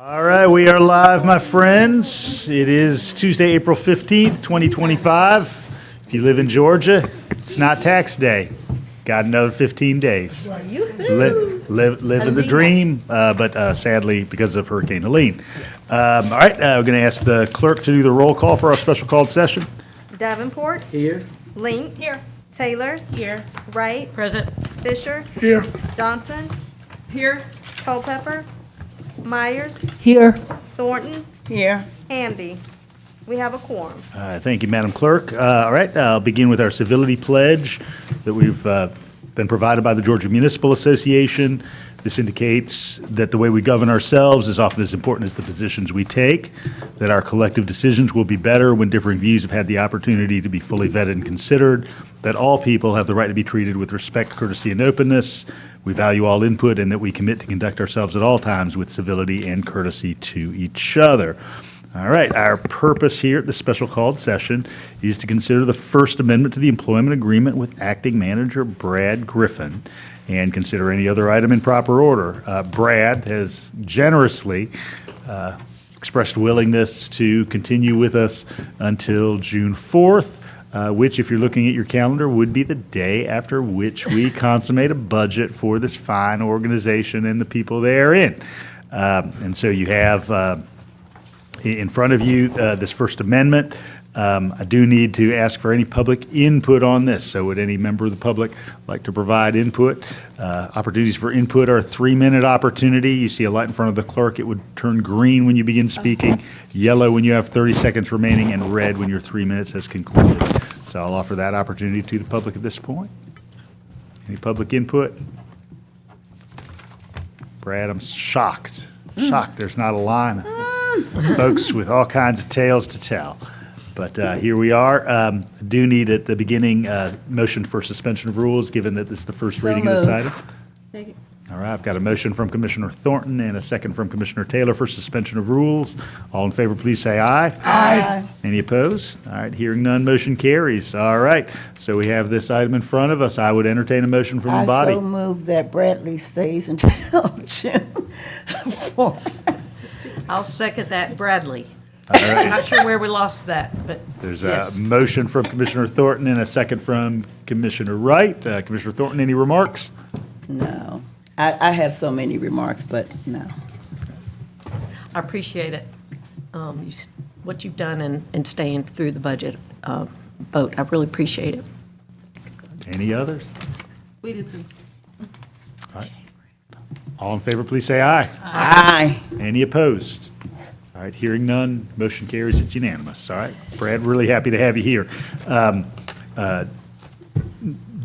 All right, we are live, my friends. It is Tuesday, April 15th, 2025. If you live in Georgia, it's not tax day. Got another 15 days. Living the dream, but sadly, because of Hurricane Helene. All right, we're going to ask the clerk to do the roll call for our special called session. Davenport. Here. Link. Here. Taylor. Here. Wright. Present. Fisher. Here. Johnson. Here. Culpepper. Myers. Here. Thornton. Here. Hamby. We have a quorum. Thank you, Madam Clerk. All right, I'll begin with our civility pledge that we've been provided by the Georgia Municipal Association. This indicates that the way we govern ourselves is often as important as the positions we take, that our collective decisions will be better when differing views have had the opportunity to be fully vetted and considered, that all people have the right to be treated with respect, courtesy, and openness. We value all input and that we commit to conduct ourselves at all times with civility and courtesy to each other. All right, our purpose here at this special called session is to consider the First Amendment to the Employment Agreement with Acting Manager Brad Griffin and consider any other item in proper order. Brad has generously expressed willingness to continue with us until June 4th, which, if you're looking at your calendar, would be the day after which we consummate a budget for this fine organization and the people therein. And so you have in front of you this First Amendment. I do need to ask for any public input on this. So would any member of the public like to provide input? Opportunities for input are a 3-minute opportunity. You see a light in front of the clerk. It would turn green when you begin speaking, yellow when you have 30 seconds remaining, and red when your 3 minutes has concluded. So I'll offer that opportunity to the public at this point. Any public input? Brad, I'm shocked. Shocked there's not a line of folks with all kinds of tales to tell. But here we are. I do need at the beginning motion for suspension of rules, given that this is the first reading of this item. Second. All right, I've got a motion from Commissioner Thornton and a second from Commissioner Taylor for suspension of rules. All in favor, please say aye. Aye. Any opposed? All right, hearing none, motion carries. All right, so we have this item in front of us. I would entertain a motion from the body. I so move that Bradley stays until June 4th. I'll second that, Bradley. All right. I'm not sure where we lost that, but There's yes. a motion from Commissioner Thornton and a second from Commissioner Wright. Commissioner Thornton, any remarks? No. I have so many remarks, but no. I appreciate it. What you've done in staying through the budget vote. I really appreciate it. Any others? We do too. All right. All in favor, please say aye. Aye. Any opposed? All right, hearing none, motion carries. It's unanimous. All right, Brad, really happy to have you here.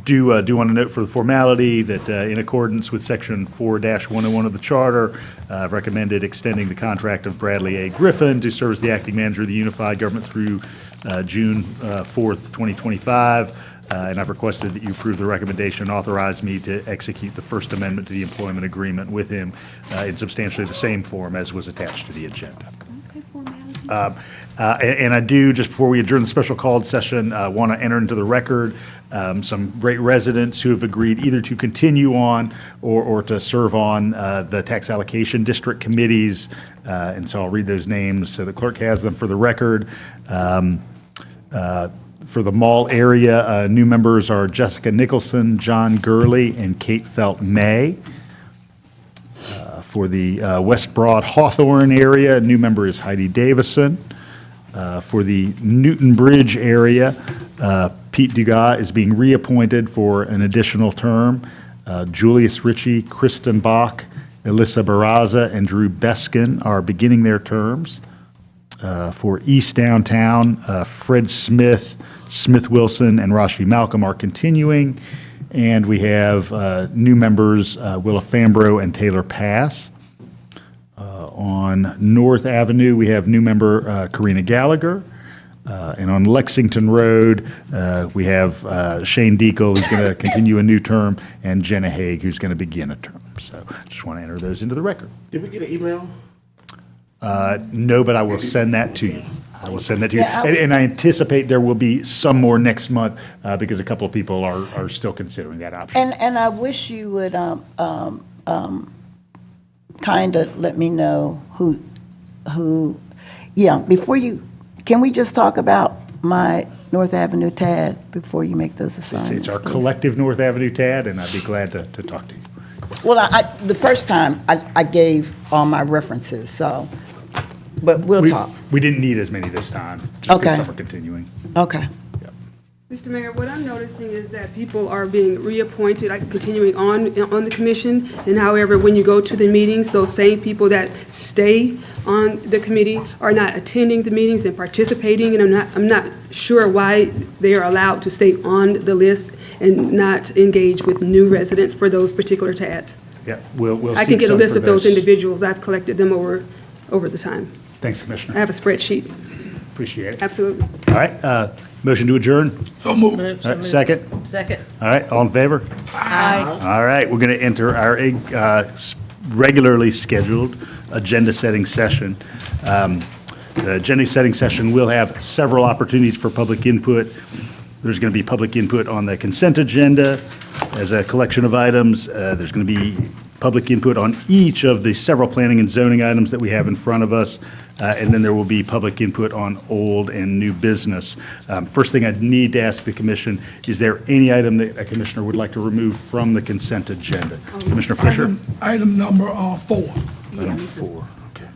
Do want to note for the formality that in accordance with Section 4-101 of the Charter, I've recommended extending the contract of Bradley A. Griffin to serve as the acting manager of the Unified Government through June 4th, 2025. And I've requested that you approve the recommendation and authorize me to execute the First Amendment to the employment agreement with him in substantially the same form as was attached to the agenda. And I do, just before we adjourn the special called session, want to enter into the record some great residents who have agreed either to continue on or to serve on the tax allocation district committees. And so I'll read those names so the clerk has them for the record. For the mall area, new members are Jessica Nicholson, John Gurley, and Kate Felt May. For the West Broad Hawthorne area, a new member is Heidi Davison. For the Newton Bridge area, Pete Dugas is being reappointed for an additional term. Julius Ritchie, Kristen Bach, Alyssa Barraza, and Drew Beskin are beginning their terms. For East Downtown, Fred Smith, Smith Wilson, and Rashi Malcolm are continuing. And we have new members, Willa Fambro and Taylor Pass. On North Avenue, we have new member Karina Gallagher. And on Lexington Road, we have Shane Deacle, who's going to continue a new term, and Jenna Haig, who's going to begin a term. So I just want to enter those into the record. Did we get an email? No, but I will send that to you. I will send that to you. Yeah, And I anticipate there will be some more next month because a couple of people are still considering that option. And I wish you would kind of let me know yeah, before you, can we just talk about my North Avenue TAD before you make those assignments? It's our please? collective North Avenue TAD, and I'd be glad to talk to you. Well, the first time, I gave all my references, so, but we'll talk. We didn't need as many this time. Just Okay. because some are continuing. Okay. Mr. Mayor, what I'm noticing is that people are being reappointed, like continuing on the commission, and however, when you go to the meetings, those same people that stay on the committee are not attending the meetings and participating, and I'm not sure why they are allowed to stay on the list and not engage with new residents for those particular TADs. Yeah, we'll I seek can get a some list for of those individuals. I've collected them over the time. Thanks, I Commissioner. have a spreadsheet, Appreciate it. absolutely. All right, motion to adjourn? So moved. All right, second? Second. All right, all in favor? Aye. All right, we're going to enter our regularly scheduled agenda-setting session. The agenda-setting session will have several opportunities for public input. There's going to be public input on the consent agenda as a collection of items. There's going to be public input on each of the several planning and zoning items that we have in front of us. And then there will be public input on old and new business. First thing I'd need to ask the commission, is there any item that a commissioner would like to remove from the consent agenda? Commissioner Fisher? Item number 4. Item 4, okay.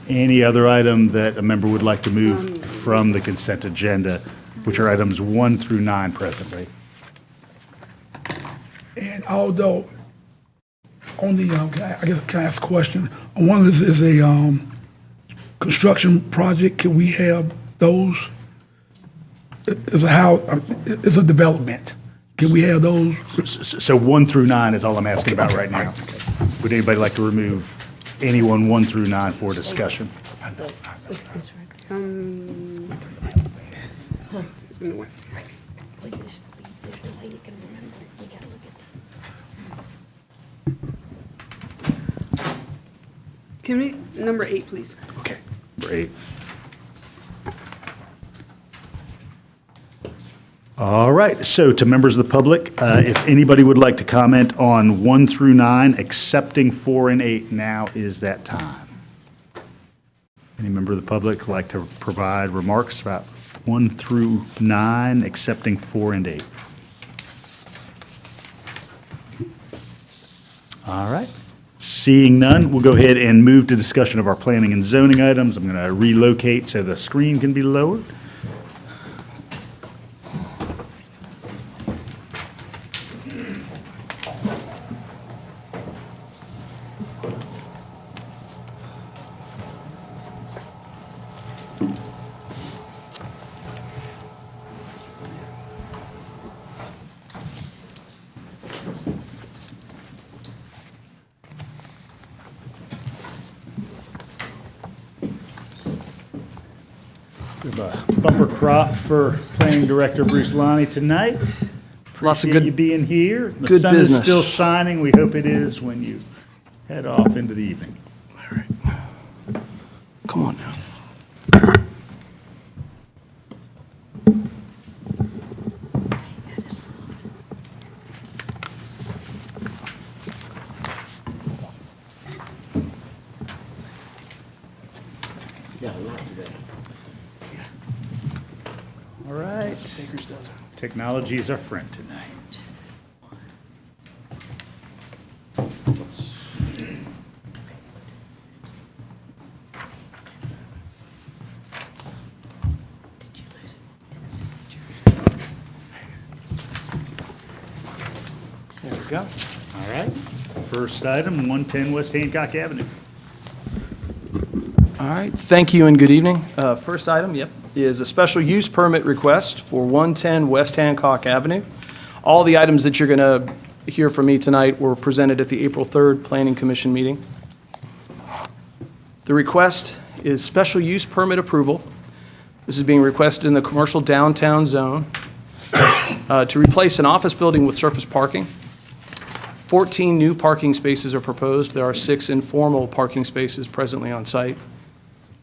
Any other item that a member would like to move from the consent agenda, which are items 1 through 9 presently? And although, on the, can I ask a question? One of this is a construction project. Can we have those? It's a house, it's a development. Can we have those? So 1 through 9 is all I'm asking about right now. Would anybody like to remove anyone 1 through 9 for discussion? Give me one second. Can we, number 8, please? Okay, great. All right, so to members of the public, if anybody would like to comment on 1 through 9, accepting 4 and 8, now is that time. Any member of the public like to provide remarks about 1 through 9, accepting 4 and 8? All right. Seeing none, we'll go ahead and move to discussion of our planning and zoning items. I'm going to relocate so the screen can be lowered. We have a bumper crop for Planning Director Bruce Lonnie tonight. Lots of Appreciate good- you being here. The good sun is business. still shining. We hope it is when you head off into the evening. All right. Come on now. All right. Technology is our friend tonight. There we go. All right. First item, 110 West Hancock Avenue. All right, thank you and good evening. First item, is a special use permit request for 110 West Hancock Avenue. All the items that you're going to hear from me tonight were presented at the April 3rd Planning Commission meeting. The request is special use permit approval. This is being requested in the commercial downtown zone to replace an office building with surface parking. 14 new parking spaces are proposed. There are 6 informal parking spaces presently on site.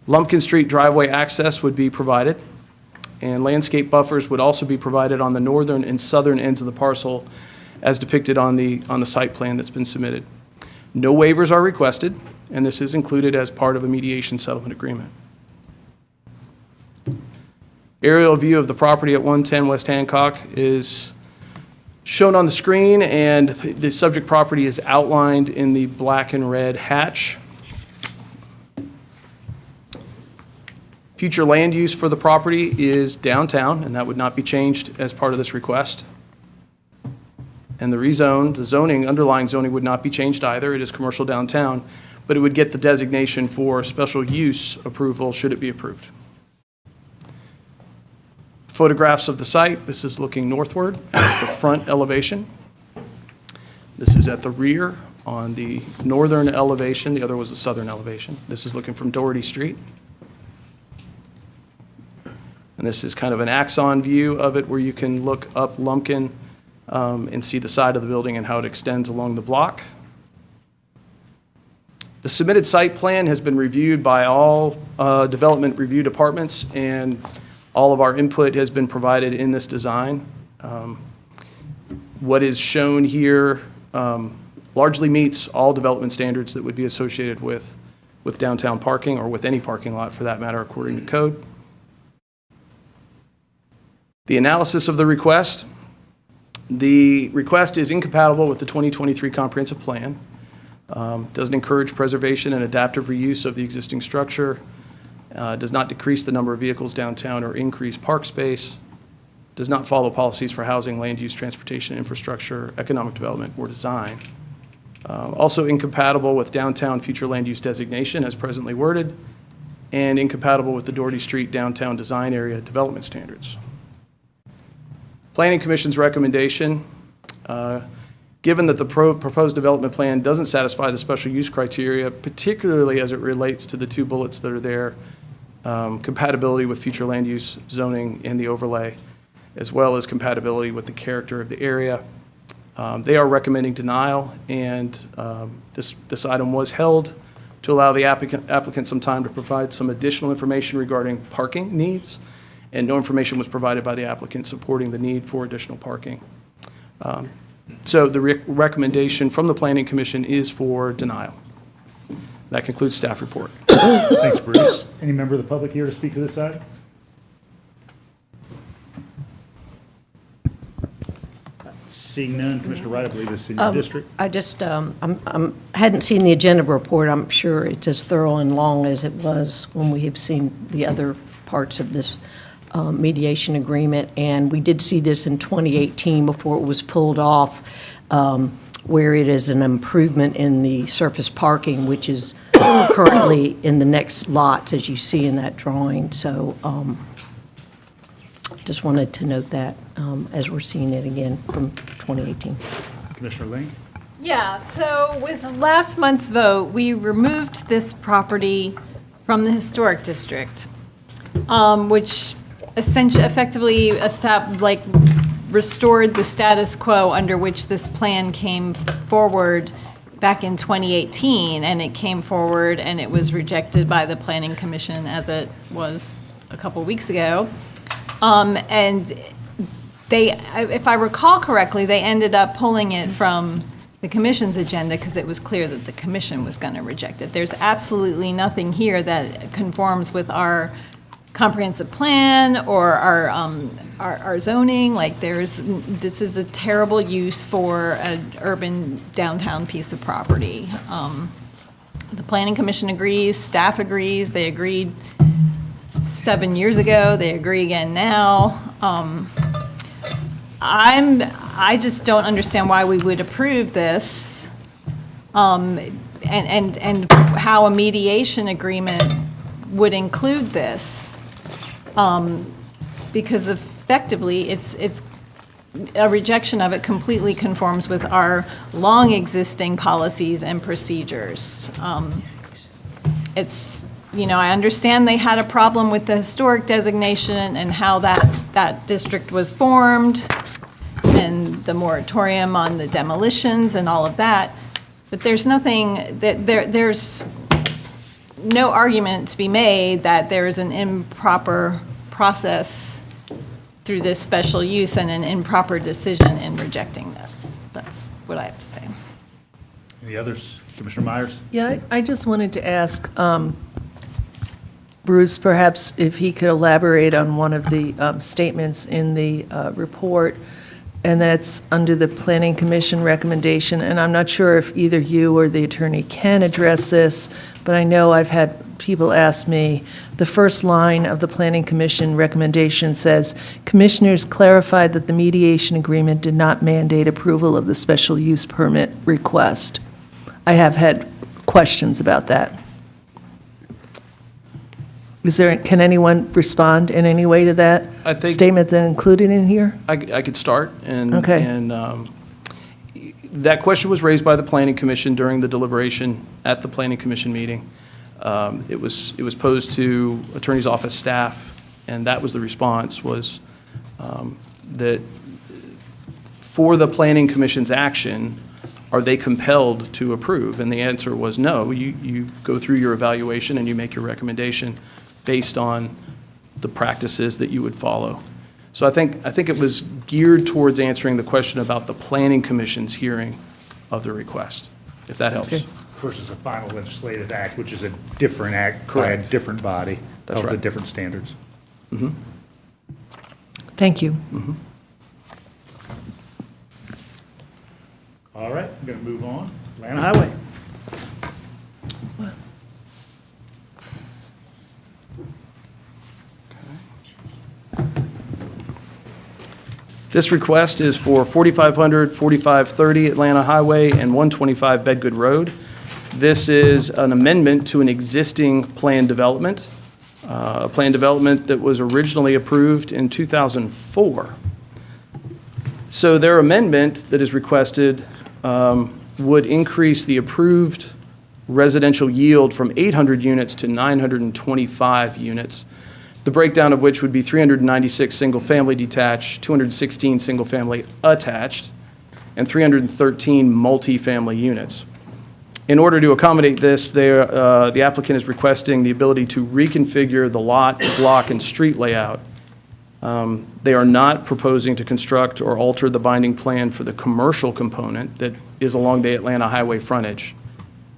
Lumpkin Street driveway access would be provided, and landscape buffers would also be provided on the northern and southern ends of the parcel, as depicted on the site plan that's been submitted. No waivers are requested, and this is included as part of a mediation settlement agreement. Aerial view of the property at 110 West Hancock is shown on the screen, and the subject property is outlined in the black and red hatch. Future land use for the property is downtown, and that would not be changed as part of this request. And the zoning, underlying zoning would not be changed either. It is commercial downtown, but it would get the designation for special use approval should it be approved. Photographs of the site. This is looking northward at the front elevation. This is at the rear on the northern elevation. The other was the southern elevation. This is looking from Doherty Street. And this is kind of an axon view of it where you can look up Lumpkin and see the side of the building and how it extends along the block. The submitted site plan has been reviewed by all development review departments, and all of our input has been provided in this design. What is shown here largely meets all development standards that would be associated with downtown parking, or with any parking lot for that matter, according to code. The analysis of the request. The request is incompatible with the 2023 comprehensive plan. Doesn't encourage preservation and adaptive reuse of the existing structure. Does not decrease the number of vehicles downtown or increase park space. Does not follow policies for housing, land use, transportation, infrastructure, economic development, or design. Also incompatible with downtown future land use designation as presently worded, and incompatible with the Doherty Street downtown design area development standards. Planning Commission's recommendation, given that the proposed development plan doesn't satisfy the special use criteria, particularly as it relates to the two bullets that are there, compatibility with future land use zoning and the overlay, as well as compatibility with the character of the area. They are recommending denial, and this item was held to allow the applicant some time to provide some additional information regarding parking needs, and no information was provided by the applicant supporting the need for additional parking. So the recommendation from the Planning Commission is for denial. That concludes staff report. Thanks, Bruce. Any member of the public here to speak to this item? Seeing none, Commissioner Wright, I believe this is in your district. I just, hadn't seen the agenda report. I'm sure it's as thorough and long as it was when we have seen the other parts of this mediation agreement. And we did see this in 2018 before it was pulled off, where it is an improvement in the surface parking, which is currently in the next lots, as you see in that drawing. So just wanted to note that as we're seeing it again from 2018. Commissioner Link? Yeah, so with last month's vote, we removed this property from the historic district, which essentially effectively restored the status quo under which this plan came forward back in 2018, and it came forward and it was rejected by the Planning Commission as it was a couple weeks ago. And they, if I recall correctly, they ended up pulling it from the commission's agenda because it was clear that the commission was going to reject it. There's absolutely nothing here that conforms with our comprehensive plan or our zoning. Like this is a terrible use for an urban downtown piece of property. The Planning Commission agrees, staff agrees, they agreed 7 years ago, they agree again now. I just don't understand why we would approve this, and how a mediation agreement would include this, because effectively it's a rejection of it completely conforms with our long existing policies and procedures. It's, you know, I understand they had a problem with the historic designation and how that district was formed and the moratorium on the demolitions and all of that, but there's nothing, there's no argument to be made that there's an improper process through this special use and an improper decision in rejecting this. So what I have to say. Any others? Commissioner Myers? Yeah, I just wanted to ask Bruce, perhaps if he could elaborate on one of the statements in the report, and that's under the Planning Commission recommendation. And I'm not sure if either you or the attorney can address this, but I know I've had people ask me. The first line of the Planning Commission recommendation says, "Commissioners clarified that the mediation agreement did not mandate approval of the special use permit request." I have had questions about that. Can anyone respond in any way to that I think- statement that's included in here? I could start, and Okay. That question was raised by the Planning Commission during the deliberation at the Planning Commission meeting. It was posed to Attorney's Office staff, and that was the response, was that for the Planning Commission's action, are they compelled to approve? And the answer was no. You go through your evaluation and you make your recommendation based on the practices that you would follow. So I think it was geared towards answering the question about the Planning Commission's hearing of the request, if that helps. Okay. Versus a final legislative act, which is a different act by a Correct. different body. That's held to right. different standards. Thank you. All right, I'm going to move on. Atlanta Highway. This request is for 4500, 4530 Atlanta Highway and 125 Bedgood Road. This is an amendment to an existing planned development, a planned development that was originally approved in 2004. So their amendment that is requested would increase the approved residential yield from 800 units to 925 units, the breakdown of which would be 396 single-family detached, 216 single-family attached, and 313 multifamily units. In order to accommodate this, the applicant is requesting the ability to reconfigure the lot, block, and street layout. They are not proposing to construct or alter the binding plan for the commercial component that is along the Atlanta Highway frontage.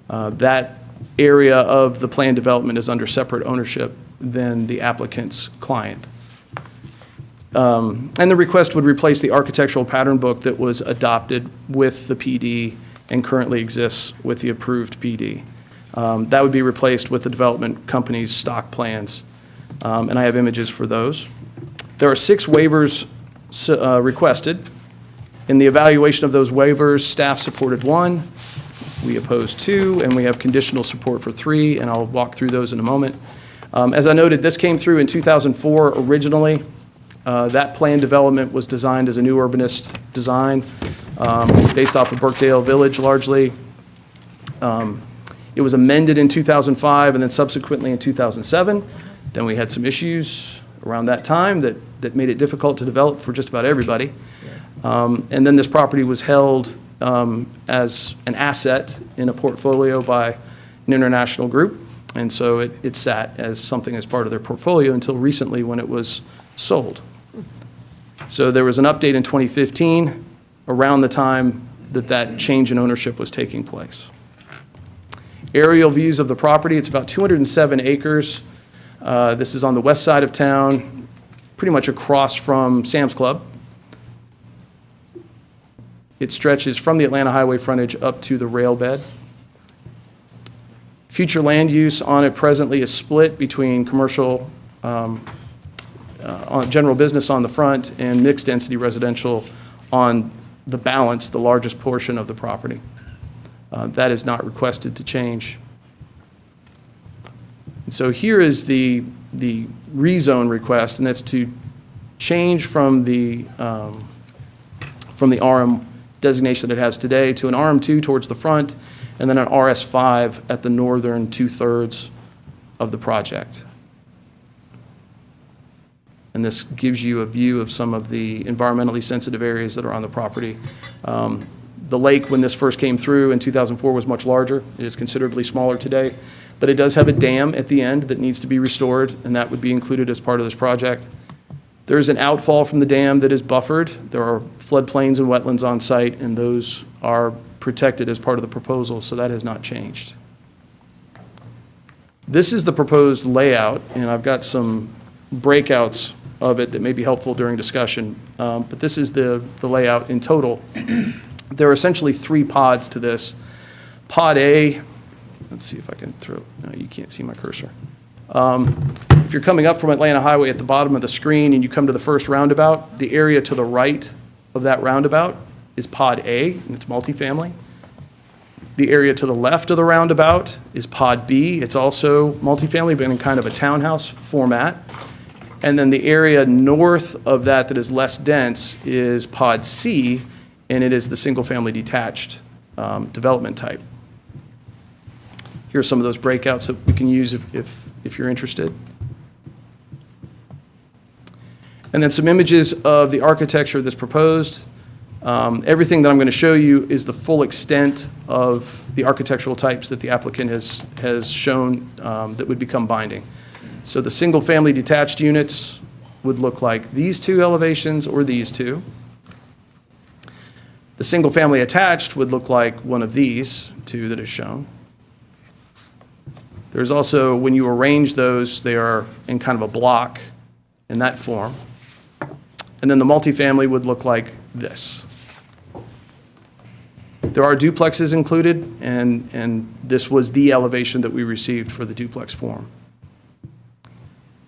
That area of the planned development is under separate ownership than the applicant's client. And the request would replace the architectural pattern book that was adopted with the PD and currently exists with the approved PD. That would be replaced with the development company's stock plans, and I have images for those. There are 6 waivers requested. In the evaluation of those waivers, staff supported 1, we opposed 2, and we have conditional support for 3, and I'll walk through those in a moment. As I noted, this came through in 2004 originally. That plan development was designed as a new urbanist design based off of Birkdale Village largely. It was amended in 2005 and then subsequently in 2007. Then we had some issues around that time that made it difficult to develop for just about everybody. And then this property was held as an asset in a portfolio by an international group. And so it sat as something as part of their portfolio until recently when it was sold. So there was an update in 2015 around the time that change in ownership was taking place. Aerial views of the property, it's about 207 acres. This is on the west side of town, pretty much across from Sam's Club. It stretches from the Atlanta Highway frontage up to the rail bed. Future land use on it presently is split between commercial, general business on the front and mixed-density residential on the balance, the largest portion of the property. That is not requested to change. And so here is the rezone request, and that's to change from the RM designation that it has today to an RM2 towards the front, and then an RS5 at the northern 2/3 of the project. And this gives you a view of some of the environmentally sensitive areas that are on the property. The lake, when this first came through in 2004, was much larger. It is considerably smaller today, but it does have a dam at the end that needs to be restored, and that would be included as part of this project. There is an outfall from the dam that is buffered. There are floodplains and wetlands on site, and those are protected as part of the proposal, so that has not changed. This is the proposed layout, and I've got some breakouts of it that may be helpful during discussion, but this is the layout in total. There are essentially 3 pods to this. Pod A, let's see if I can throw, no, you can't see my cursor. If you're coming up from Atlanta Highway at the bottom of the screen and you come to the first roundabout, the area to the right of that roundabout is Pod A, and it's multifamily. The area to the left of the roundabout is Pod B. It's also multifamily, but in kind of a townhouse format. And then the area north of that that is less dense is Pod C, and it is the single-family detached development type. Here are some of those breakouts that we can use if you're interested. And then some images of the architecture that's proposed. Everything that I'm going to show you is the full extent of the architectural types that the applicant has shown that would become binding. So the single-family detached units would look like these 2 elevations or these 2. The single-family attached would look like one of these 2 that is shown. There's also, when you arrange those, they are in kind of a block in that form. And then the multifamily would look like this. There are duplexes included, and this was the elevation that we received for the duplex form.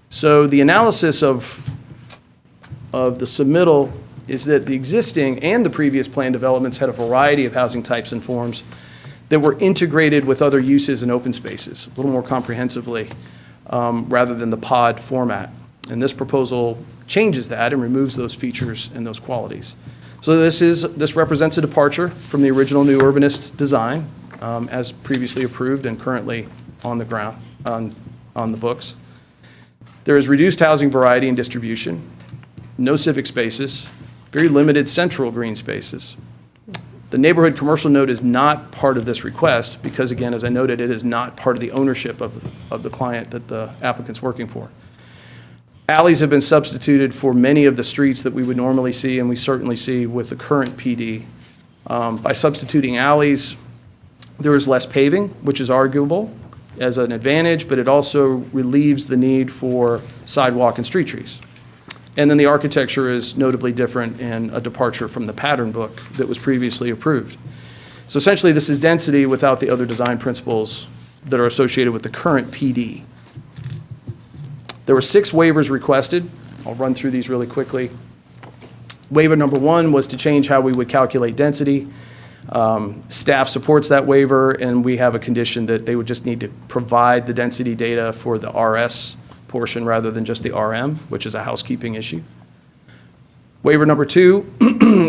So the analysis of the submittal is that the existing and the previous plan developments had a variety of housing types and forms that were integrated with other uses and open spaces a little more comprehensively rather than the pod format. And this proposal changes that and removes those features and those qualities. So this represents a departure from the original new urbanist design as previously approved and currently on the ground, on the books. There is reduced housing variety and distribution, no civic spaces, very limited central green spaces. The neighborhood commercial node is not part of this request because, again, as I noted, it is not part of the ownership of the client that the applicant's working for. Alleys have been substituted for many of the streets that we would normally see, and we certainly see with the current PD. By substituting alleys, there is less paving, which is arguable as an advantage, but it also relieves the need for sidewalk and street trees. And then the architecture is notably different and a departure from the pattern book that was previously approved. So essentially, this is density without the other design principles that are associated with the current PD. There were 6 waivers requested. I'll run through these really quickly. Waiver number 1 was to change how we would calculate density. Staff supports that waiver, and we have a condition that they would just need to provide the density data for the RS portion rather than just the RM, which is a housekeeping issue. Waiver number 2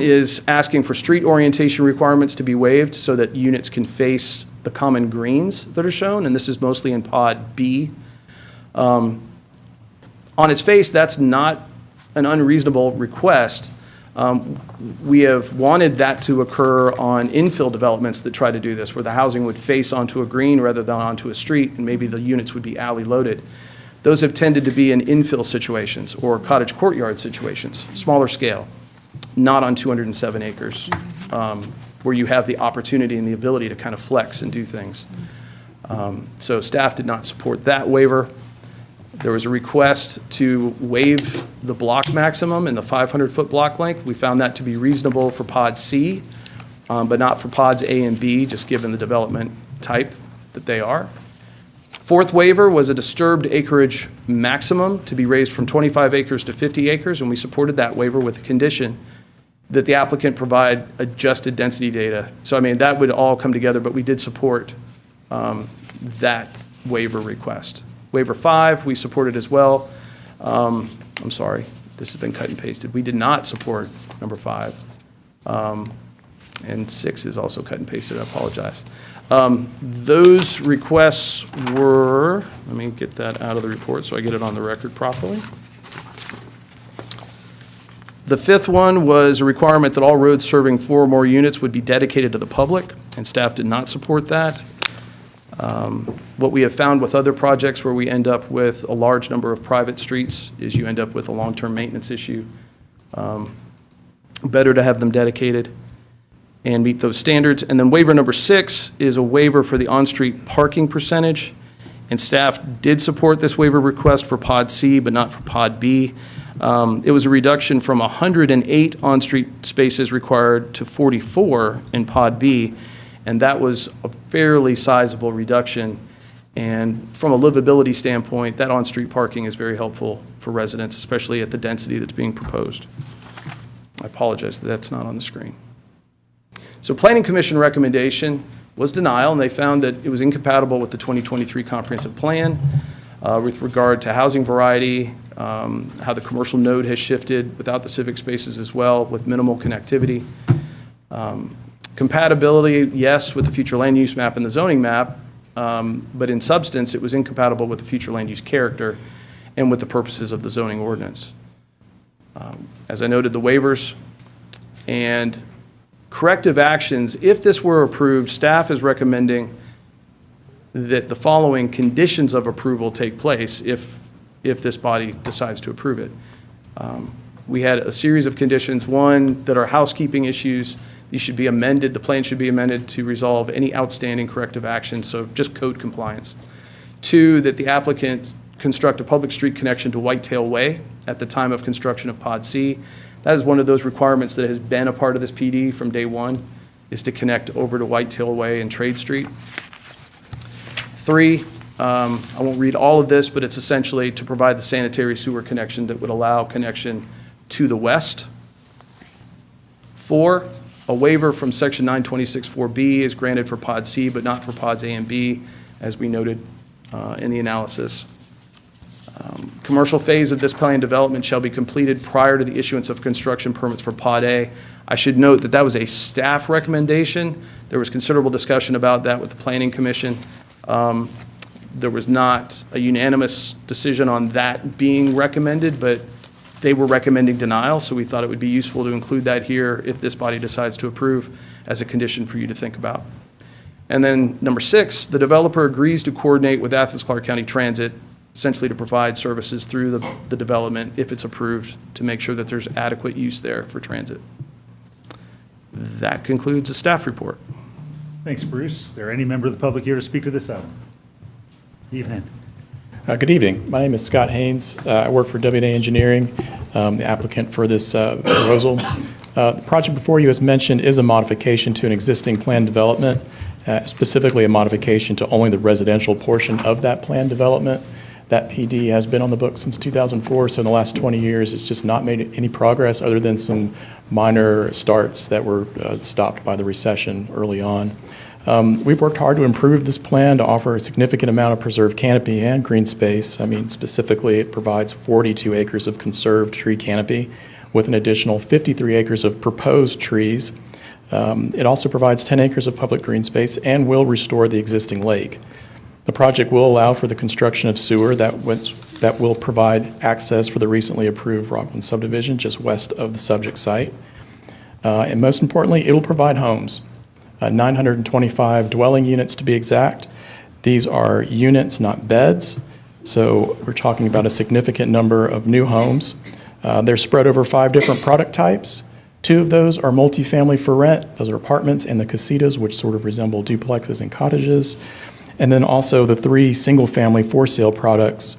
is asking for street orientation requirements to be waived so that units can face the common greens that are shown, and this is mostly in Pod B. On its face, that's not an unreasonable request. We have wanted that to occur on infill developments that try to do this, where the housing would face onto a green rather than onto a street, and maybe the units would be alley loaded. Those have tended to be in infill situations or cottage courtyard situations, smaller scale, not on 207 acres, where you have the opportunity and the ability to kind of flex and do things. So staff did not support that waiver. There was a request to waive the block maximum in the 500-foot block length. We found that to be reasonable for Pod C, but not for Pods A and B, just given the development type that they are. 4th waiver was a disturbed acreage maximum to be raised from 25 acres to 50 acres, and we supported that waiver with the condition that the applicant provide adjusted density data. So, I mean, that would all come together, but we did support that waiver request. Waiver 5, we supported as well. I'm sorry, this has been cut and pasted. We did not support number 5. And 6 is also cut and pasted, I apologize. Those requests were, let me get that out of the report so I get it on the record properly. The 5th one was a requirement that all roads serving 4 or more units would be dedicated to the public, and staff did not support that. What we have found with other projects where we end up with a large number of private streets is you end up with a long-term maintenance issue. Better to have them dedicated and meet those standards. And then waiver number 6 is a waiver for the on-street parking percentage. And staff did support this waiver request for Pod C, but not for Pod B. It was a reduction from 108 on-street spaces required to 44 in Pod B, and that was a fairly sizable reduction. And from a livability standpoint, that on-street parking is very helpful for residents, especially at the density that's being proposed. I apologize that that's not on the screen. So Planning Commission recommendation was denial, and they found that it was incompatible with the 2023 comprehensive plan with regard to housing variety, how the commercial node has shifted without the civic spaces as well, with minimal connectivity. Compatibility, yes, with the future land use map and the zoning map, but in substance, it was incompatible with the future land use character and with the purposes of the zoning ordinance. As I noted, the waivers and corrective actions, if this were approved, staff is recommending that the following conditions of approval take place if this body decides to approve it. We had a series of conditions. One, that are housekeeping issues. These should be amended, the plan should be amended to resolve any outstanding corrective actions, so just code compliance. 2, that the applicant construct a public street connection to Whitetail Way at the time of construction of Pod C. That is one of those requirements that has been a part of this PD from day one, is to connect over to Whitetail Way and Trade Street. 3, I won't read all of this, but it's essentially to provide the sanitary sewer connection that would allow connection to the west. 4, a waiver from section 926.4B is granted for Pod C, but not for Pods A and B, as we noted in the analysis. Commercial phase of this plan development shall be completed prior to the issuance of construction permits for Pod A. I should note that that was a staff recommendation. There was considerable discussion about that with the Planning Commission. There was not a unanimous decision on that being recommended, but they were recommending denial, so we thought it would be useful to include that here if this body decides to approve as a condition for you to think about. And then number 6, the developer agrees to coordinate with Athens-Clarke County Transit, essentially to provide services through the development, if it's approved, to make sure that there's adequate use there for transit. That concludes the staff report. Thanks, Bruce. Is there any member of the public here to speak to this item? Evening. Good evening. My name is Scott Haynes. I work for WA Engineering, the applicant for this proposal. The project before you, as mentioned, is a modification to an existing plan development, specifically a modification to only the residential portion of that plan development. That PD has been on the books since 2004, so in the last 20 years, it's just not made any progress other than some minor starts that were stopped by the recession early on. We've worked hard to improve this plan to offer a significant amount of preserved canopy and green space. I mean, specifically, it provides 42 acres of conserved tree canopy with an additional 53 acres of proposed trees. It also provides 10 acres of public green space and will restore the existing lake. The project will allow for the construction of sewer that will provide access for the recently approved Rockland subdivision just west of the subject site. And most importantly, it will provide homes. 925 dwelling units to be exact. These are units, not beds. So we're talking about a significant number of new homes. They're spread over 5 different product types. 2 of those are multifamily for rent. Those are apartments and the casitas, which sort of resemble duplexes and cottages. And then also the 3 single-family for-sale products,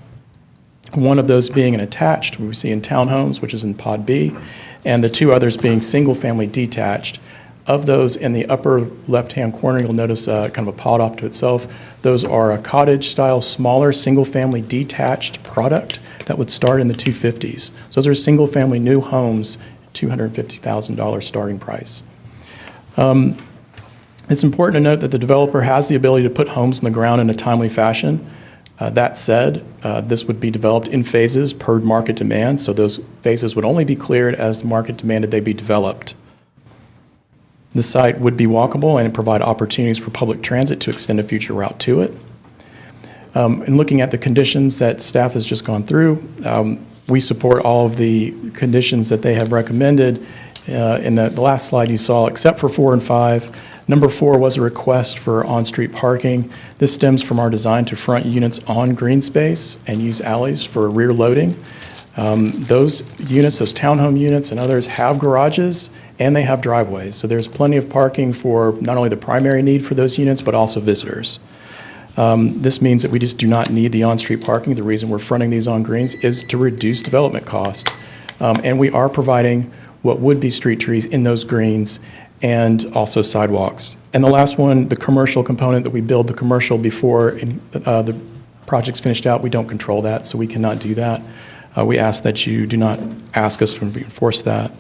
one of those being an attached, we see in townhomes, which is in Pod B, and the 2 others being single-family detached. Of those, in the upper left-hand corner, you'll notice kind of a pod off to itself. Those are a cottage-style, smaller, single-family detached product that would start in the 250s. So those are single-family new homes, $250,000 starting price. It's important to note that the developer has the ability to put homes in the ground in a timely fashion. That said, this would be developed in phases per market demand, so those phases would only be cleared as the market demanded they be developed. The site would be walkable and provide opportunities for public transit to extend a future route to it. In looking at the conditions that staff has just gone through, we support all of the conditions that they have recommended. In the last slide you saw, except for 4 and 5, Number 4 was a request for on-street parking. This stems from our design to front units on green space and use alleys for rear loading. Those units, those townhome units and others have garages and they have driveways. So there's plenty of parking for not only the primary need for those units, but also visitors. This means that we just do not need the on-street parking. The reason we're fronting these on greens is to reduce development cost. And we are providing what would be street trees in those greens and also sidewalks. And the last one, the commercial component, that we build the commercial before the project's finished out, we don't control that, so we cannot do that. We ask that you do not ask us to enforce that.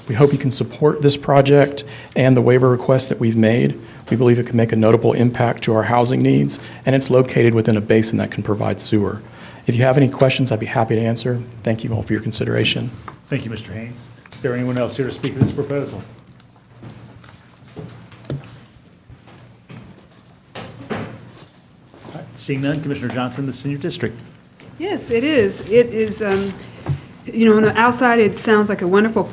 We hope you can support this project and the waiver request that we've made. We believe it can make a notable impact to our housing needs, and it's located within a basin that can provide sewer. If you have any questions, I'd be happy to answer. Thank you all for your consideration. Thank you, Mr. Haynes. Is there anyone else here to speak to this proposal? All right, seeing none, Commissioner Johnson, this is in your district. Yes, it is. It is, you know, on the outside, it sounds like a wonderful,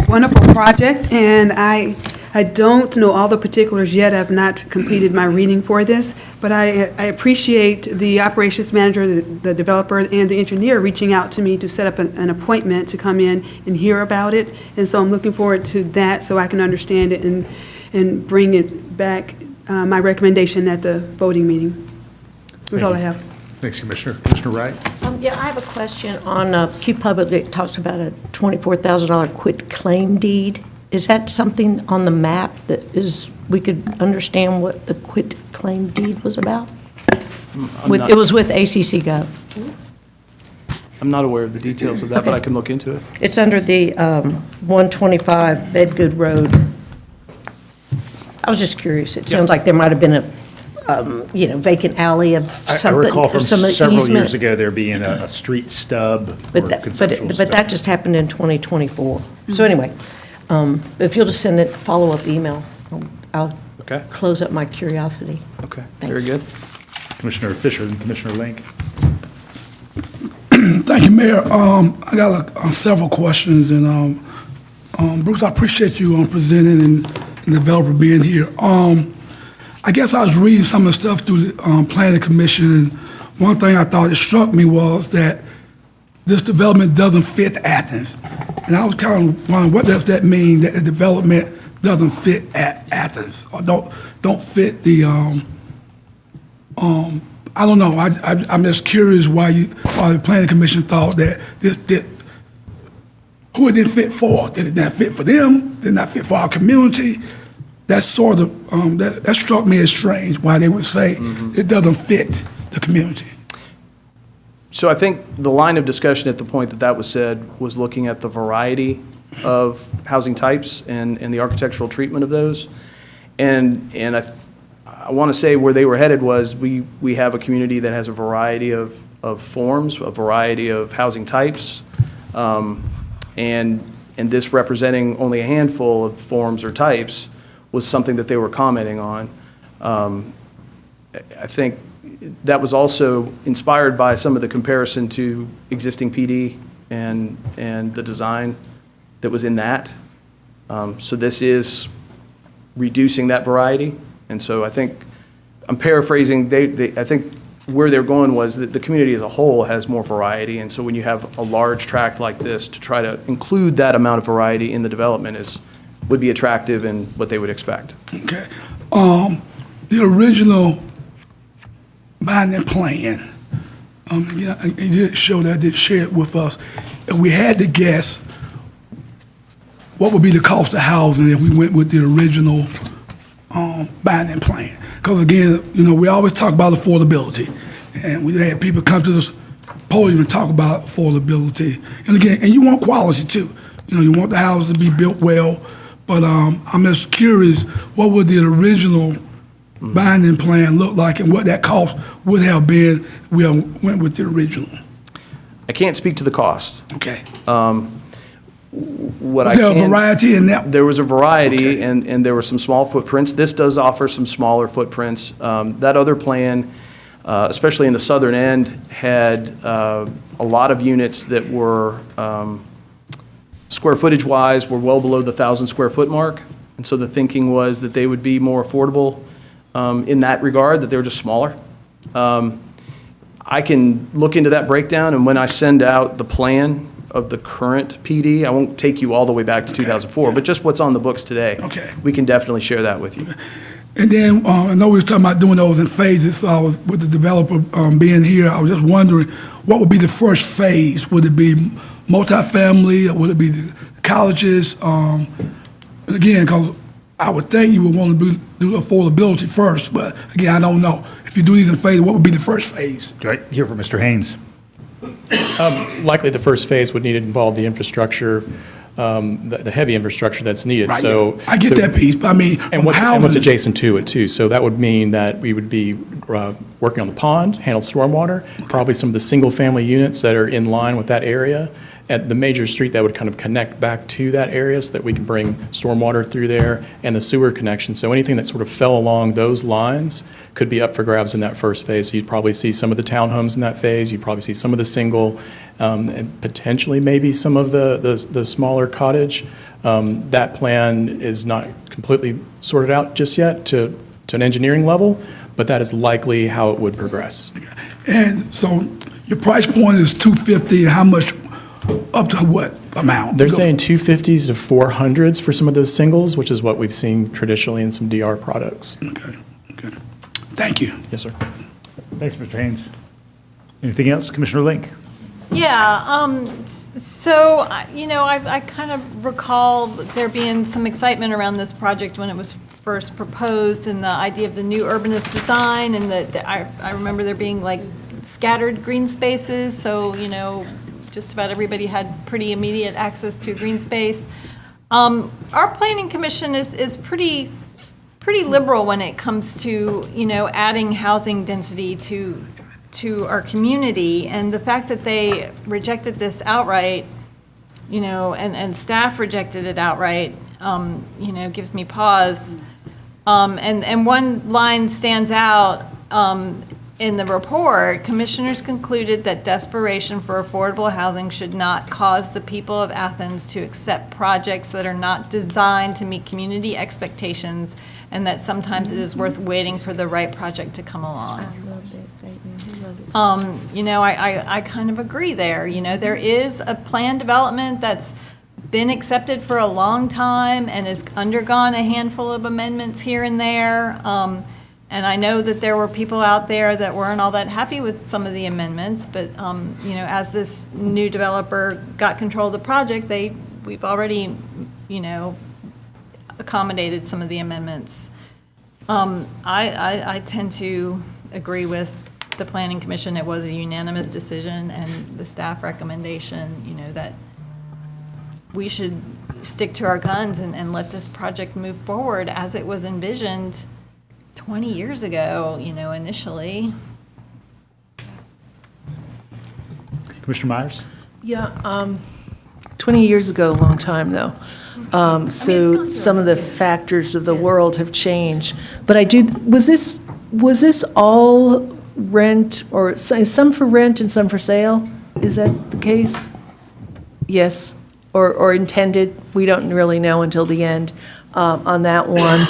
wonderful project, and I don't know all the particulars yet. I've not completed my reading for this, but I appreciate the operations manager, the developer, and the engineer reaching out to me to set up an appointment to come in and hear about it. And so I'm looking forward to that so I can understand it and bring it back, my recommendation at the voting meeting. That's all I have. Thanks, Commissioner. Commissioner Wright? Yeah, I have a question on Q Public. It talks about a $24,000 quit claim deed. Is that something on the map that is, we could understand what the quit claim deed was about? It was with ACCGov. I'm not aware of the details of that, but I can look into it. It's under the 125 Bedgood Road. I was just curious. It sounds like there might have been a vacant alley of I something. recall from some several easement. years ago there being a street stub or But conceptual that stub. just happened in 2024. So anyway, if you'll just send a follow-up email, I'll Okay. close up my curiosity. Okay, very Thanks. good. Commissioner Fisher and Commissioner Link. Thank you, Mayor. I got several questions, and Bruce, I appreciate you presenting and the developer being here. I guess I was reading some of the stuff through the Planning Commission, and one thing I thought it struck me was that this development doesn't fit Athens. And I was kind of wondering, what does that mean, that the development doesn't fit at Athens, or don't fit the, I don't know, I'm just curious why the Planning Commission thought that this did, who it didn't fit for. Did it not fit for them? Did it not fit for our community? That's sort of, that struck me as strange, why they would say it doesn't fit the community. So I think the line of discussion at the point that that was said was looking at the variety of housing types and the architectural treatment of those. And I want to say where they were headed was we have a community that has a variety of forms, a variety of housing types, and this representing only a handful of forms or types was something that they were commenting on. I think that was also inspired by some of the comparison to existing PD and the design that was in that. So this is reducing that variety. And so I think, I'm paraphrasing, I think where they're going was that the community as a whole has more variety. And so when you have a large tract like this, to try to include that amount of variety in the development would be attractive and what they would expect. Okay. The original binding plan, you didn't show that, didn't share it with us. If we had to guess, what would be the cost of housing if we went with the original binding plan? Because again, we always talk about affordability, and we had people come to this podium and talk about affordability. And again, and you want quality too. You want the houses to be built well, but I'm just curious, what would the original binding plan look like, and what that cost would have been if we went with the original? I can't speak to the cost. Okay. What Was there a variety in that? There was a variety, Okay. and there were some small footprints. This does offer some smaller footprints. That other plan, especially in the southern end, had a lot of units that were, square footage-wise, were well below the 1,000 square foot mark. And so the thinking was that they would be more affordable in that regard, that they were just smaller. I can look into that breakdown, and when I send out the plan of the current PD, I won't take you all the way back to 2004, but just what's on the books today. Okay. We can definitely share that with you. And then, I know we was talking about doing those in phases, so I was, with the developer being here, I was just wondering, what would be the first phase? Would it be multifamily, or would it be the colleges? And again, because I would think you would want to do affordability first, but again, I don't know. If you do these in phases, what would be the first phase? Right, here for Mr. Haynes. Likely, the first phase would need to involve the infrastructure, the heavy infrastructure that's needed. Right, So I get that piece, but I mean, And from what's housing. adjacent to it, too. So that would mean that we would be working on the pond, handle stormwater, probably some of the single-family units that are in line with that area, at the major street that would kind of connect back to that area so that we can bring stormwater through there, and the sewer connection. So anything that sort of fell along those lines could be up for grabs in that first phase. So you'd probably see some of the townhomes in that phase, you'd probably see some of the single, and potentially maybe some of the smaller cottage. That plan is not completely sorted out just yet to an engineering level, but that is likely how it would progress. And so your price point is $250, and how much, up to what amount? They're saying 250s to 400s for some of those singles, which is what we've seen traditionally in some DR products. Okay, okay. Thank you. Yes, sir. Thanks, Mr. Haynes. Anything else, Commissioner Link? Yeah, so, I kind of recall there being some excitement around this project when it was first proposed, and the idea of the new urbanist design, and I remember there being like scattered green spaces, so, just about everybody had pretty immediate access to a green space. Our planning commission is pretty liberal when it comes to, adding housing density to our community, and the fact that they rejected this outright, and staff rejected it outright, gives me pause. And one line stands out in the report. Commissioners concluded that desperation for affordable housing should not cause the people of Athens to accept projects that are not designed to meet community expectations, and that sometimes it is worth waiting for the right project to come along. I kind of agree there. There is a plan development that's been accepted for a long time and has undergone a handful of amendments here and there. And I know that there were people out there that weren't all that happy with some of the amendments, but, as this new developer got control of the project, we've already, accommodated some of the amendments. I tend to agree with the Planning Commission. It was a unanimous decision, and the staff recommendation, that we should stick to our guns and let this project move forward as it was envisioned 20 years ago, initially. Commissioner Myers? Yeah, 20 years ago, a long time, though. So some of the factors of the world have changed. But was this all rent, or some for rent and some for sale? Is that the case? Yes, or intended? We don't really know until the end on that one.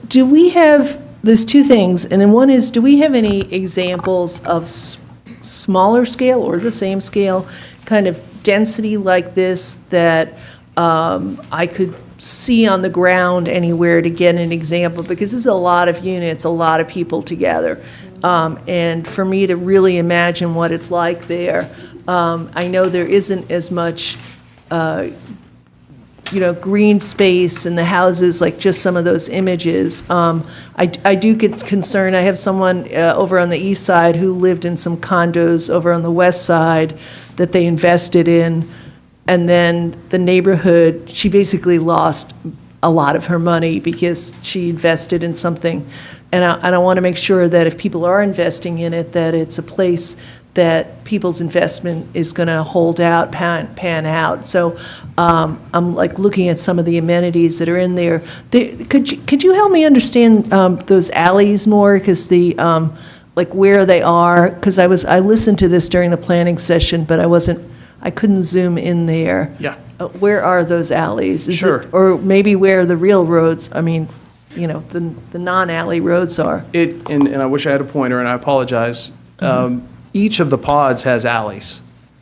Do we have, there's two things, and then one is, do we have any examples of smaller scale or the same scale kind of density like this that I could see on the ground anywhere to get an example? Because this is a lot of units, a lot of people together. And for me to really imagine what it's like there, I know there isn't as much green space in the houses, like just some of those images. I do get concerned. I have someone over on the east side who lived in some condos over on the west side that they invested in, and then the neighborhood, she basically lost a lot of her money because she invested in something. And I want to make sure that if people are investing in it, that it's a place that people's investment is going to hold out, pan out. So I'm like looking at some of the amenities that are in there. Could you help me understand those alleys more? Because like where they are, because I listened to this during the planning session, but I wasn't I couldn't zoom in there. Yeah. Where are those alleys? Is it- Sure. Or maybe where the real roads, I mean, you know, the non-alley roads are. And I wish I had a pointer, and I apologize. Each of the pods has alleys,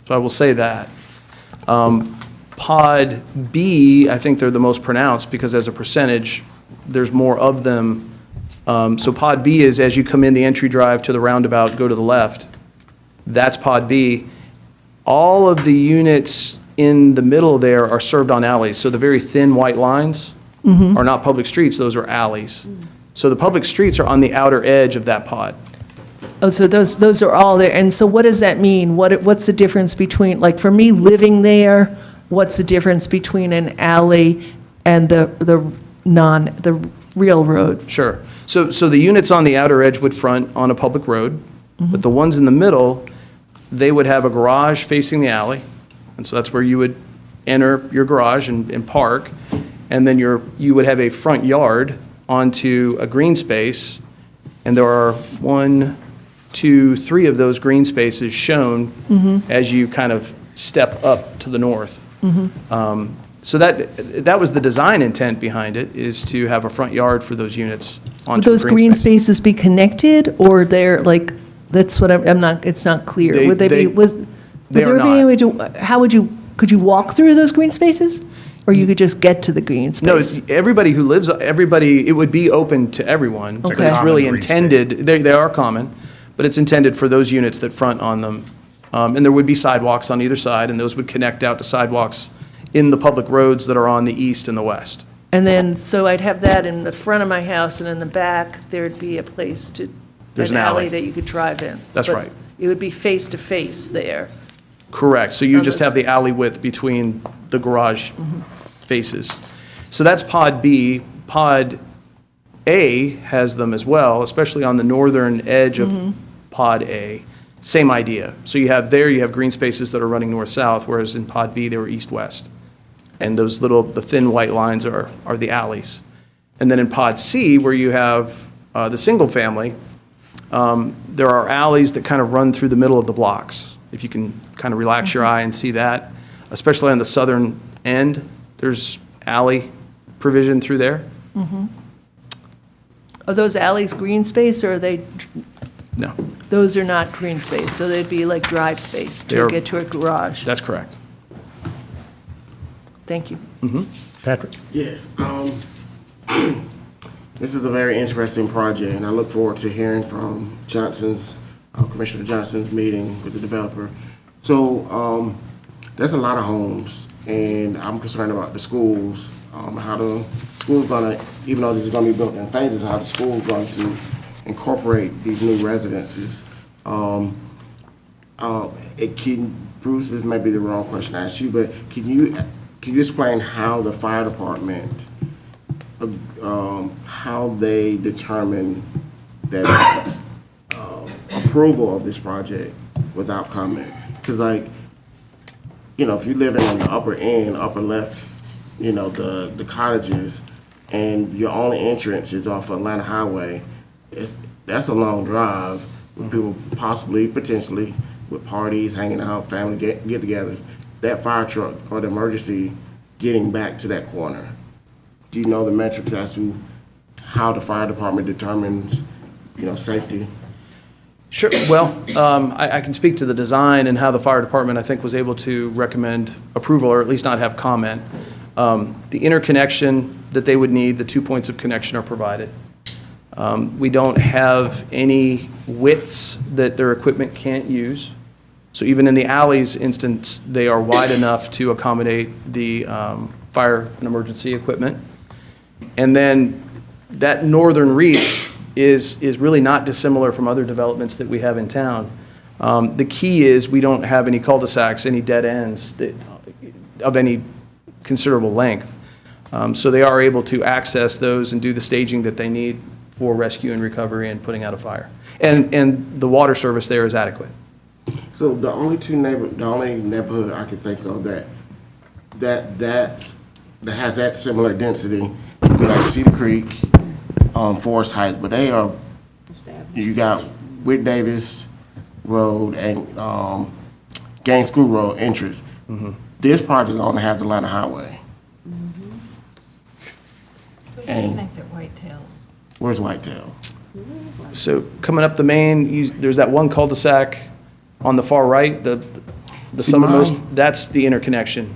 so I will say that. Pod B, I think they're the most pronounced, because as a percentage, there's more of them. So Pod B is as you come in the entry drive to the roundabout, go to the left. That's Pod B. All of the units in the middle there are served on alleys, so the very thin white lines are not public streets, those are alleys. So the public streets are on the outer edge of that pod. Oh, so those are all there. And so what does that mean? What's the difference between, like, for me living there, what's the difference between an alley and the real road? Sure. So the units on the outer edge would front on a public road, but the ones in the middle, they would have a garage facing the alley, and so that's where you would enter your garage and park, and then you would have a front yard onto a green space, and there are 1, 2, 3 of those green spaces shown as you kind of step up to the north. So that was the design intent behind it, is to have a front yard for those units Would onto a those green green space. spaces be connected, or they're like, that's what I'm not, it's not clear. They- Would they they- be, would they there are be any way not. to, how would you, could you walk through those green spaces? Or you could just get to the green No, space? everybody who lives, it would be open to everyone. But Okay. it's really Common green space. intended, they are common, but it's intended for those units that front on them. And there would be sidewalks on either side, and those would connect out to sidewalks in the public roads that are on the east and the west. And then, so I'd have that in the front of my house, and in the back, there'd be a place to, There's an an alley. alley that you could drive in. That's But right. It would be face to face there. Correct, so you On just those- have the alley width between the garage faces. So that's Pod B. Pod A has them as well, especially on the northern edge of Pod A. Same idea. So you have green spaces that are running north-south, whereas in Pod B, they were east-west. And those the thin white lines are the alleys. And then in Pod C, where you have the single family, there are alleys that kind of run through the middle of the blocks. If you can kind of relax your eye and see that, especially on the southern end, there's alley provision through there. Are those alleys green space, or are they, No, those are not green space, so they'd be like drive space to They're- get to a garage? that's correct. Thank you. Patrick? Yes, this is a very interesting project, and I look forward to hearing from Commissioner Johnson's meeting with the developer. So, there's a lot of homes, and I'm concerned about the schools, how the school's gonna, even though this is gonna be built in phases, how the school's going to incorporate these new residences. Bruce, this may be the wrong question to ask you, but can you explain how the fire department, how they determine that approval of this project without comment? Because if you live in the upper end, upper left, the cottages, and your only entrance is off Atlanta Highway, that's a long drive with people potentially, with parties, hanging out, family get-togethers. That fire truck or the emergency getting back to that corner. Do you know the metrics as to how the fire department determines, safety? Sure, well, I can speak to the design and how the fire department, I think, was able to recommend approval, or at least not have comment. The interconnection that they would need, the 2 points of connection are provided. We don't have any widths that their equipment can't use. So even in the alleys instance, they are wide enough to accommodate the fire and emergency equipment. And then that northern reach is really not dissimilar from other developments that we have in town. The key is we don't have any cul-de-sacs, any dead ends of any considerable length. So they are able to access those and do the staging that they need for rescue and recovery and putting out a fire. And the water service there is adequate. So the only neighborhood I can think of that has that similar density, like Cedar Creek, Forest Heights, but you got Whit Davis Road and Gaines School Road entrance. This project only has Atlanta Highway. It's supposed to And- connect at Whitetail. Where's Whitetail? So coming up the main, there's that one cul-de-sac on the far right, the southernmost, mine- that's the interconnection.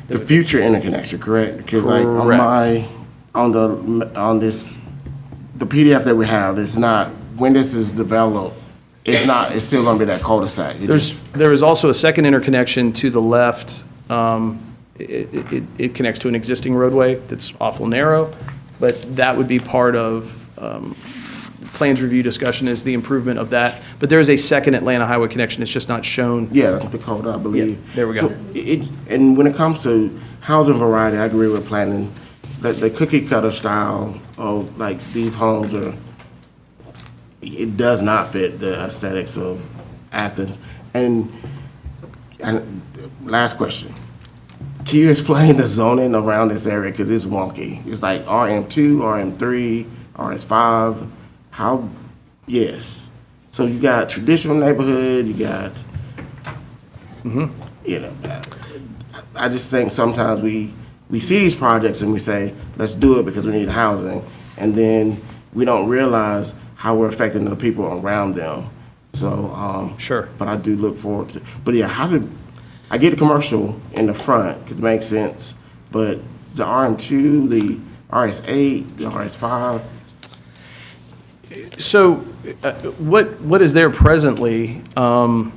The future interconnection, correct? Because like Correct. on this, the PDF that we have, it's not, when this is developed, it's still gonna be that cul-de-sac. There is also a second interconnection to the left. It connects to an existing roadway that's awful narrow, but that would be part of plans review discussion is the improvement of that. But there is a second Atlanta Highway connection, it's just not shown. Yeah, the code, I believe. Yeah, there we go. So and when it comes to housing variety, I agree with planning. The cookie cutter style of like these homes it does not fit the aesthetics of Athens. And last question. Can you explain the zoning around this area? Because it's wonky. It's like RM2, RM3, RS5. How, yes. So you got traditional neighborhood, you got, you know, I just think sometimes we see these projects and we say, let's do it because we need housing. And then we don't realize how we're affecting the people around them. So, Sure. But I do look forward to, but yeah, I get the commercial in the front because it makes sense, but the RM2, the RS8, the RS5. So what is there presently? Then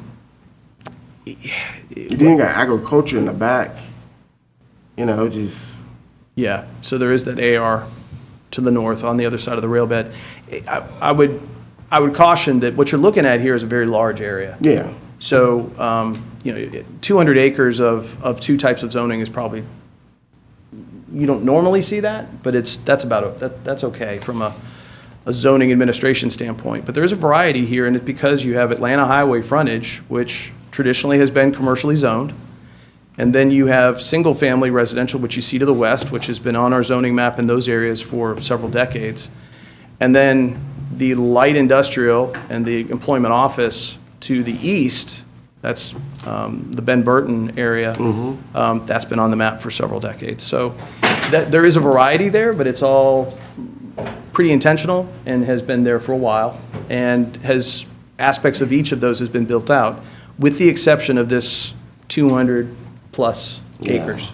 you got agriculture in the back, you know, just. Yeah, so there is that AR to the north on the other side of the rail bed. I would caution that what you're looking at here is a very large area. Yeah. So, 200 acres of two types of zoning is probably, you don't normally see that, but that's okay from a zoning administration standpoint. But there's a variety here, and it's because you have Atlanta Highway frontage, which traditionally has been commercially zoned. And then you have single-family residential, which you see to the west, which has been on our zoning map in those areas for several decades. And then the light industrial and the employment office to the east, that's the Ben Burton area, that's been on the map for several decades. So there is a variety there, but it's all pretty intentional and has been there for a while, and aspects of each of those has been built out, with the exception of this 200-plus acres.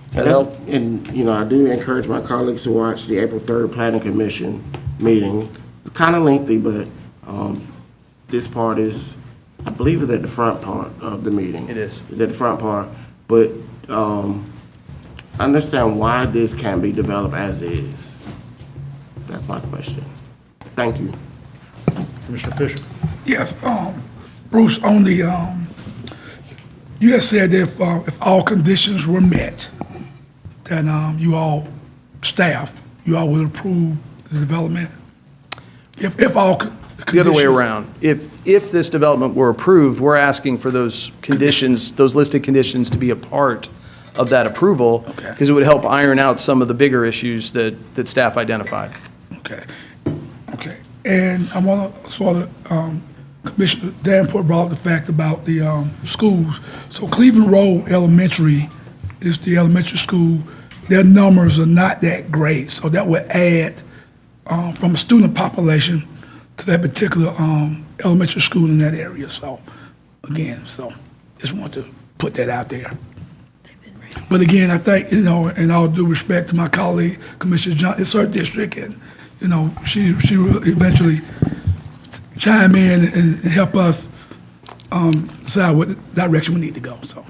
Does that help? And, you know, I do encourage my colleagues to watch the April 3rd Planning Commission meeting. It's kind of lengthy, but this part is, I believe it's at the front part of the meeting. It is. It's at the front part, but understand why this can't be developed as is. That's my question. Thank you. Commissioner Fisher. Yes, Bruce, on the, you had said that if all conditions were met, then you all would approve the development? If all conditions? The other way around. If this development were approved, we're asking for those conditions, those listed conditions to be a part of that approval, Okay. because it would help iron out some of the bigger issues that staff identified. Okay, okay. And I want to sort of, Commissioner Davenport brought up the fact about the schools. So Cleveland Road Elementary is the elementary school. Their numbers are not that great, so that would add from a student population to that particular elementary school in that area. So, again, just want to put that out there. But again, I think, you know, in all due respect to my colleague, Commissioner John, it's her district, and, you know, she will eventually chime in and help us decide what direction we need to go, so.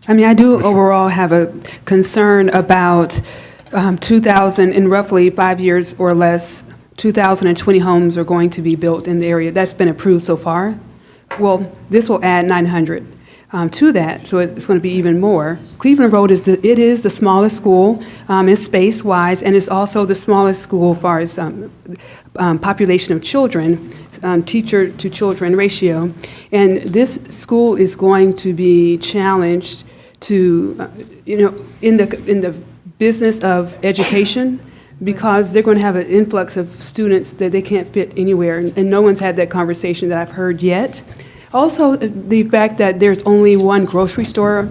I mean, I do overall have a concern about 2,000, in roughly 5 years or less, 2,020 homes are going to be built in the area. That's been approved so far. Well, this will add 900 to that, so it's going to be even more. Cleveland Road is the smallest school in space-wise, and it's also the smallest school as far as population of children, teacher-to-children ratio. And this school is going to be challenged to, in the business of education, because they're going to have an influx of students that they can't fit anywhere. And no one's had that conversation that I've heard yet. Also, the fact that there's only one grocery store,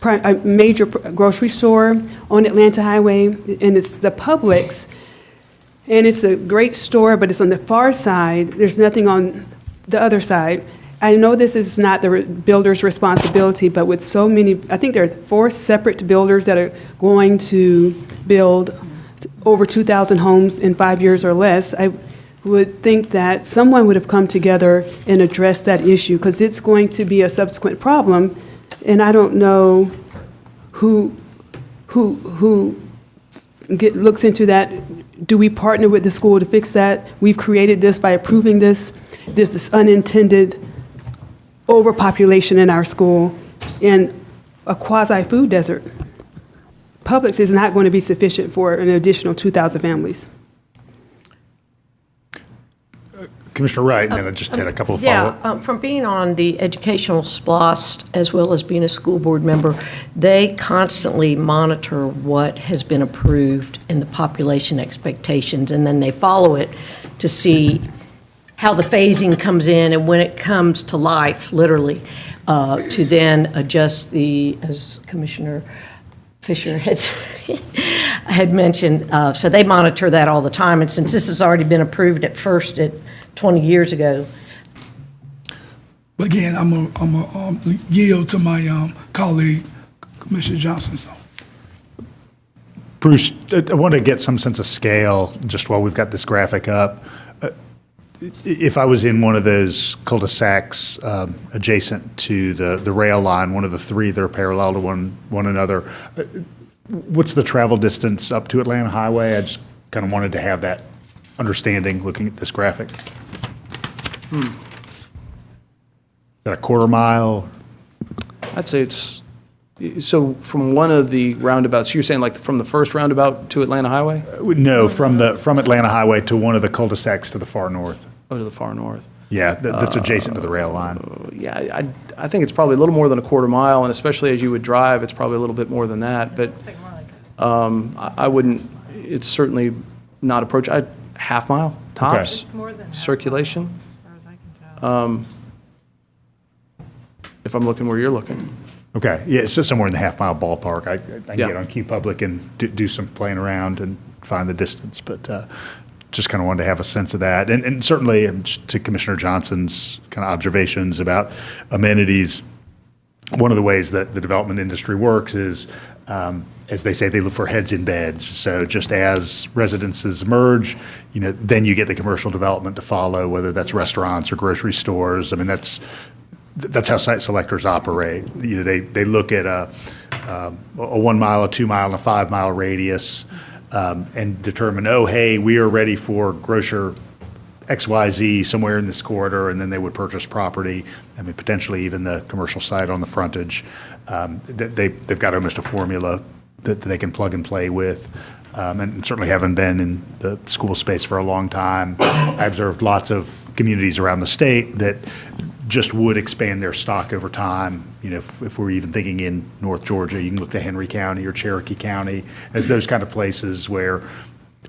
a major grocery store on Atlanta Highway, and it's the Publix. And it's a great store, but it's on the far side. There's nothing on the other side. I know this is not the builder's responsibility, but with so many, I think there are 4 separate builders that are going to build over 2,000 homes in 5 years or less. I would think that someone would have come together and addressed that issue, because it's going to be a subsequent problem, and I don't know who looks into that. Do we partner with the school to fix that? We've created this by approving this. There's this unintended overpopulation in our school and a quasi-food desert. Publix is not going to be sufficient for an additional 2,000 families. Commissioner Wright, and then I just had a couple of follow-up. Yeah, from being on the educational SPLOST as well as being a school board member, they constantly monitor what has been approved and the population expectations, and then they follow it to see how the phasing comes in and when it comes to life, literally, to then adjust as Commissioner Fisher had mentioned. So they monitor that all the time, and since this has already been approved at first at 20 years ago. But again, I'm a yield to my colleague, Commissioner Johnson. So. Bruce, I want to get some sense of scale just while we've got this graphic up. If I was in one of those cul-de-sacs adjacent to the rail line, one of the 3 that are parallel to one another, what's the travel distance up to Atlanta Highway? I just kind of wanted to have that understanding looking at this graphic. Is that a quarter mile? I'd say it's, so from one of the roundabouts, you're saying like from the first roundabout to Atlanta Highway? No, from Atlanta Highway to one of the cul-de-sacs to the far north. Oh, to the far north. Yeah, that's adjacent to the rail line. Yeah, I think it's probably a little more than a quarter mile, and especially as you would drive, it's probably a little bit more than that. But I wouldn't, it's certainly not approach, half mile tops. It's more than half circulation. as far as I can tell. If I'm looking where you're looking. Okay, yeah, it's just somewhere in the half-mile ballpark. I can Yeah. get on Q Public and do some playing around and find the distance, but just kind of wanted to have a sense of that. And certainly, to Commissioner Johnson's kind of observations about amenities, one of the ways that the development industry works is, as they say, they look for heads in beds. So just as residences emerge, then you get the commercial development to follow, whether that's restaurants or grocery stores. I mean, that's how site selectors operate. They look at a 1 mile, a 2 mile, and a 5 mile radius and determine, oh, hey, we are ready for grocer XYZ somewhere in this corridor, and then they would purchase property. I mean, potentially even the commercial site on the frontage. They've got almost a formula that they can plug and play with. And certainly having been in the school space for a long time, I observed lots of communities around the state that just would expand their stock over time. If we're even thinking in North Georgia, you can look to Henry County or Cherokee County as those kind of places where,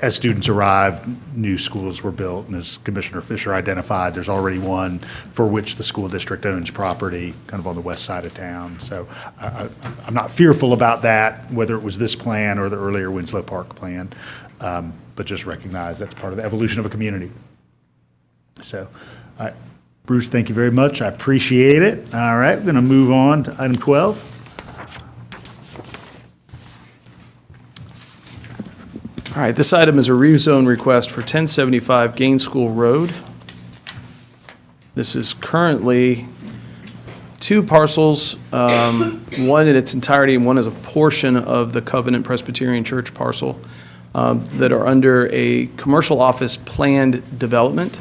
as students arrived, new schools were built. And as Commissioner Fisher identified, there's already one for which the school district owns property kind of on the west side of town. So I'm not fearful about that, whether it was this plan or the earlier Winslow Park plan, but just recognize that's part of the evolution of a community. So, all right. Bruce, thank you very much. I appreciate it. All right, we're going to move on to item 12. All right, this item is a rezone request for 1075 Gaines School Road. This is currently 2 parcels, one in its entirety and one is a portion of the Covenant Presbyterian Church parcel that are under a commercial office planned development.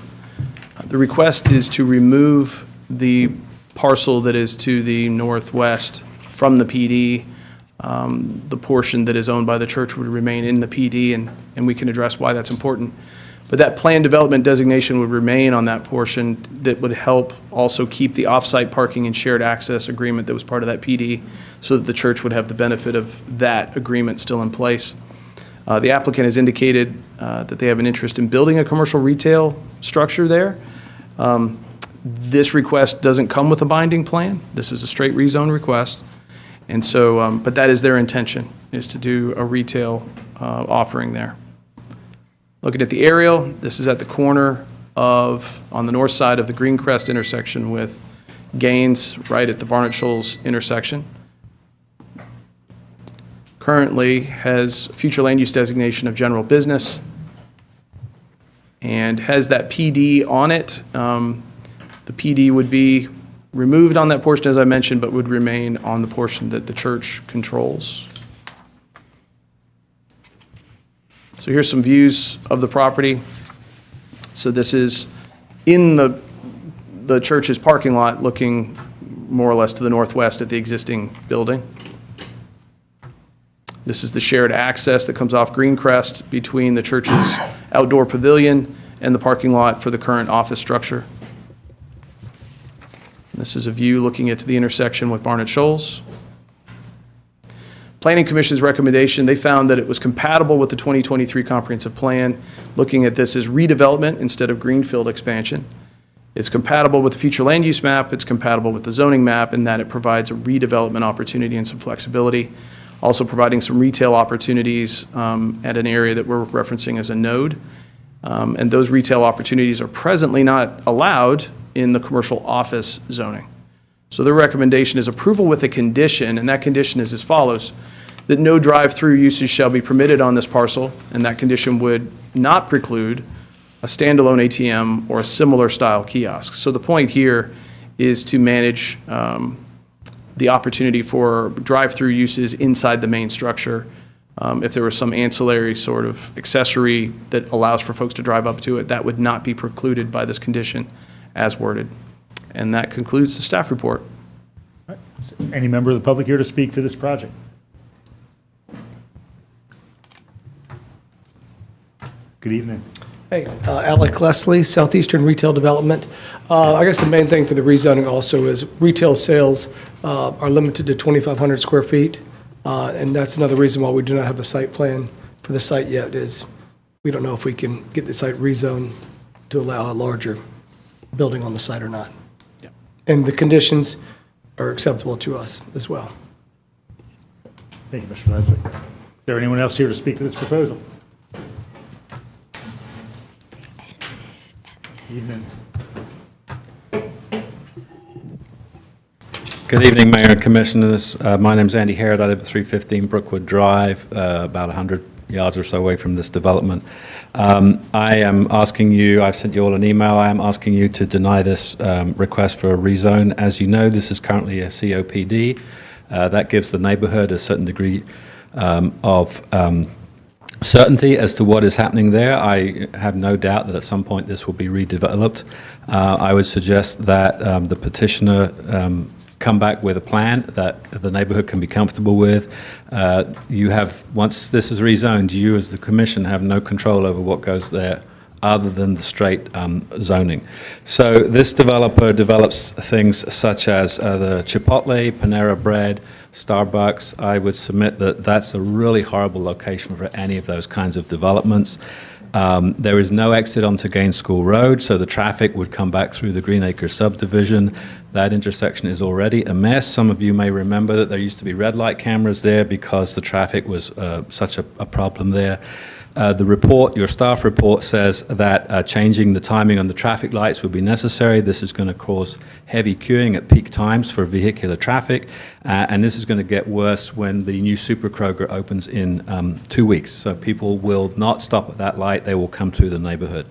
The request is to remove the parcel that is to the northwest from the PD. The portion that is owned by the church would remain in the PD, and we can address why that's important. But that planned development designation would remain on that portion that would help also keep the off-site parking and shared access agreement that was part of that PD, so that the church would have the benefit of that agreement still in place. The applicant has indicated that they have an interest in building a commercial retail structure there. This request doesn't come with a binding plan. This is a straight rezone request. And so, but that is their intention, is to do a retail offering there. Looking at the aerial, this is at the corner of, on the north side of the Greencrest intersection with Gaines, right at the Barnett Shoals intersection. Currently has future land use designation of general business and has that PD on it. The PD would be removed on that portion, as I mentioned, but would remain on the portion that the church controls. So here's some views of the property. So this is in the church's parking lot, looking more or less to the northwest at the existing building. This is the shared access that comes off Greencrest between the church's outdoor pavilion and the parking lot for the current office structure. This is a view looking at the intersection with Barnett Shoals. Planning Commission's recommendation, they found that it was compatible with the 2023 comprehensive plan, looking at this as redevelopment instead of greenfield expansion. It's compatible with the future land use map, it's compatible with the zoning map, in that it provides a redevelopment opportunity and some flexibility, also providing some retail opportunities at an area that we're referencing as a node. And those retail opportunities are presently not allowed in the commercial office zoning. So their recommendation is approval with a condition, and that condition is as follows: that no drive-through uses shall be permitted on this parcel, and that condition would not preclude a standalone ATM or a similar style kiosk. So the point here is to manage the opportunity for drive-through uses inside the main structure. If there was some ancillary sort of accessory that allows for folks to drive up to it, that would not be precluded by this condition as worded. And that concludes the staff report. Any member of the public here to speak to this project? Good evening. Hey, Alec Leslie, Southeastern Retail Development. I guess the main thing for the rezoning also is retail sales are limited to 2,500 square feet. And that's another reason why we do not have a site plan for the site yet, is we don't know if we can get the site rezoned to allow a larger building on the site or not. Yeah. And the conditions are acceptable to us as well. Thank you, Mr. Leslie. Is there anyone else here to speak to this proposal? Evening. Good evening, Mayor and Commissioners. My name's Andy Harrod. I live at 315 Brookwood Drive, about 100 yards or so away from this development. I am asking you, I've sent you all an email, I am asking you to deny this request for a rezone. As you know, this is currently a COPD. That gives the neighborhood a certain degree of certainty as to what is happening there. I have no doubt that at some point this will be redeveloped. I would suggest that the petitioner come back with a plan that the neighborhood can be comfortable with. You have, once this is rezoned, you as the commission have no control over what goes there other than the straight zoning. So this developer develops things such as the Chipotle, Panera Bread, Starbucks. I would submit that that's a really horrible location for any of those kinds of developments. There is no exit onto Gaines School Road, so the traffic would come back through the Greenacre subdivision. That intersection is already a mess. Some of you may remember that there used to be red light cameras there because the traffic was such a problem there. The report, your staff report, says that changing the timing on the traffic lights would be necessary. This is going to cause heavy queuing at peak times for vehicular traffic, and this is going to get worse when the new Super Kroger opens in 2 weeks. So people will not stop at that light. They will come through the neighborhood.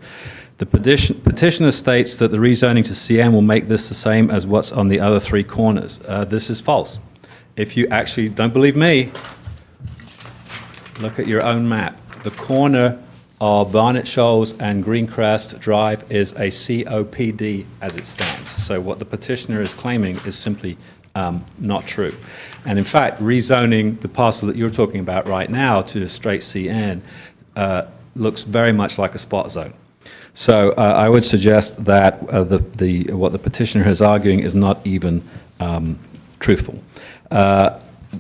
The petitioner states that the rezoning to CN will make this the same as what's on the other three corners. This is false. If you actually don't believe me, look at your own map. The corner of Barnett Shoals and Greencrest Drive is a COPD as it stands. So what the petitioner is claiming is simply not true. And in fact, rezoning the parcel that you're talking about right now to a straight CN looks very much like a spot zone. So I would suggest that what the petitioner is arguing is not even truthful.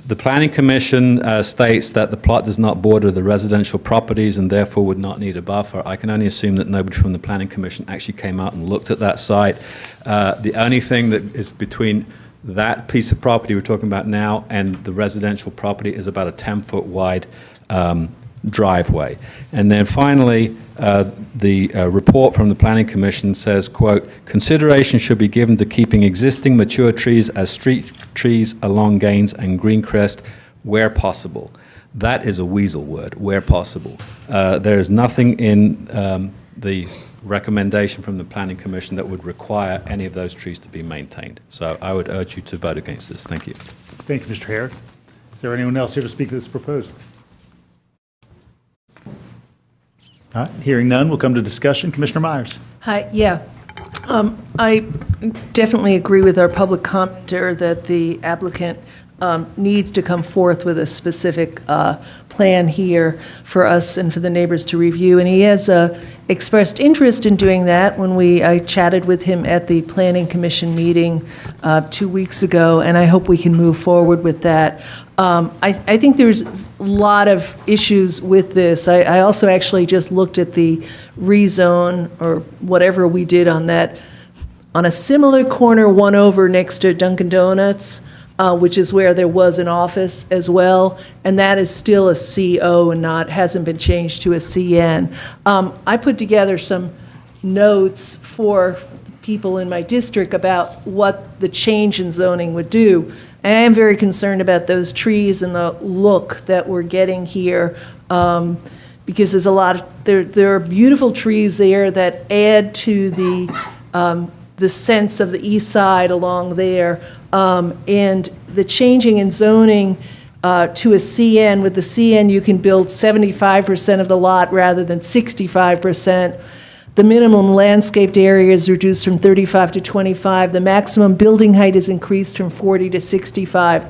The Planning Commission states that the plot does not border the residential properties and therefore would not need a buffer. I can only assume that nobody from the Planning Commission actually came out and looked at that site. The only thing that is between that piece of property we're talking about now and the residential property is about a 10-foot wide driveway. And then finally, the report from the Planning Commission says, quote, "Consideration should be given to keeping existing mature trees as street trees along Gaines and Greencrest where possible." That is a weasel word, where possible. There is nothing in the recommendation from the Planning Commission that would require any of those trees to be maintained. So I would urge you to vote against this. Thank you. Thank you, Mr. Harrod. Is there anyone else here to speak to this proposal? All right, hearing none, we'll come to discussion. Commissioner Myers. Hi, yeah. I definitely agree with our public commenter that the applicant needs to come forth with a specific plan here for us and for the neighbors to review. And he has expressed interest in doing that when I chatted with him at the Planning Commission meeting 2 weeks ago, and I hope we can move forward with that. I think there's a lot of issues with this. I also actually just looked at the rezone, or whatever we did on that, on a similar corner, one over next to Dunkin' Donuts, which is where there was an office as well, and that is still a CO and hasn't been changed to a CN. I put together some notes for people in my district about what the change in zoning would do. I am very concerned about those trees and the look that we're getting here, because there's a lot of, there are beautiful trees there that add to the sense of the east side along there. And the changing in zoning to a CN, with the CN you can build 75% of the lot rather than 65%. The minimum landscaped area is reduced from 35 to 25. The maximum building height is increased from 40 to 65.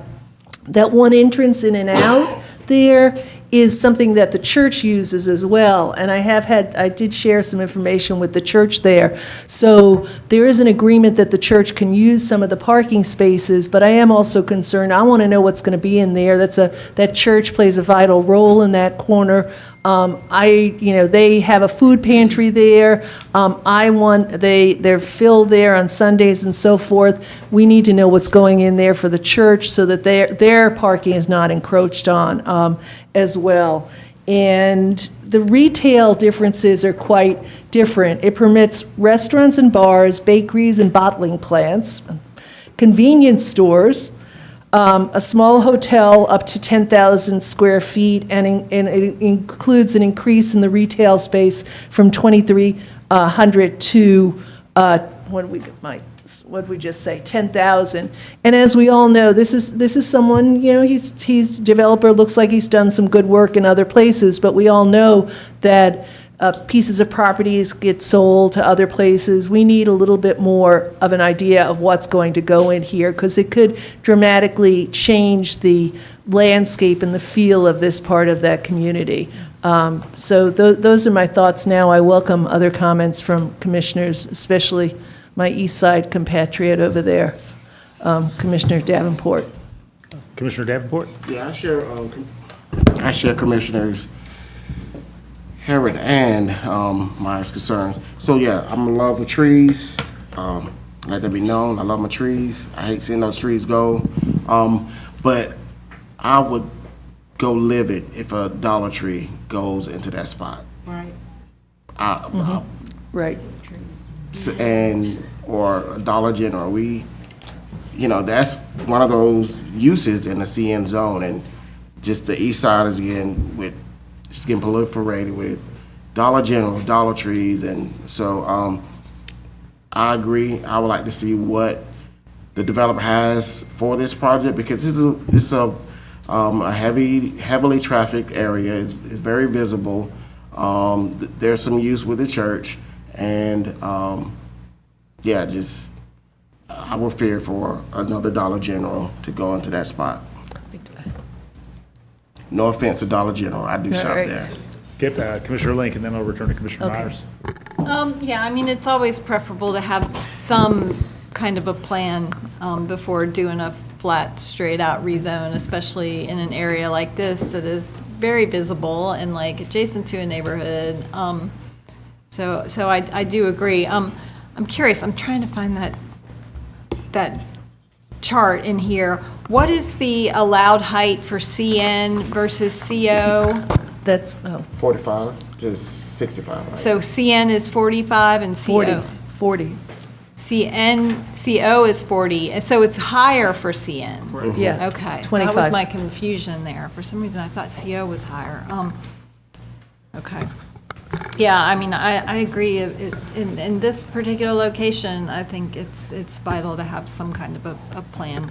That one entrance in and out there is something that the church uses as well. And I did share some information with the church there. So there is an agreement that the church can use some of the parking spaces, but I am also concerned, I want to know what's going to be in there. That church plays a vital role in that corner. They have a food pantry there. They're filled there on Sundays and so forth. We need to know what's going in there for the church so that their parking is not encroached on as well. And the retail differences are quite different. It permits restaurants and bars, bakeries and bottling plants, convenience stores, a small hotel up to 10,000 square feet, and it includes an increase in the retail space from 2,300 to, what did we just say, 10,000. And as we all know, this is someone, he's developer, looks like he's done some good work in other places, but we all know that pieces of properties get sold to other places. We need a little bit more of an idea of what's going to go in here, because it could dramatically change the landscape and the feel of this part of that community. So those are my thoughts now. I welcome other comments from commissioners, especially my east side compatriot over there, Commissioner Davenport. Commissioner Davenport? Yeah, I share Commissioners Harrod and Myers' concerns. So yeah, I'm in love with trees. Let that be known. I love my trees. I hate seeing those trees go. But I would go livid if a Dollar Tree goes into that spot. Right. Right. Or a Dollar General. That's one of those uses in the CN zone, and just the east side is it's getting proliferated with Dollar General, Dollar Trees, and so I agree. I would like to see what the developer has for this project, because it's a heavily trafficked area. It's very visible. There's some use with the church, and I would fear for another Dollar General to go into that spot. No offense to Dollar General, I do shop right. there. Okay, Commissioner Link, and then I'll return to Commissioner Myers. It's always preferable to have some kind of a plan before doing a flat, straight-out rezone, especially in an area like this that is very visible and like adjacent to a neighborhood. So I do agree. I'm curious, I'm trying to find that chart in here. What is the allowed height for CN versus CO? That's, 45 to 65, right? So CN is 45 and 40, CO? 40, CO is 40, and so it's higher for CN? yeah. Okay. That was 25. my confusion there. For some reason, I thought CO was higher. Okay. Yeah, I mean, I agree. In this particular location, I think it's vital to have some kind of a plan.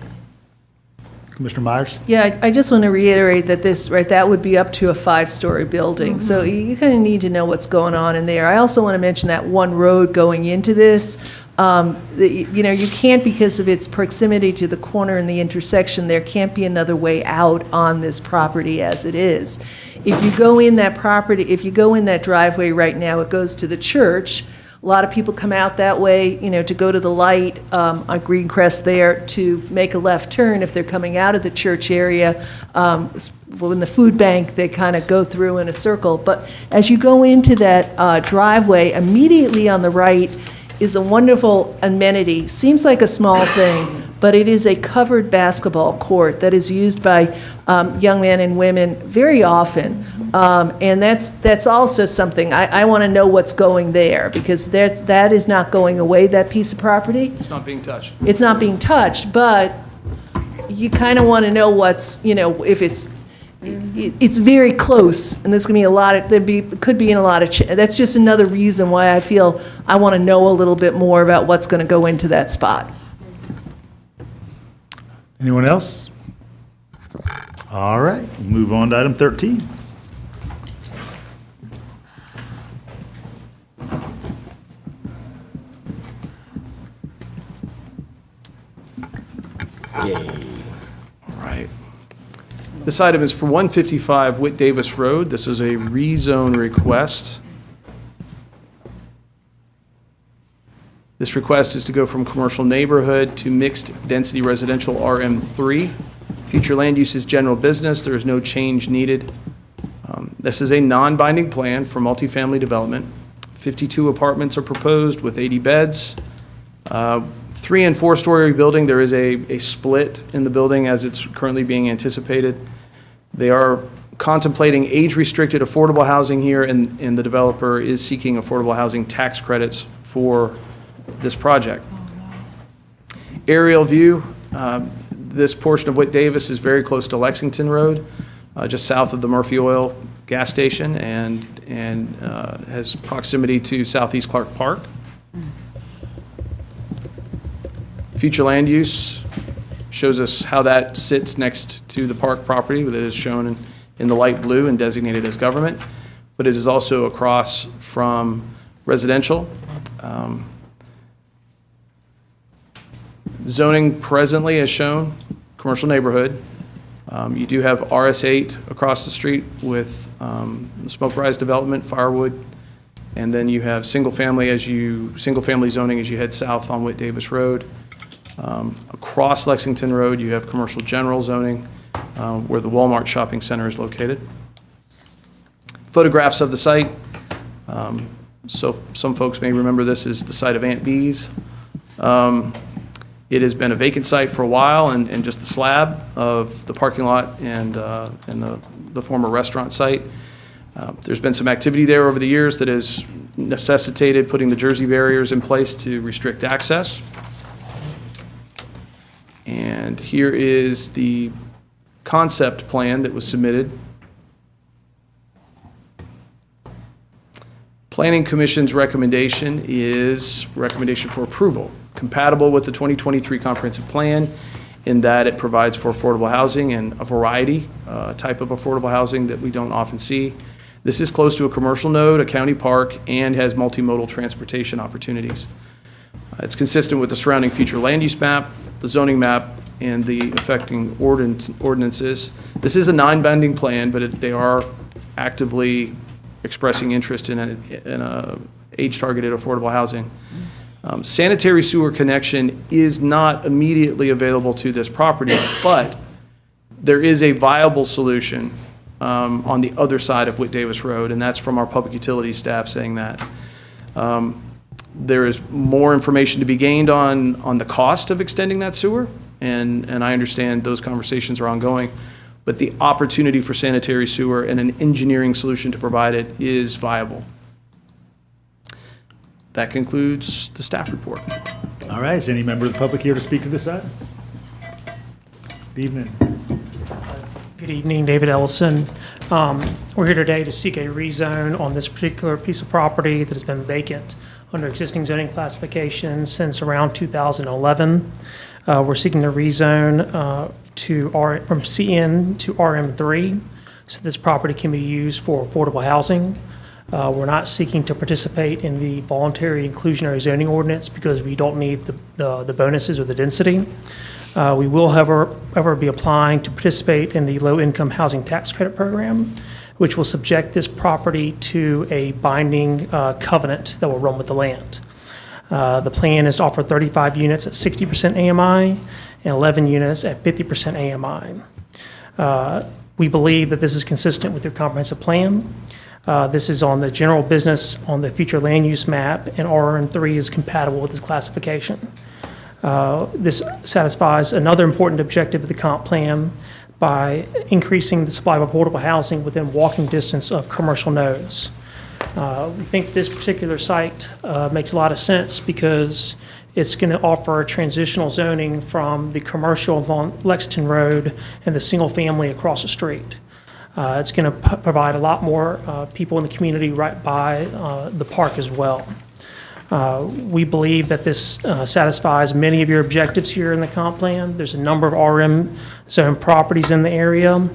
Commissioner Myers? Yeah, I just want to reiterate that this, right, that would be up to a 5-story building. So you kind of need to know what's going on in there. I also want to mention that one road going into this. You can't, because of its proximity to the corner and the intersection, there can't be another way out on this property as it is. If you go in that property, if you go in that driveway right now, it goes to the church. A lot of people come out that way, to go to the light on Greencrest there to make a left turn if they're coming out of the church area. In the food bank, they kind of go through in a circle. But as you go into that driveway, immediately on the right is a wonderful amenity. Seems like a small thing, but it is a covered basketball court that is used by young men and women very often. And that's also something, I want to know what's going there, because that is not going away, that piece of property. It's not being touched. It's not being touched, but you kind of want to know what's, if it's very close, and there's going to be a lot of, could be in a lot of, that's just another reason why I feel I want to know a little bit more about what's going to go into that spot. Anyone else? All right, we'll move on to item 13. All right. This item is for 155 Whit Davis Road. This is a rezone request. This request is to go from commercial neighborhood to mixed-density residential RM3. Future land use is general business. There is no change needed. This is a non-binding plan for multifamily development. 52 apartments are proposed with 80 beds. 3- and 4-story building, there is a split in the building as it's currently being anticipated. They are contemplating age-restricted affordable housing here, and the developer is seeking affordable housing tax credits for this project. Aerial view, this portion of Whit Davis is very close to Lexington Road, just south of the Murphy Oil gas station, and has proximity to Southeast Clark Park. Future land use shows us how that sits next to the park property that is shown in the light blue and designated as government, but it is also across from residential. Zoning presently as shown, commercial neighborhood. You do have RS8 across the street with smoke rise development, firewood, and then you have single-family zoning as you head south on Whit Davis Road. Across Lexington Road, you have commercial general zoning where the Walmart shopping center is located. Photographs of the site. So some folks may remember this is the site of Aunt Bee's. It has been a vacant site for a while, and just the slab of the parking lot and the former restaurant site. There's been some activity there over the years that has necessitated putting the Jersey barriers in place to restrict access. And here is the concept plan that was submitted. Planning Commission's recommendation is recommendation for approval, compatible with the 2023 comprehensive plan in that it provides for affordable housing and a variety type of affordable housing that we don't often see. This is close to a commercial node, a county park, and has multimodal transportation opportunities. It's consistent with the surrounding future land use map, the zoning map, and the affecting ordinances. This is a non-binding plan, but they are actively expressing interest in a age-targeted affordable housing. Sanitary sewer connection is not immediately available to this property, but there is a viable solution on the other side of Whit Davis Road, and that's from our public utilities staff saying that. There is more information to be gained on the cost of extending that sewer, and I understand those conversations are ongoing, but the opportunity for sanitary sewer and an engineering solution to provide it is viable. That concludes the staff report. All right, is any member of the public here to speak to this item? Good evening. Good evening, David Ellison. We're here today to seek a rezone on this particular piece of property that has been vacant under existing zoning classification since around 2011. We're seeking the rezone from CN to RM3, so this property can be used for affordable housing. We're not seeking to participate in the voluntary inclusionary zoning ordinance because we don't need the bonuses or the density. We will, however, be applying to participate in the low-income housing tax credit program, which will subject this property to a binding covenant that will run with the land. The plan is to offer 35 units at 60% AMI and 11 units at 50% AMI. We believe that this is consistent with your comprehensive plan. This is on the general business on the future land use map, and RM3 is compatible with this classification. This satisfies another important objective of the comp plan by increasing the supply of affordable housing within walking distance of commercial nodes. We think this particular site makes a lot of sense because it's going to offer a transitional zoning from the commercial along Lexington Road and the single family across the street. It's going to provide a lot more people in the community right by the park as well. We believe that this satisfies many of your objectives here in the comp plan. There's a number of RM zone properties in the area.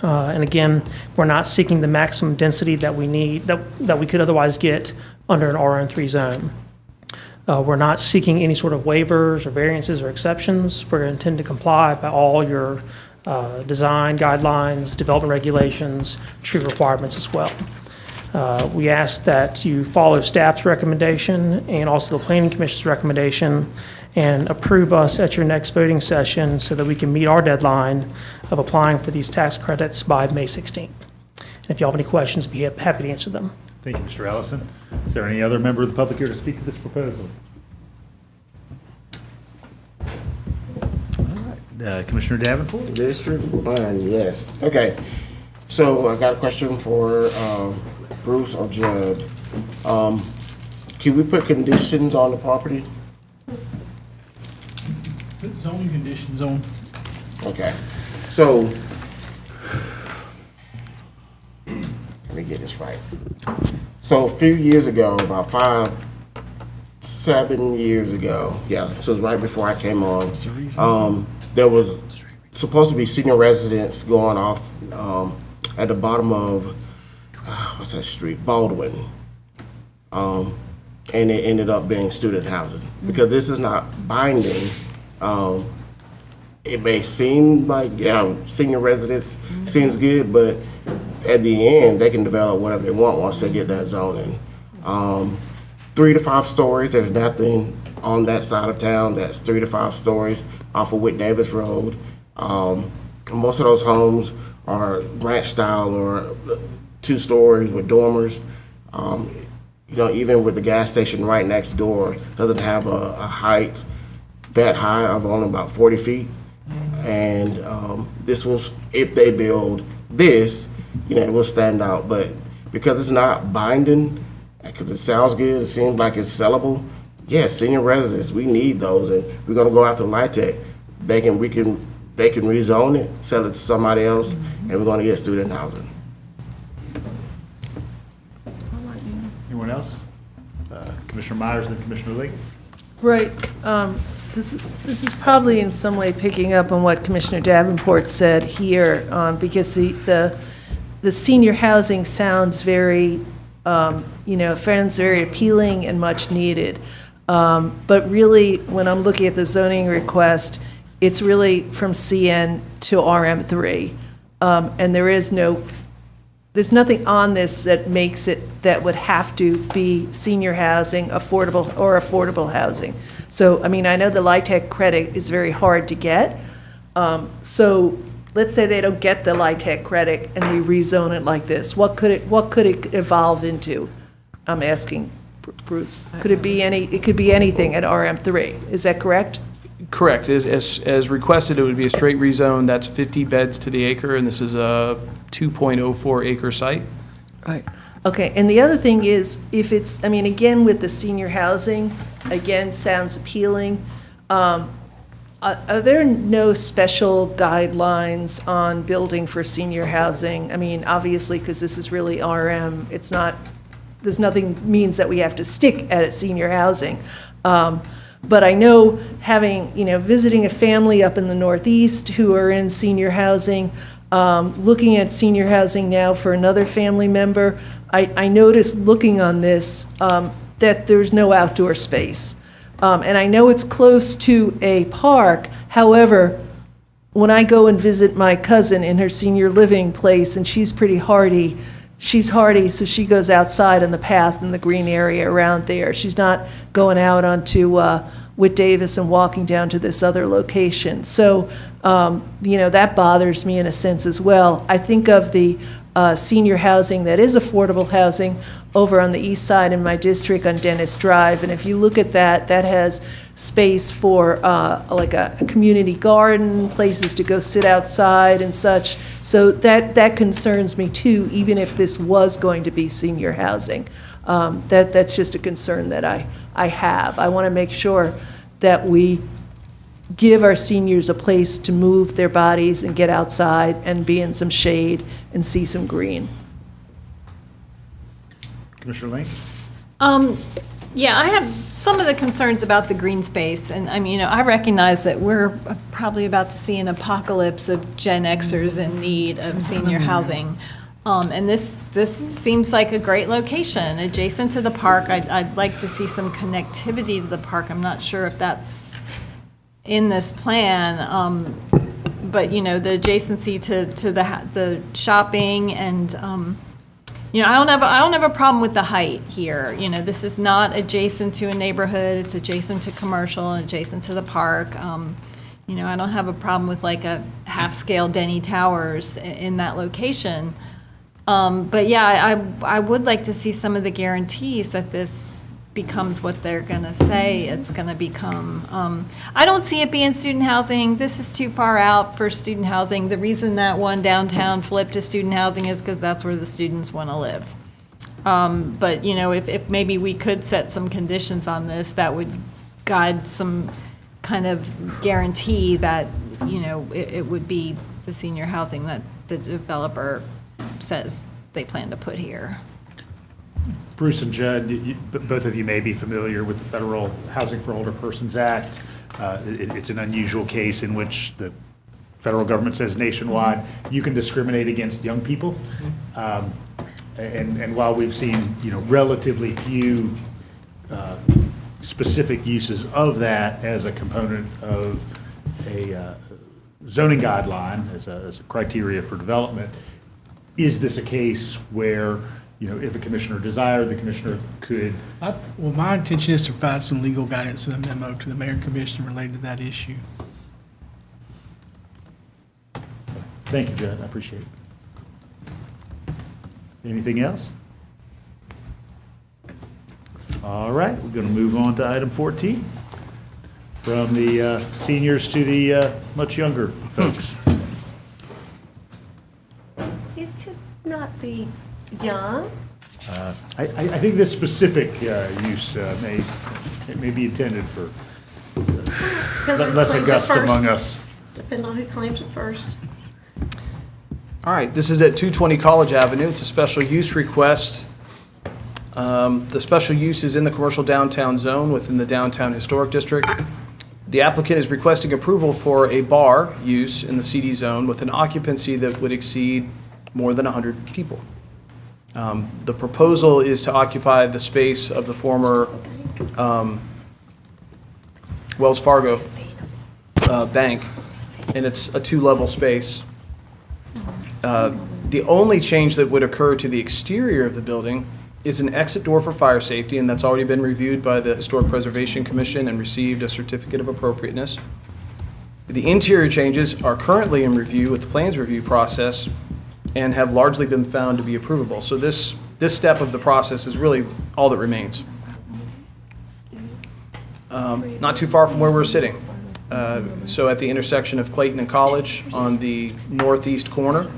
And again, we're not seeking the maximum density that we need, that we could otherwise get under an RM3 zone. We're not seeking any sort of waivers or variances or exceptions. We're intending to comply by all your design guidelines, development regulations, tree requirements as well. We ask that you follow staff's recommendation and also the Planning Commission's recommendation and approve us at your next voting session so that we can meet our deadline of applying for these tax credits by May 16th. And if you have any questions, be happy to answer them. Thank you, Mr. Allison. Is there any other member of the public here to speak to this proposal? All right, Commissioner Davenport? District 1, yes. Okay, so I got a question for Bruce or Judd. Can we put conditions on the property? Put zoning conditions on. Okay, so, let me get this right. So a few years ago, about 7 years ago, yeah, so it was right before I came on, there was supposed to be senior residents going off at the bottom of, what's that street, Baldwin. And it ended up being student housing. Because this is not binding, it may seem like, senior residents seems good, but at the end, they can develop whatever they want once they get that zoning. 3 to 5 stories, there's nothing on that side of town that's 3 to 5 stories off of Whit Davis Road. Most of those homes are ranch style or 2 stories with dormers. Even with the gas station right next door, doesn't have a height that high of only about 40 feet. And this was, if they build this, it will stand out. But because it's not binding, because it sounds good, it seems like it's sellable. Yes, senior residents, we need those, and we're gonna go after LIHTC. They can rezone it, sell it to somebody else, and we're gonna get student housing. Anyone else? Commissioner Myers and Commissioner Lee? Right. This is probably in some way picking up on what Commissioner Davenport said here, because the senior housing sounds very, sounds very appealing and much needed. But really, when I'm looking at the zoning request, it's really from CN to RM3. And there's nothing on this that makes it, that would have to be senior housing, affordable housing. So, I know the LIHTC credit is very hard to get. So let's say they don't get the LIHTC credit and we rezone it like this. What could it evolve into? I'm asking Bruce? Could it be it could be anything at RM3, is that correct? Correct. As requested, it would be a straight rezone. That's 50 beds to the acre, and this is a 2.04 acre site. Right. Okay, and the other thing is, if it's, I mean, again, with the senior housing, again, sounds appealing. Are there no special guidelines on building for senior housing? I mean, obviously, because this is really RM, it's not, there's nothing means that we have to stick at senior housing. But I know having, visiting a family up in the Northeast who are in senior housing, looking at senior housing now for another family member, I noticed looking on this that there's no outdoor space. And I know it's close to a park. However, when I go and visit my cousin in her senior living place, and she's pretty hardy, so she goes outside on the path in the green area around there. She's not going out onto Whit Davis and walking down to this other location. So, that bothers me in a sense as well. I think of the senior housing that is affordable housing over on the east side in my district on Dennis Drive. And if you look at that, that has space for like a community garden, places to go sit outside and such. So that concerns me too, even if this was going to be senior housing. That's just a concern that I have. I want to make sure that we give our seniors a place to move their bodies and get outside and be in some shade and see some green. Commissioner Lane? Yeah, I have some of the concerns about the green space, and I recognize that we're probably about to see an apocalypse of Gen Xers in need of senior housing. And this seems like a great location, adjacent to the park. I'd like to see some connectivity to the park. I'm not sure if that's in this plan, but the adjacency to the shopping and I don't have a problem with the height here. This is not adjacent to a neighborhood. It's adjacent to commercial and adjacent to the park. I don't have a problem with like a half-scale Denny Towers in that location. But yeah, I would like to see some of the guarantees that this becomes what they're going to say it's going to become. I don't see it being student housing. This is too far out for student housing. The reason that one downtown flipped to student housing is because that's where the students want to live. But, if maybe we could set some conditions on this that would guide some kind of guarantee that, it would be the senior housing that the developer says they plan to put here. Bruce and Judd, both of you may be familiar with the Federal Housing for Older Persons Act. It's an unusual case in which the federal government says nationwide you can discriminate against young people. And while we've seen relatively few specific uses of that as a component of a zoning guideline, as a criteria for development, is this a case where if a commissioner desired, the commissioner could? Well, my intention is to provide some legal guidance in a memo to the mayor and commissioner related to that issue. Thank you, Judd. I appreciate it. Anything else? All right, we're going to move on to item 14. From the seniors to the much younger folks. It could not be young. I think this specific use may be intended for less august among us. Depending on who claims it first. All right, this is at 220 College Avenue. It's a special use request. The special use is in the commercial downtown zone within the downtown historic district. The applicant is requesting approval for a bar use in the CD zone with an occupancy that would exceed more than 100 people. The proposal is to occupy the space of the former Wells Fargo bank, and it's a two-level space. The only change that would occur to the exterior of the building is an exit door for fire safety, and that's already been reviewed by the Historic Preservation Commission and received a certificate of appropriateness. The interior changes are currently in review with the plans review process and have largely been found to be approvable. So this step of the process is really all that remains. not too far from where we're sitting. So at the intersection of Clayton and College on the northeast corner.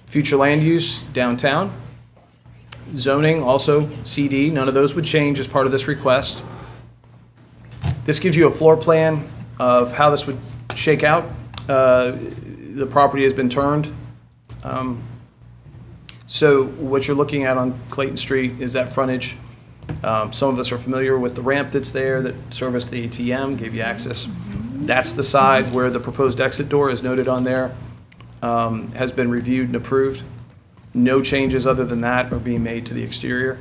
Future land use downtown. Zoning also CD, none of those would change as part of this request. This gives you a floor plan of how this would shake out. The property has been turned. So what you're looking at on Clayton Street is that frontage. Some of us are familiar with the ramp that's there that serviced the ATM, gave you access. That's the side where the proposed exit door is noted on there, has been reviewed and approved. No changes other than that are being made to the exterior.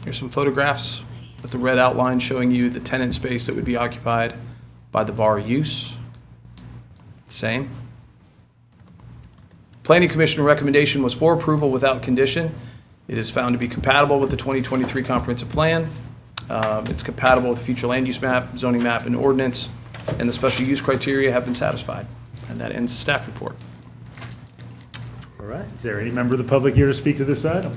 Here's some photographs with the red outline showing you the tenant space that would be occupied by the bar use. Same. Planning Commission recommendation was for approval without condition. It is found to be compatible with the 2023 comprehensive plan. It's compatible with the future land use map, zoning map, and ordinance, and the special use criteria have been satisfied. And that ends the staff report. All right. Is there any member of the public here to speak to this item?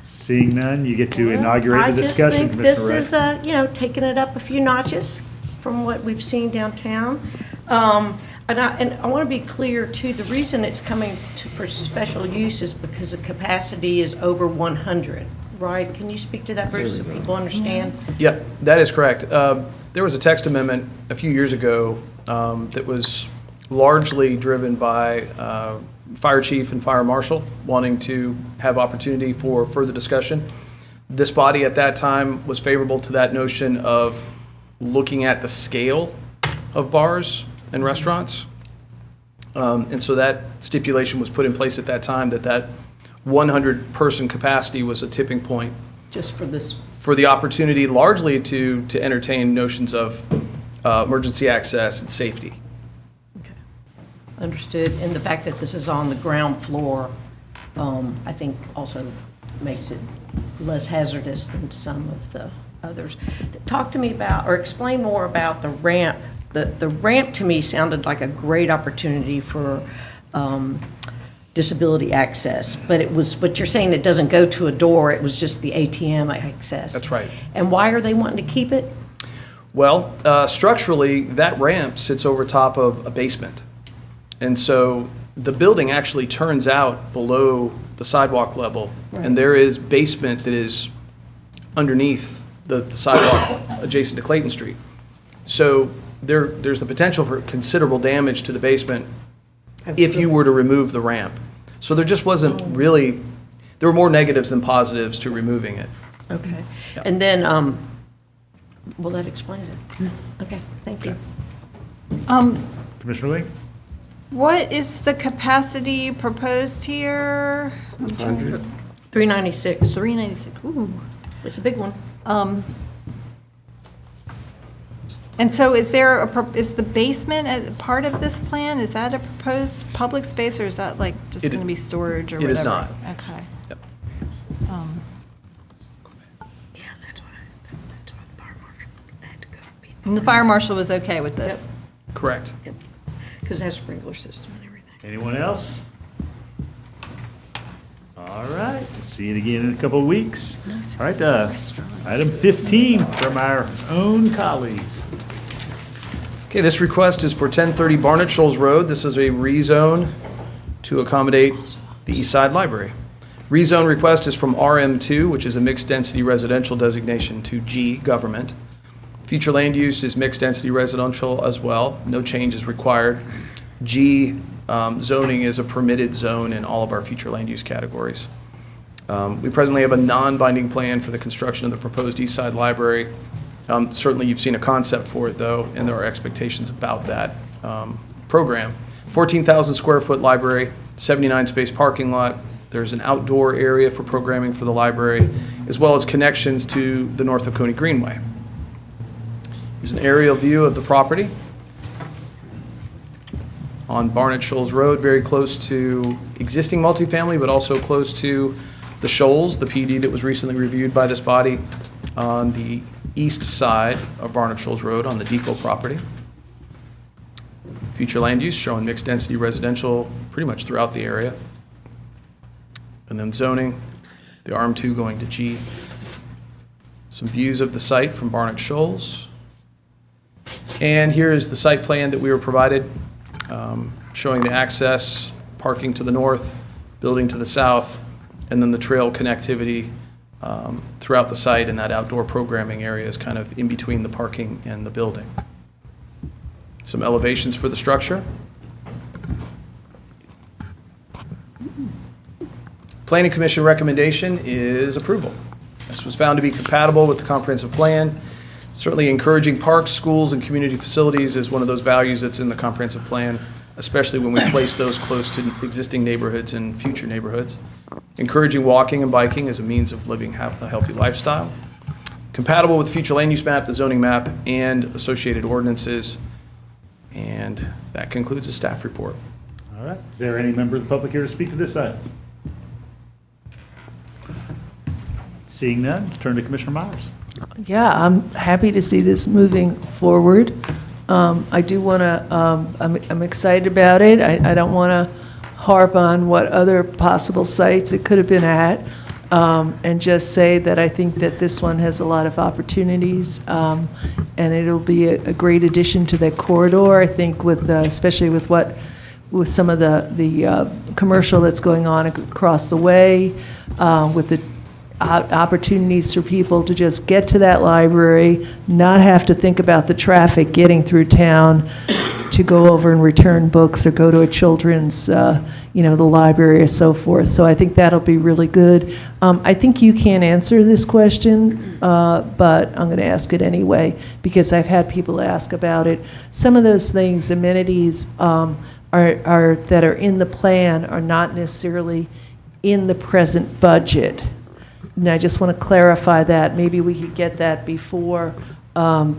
Seeing none, you get to inaugurate the discussion, I just think Commissioner Wright. this is, taking it up a few notches from what we've seen downtown. And I want to be clear, too, the reason it's coming for special use is because the capacity is over 100, right? Can you speak to that, Bruce, so people understand? Yeah, that is correct. There was a text amendment a few years ago that was largely driven by fire chief and fire marshal wanting to have opportunity for further discussion. This body at that time was favorable to that notion of looking at the scale of bars and restaurants. And so that stipulation was put in place at that time that 100-person capacity was a tipping point. Just for this. For the opportunity largely to entertain notions of emergency access and safety. Okay. Understood. And the fact that this is on the ground floor, I think also makes it less hazardous than some of the others. Talk to me about, or explain more about the ramp. The ramp to me sounded like a great opportunity for disability access, but you're saying it doesn't go to a door, it was just the ATM access. That's right. And why are they wanting to keep it? Well, structurally, that ramp sits over top of a basement. And so the building actually turns out below the sidewalk level, and there is basement that is underneath the sidewalk adjacent to Clayton Street. So there's the potential for considerable damage to the basement if you were to remove the ramp. So there just wasn't really, there were more negatives than positives to removing it. Okay. Yeah. And then, well, that explains it. Okay, thank you. Commissioner Lee? What is the capacity proposed here? 396. 396, ooh. It's a big one. And so is the basement a part of this plan? Is that a proposed public space, or is that like just going to be storage or whatever? It is not. Okay. Yep. Yeah, that's why the fire marshal had to go. And the fire marshal was okay with this? Correct. Because it has sprinkler system and everything. Anyone else? All right, see you again in a couple of weeks. All right, item 15 from our own colleagues. Okay, this request is for 1030 Barnett Shoals Road. This is a rezone to accommodate the East Side Library. Rezone request is from RM2, which is a mixed-density residential designation, to G, government. Future land use is mixed-density residential as well. No change is required. G, zoning is a permitted zone in all of our future land use categories. We presently have a non-binding plan for the construction of the proposed East Side Library. Certainly you've seen a concept for it though, and there are expectations about that program. 14,000 square foot library, 79 space parking lot. There's an outdoor area for programming for the library, as well as connections to the North Oconee Greenway. Here's an aerial view of the property on Barnett Shoals Road, very close to existing multifamily, but also close to the Shoals, the PD that was recently reviewed by this body on the east side of Barnett Shoals Road on the depot property. Future land use showing mixed density residential pretty much throughout the area. And then zoning, the RM2 going to G. Some views of the site from Barnett Shoals. And here is the site plan that we were provided, showing the access, parking to the north, building to the south, and then the trail connectivity throughout the site, and that outdoor programming area is kind of in between the parking and the building. Some elevations for the structure. Planning Commission recommendation is approval. This was found to be compatible with the comprehensive plan. Certainly encouraging parks, schools, and community facilities is one of those values that's in the comprehensive plan, especially when we place those close to existing neighborhoods and future neighborhoods. Encouraging walking and biking as a means of living a healthy lifestyle. Compatible with the future land use map, the zoning map, and associated ordinances. And that concludes the staff report. All right. Is there any member of the public here to speak to this item? Seeing none, turn to Commissioner Myers. Yeah, I'm happy to see this moving forward. I do want to, I'm excited about it. I don't want to harp on what other possible sites it could have been at, and just say that I think that this one has a lot of opportunities, and it'll be a great addition to that corridor, I think, with, especially with some of the commercial that's going on across the way, with the opportunities for people to just get to that library, not have to think about the traffic getting through town to go over and return books or go to a children's, the library or so forth. So I think that'll be really good. I think you can't answer this question, but I'm going to ask it anyway because I've had people ask about it. Some of those things, amenities, are that are in the plan are not necessarily in the present budget. And I just want to clarify that. Maybe we could get that before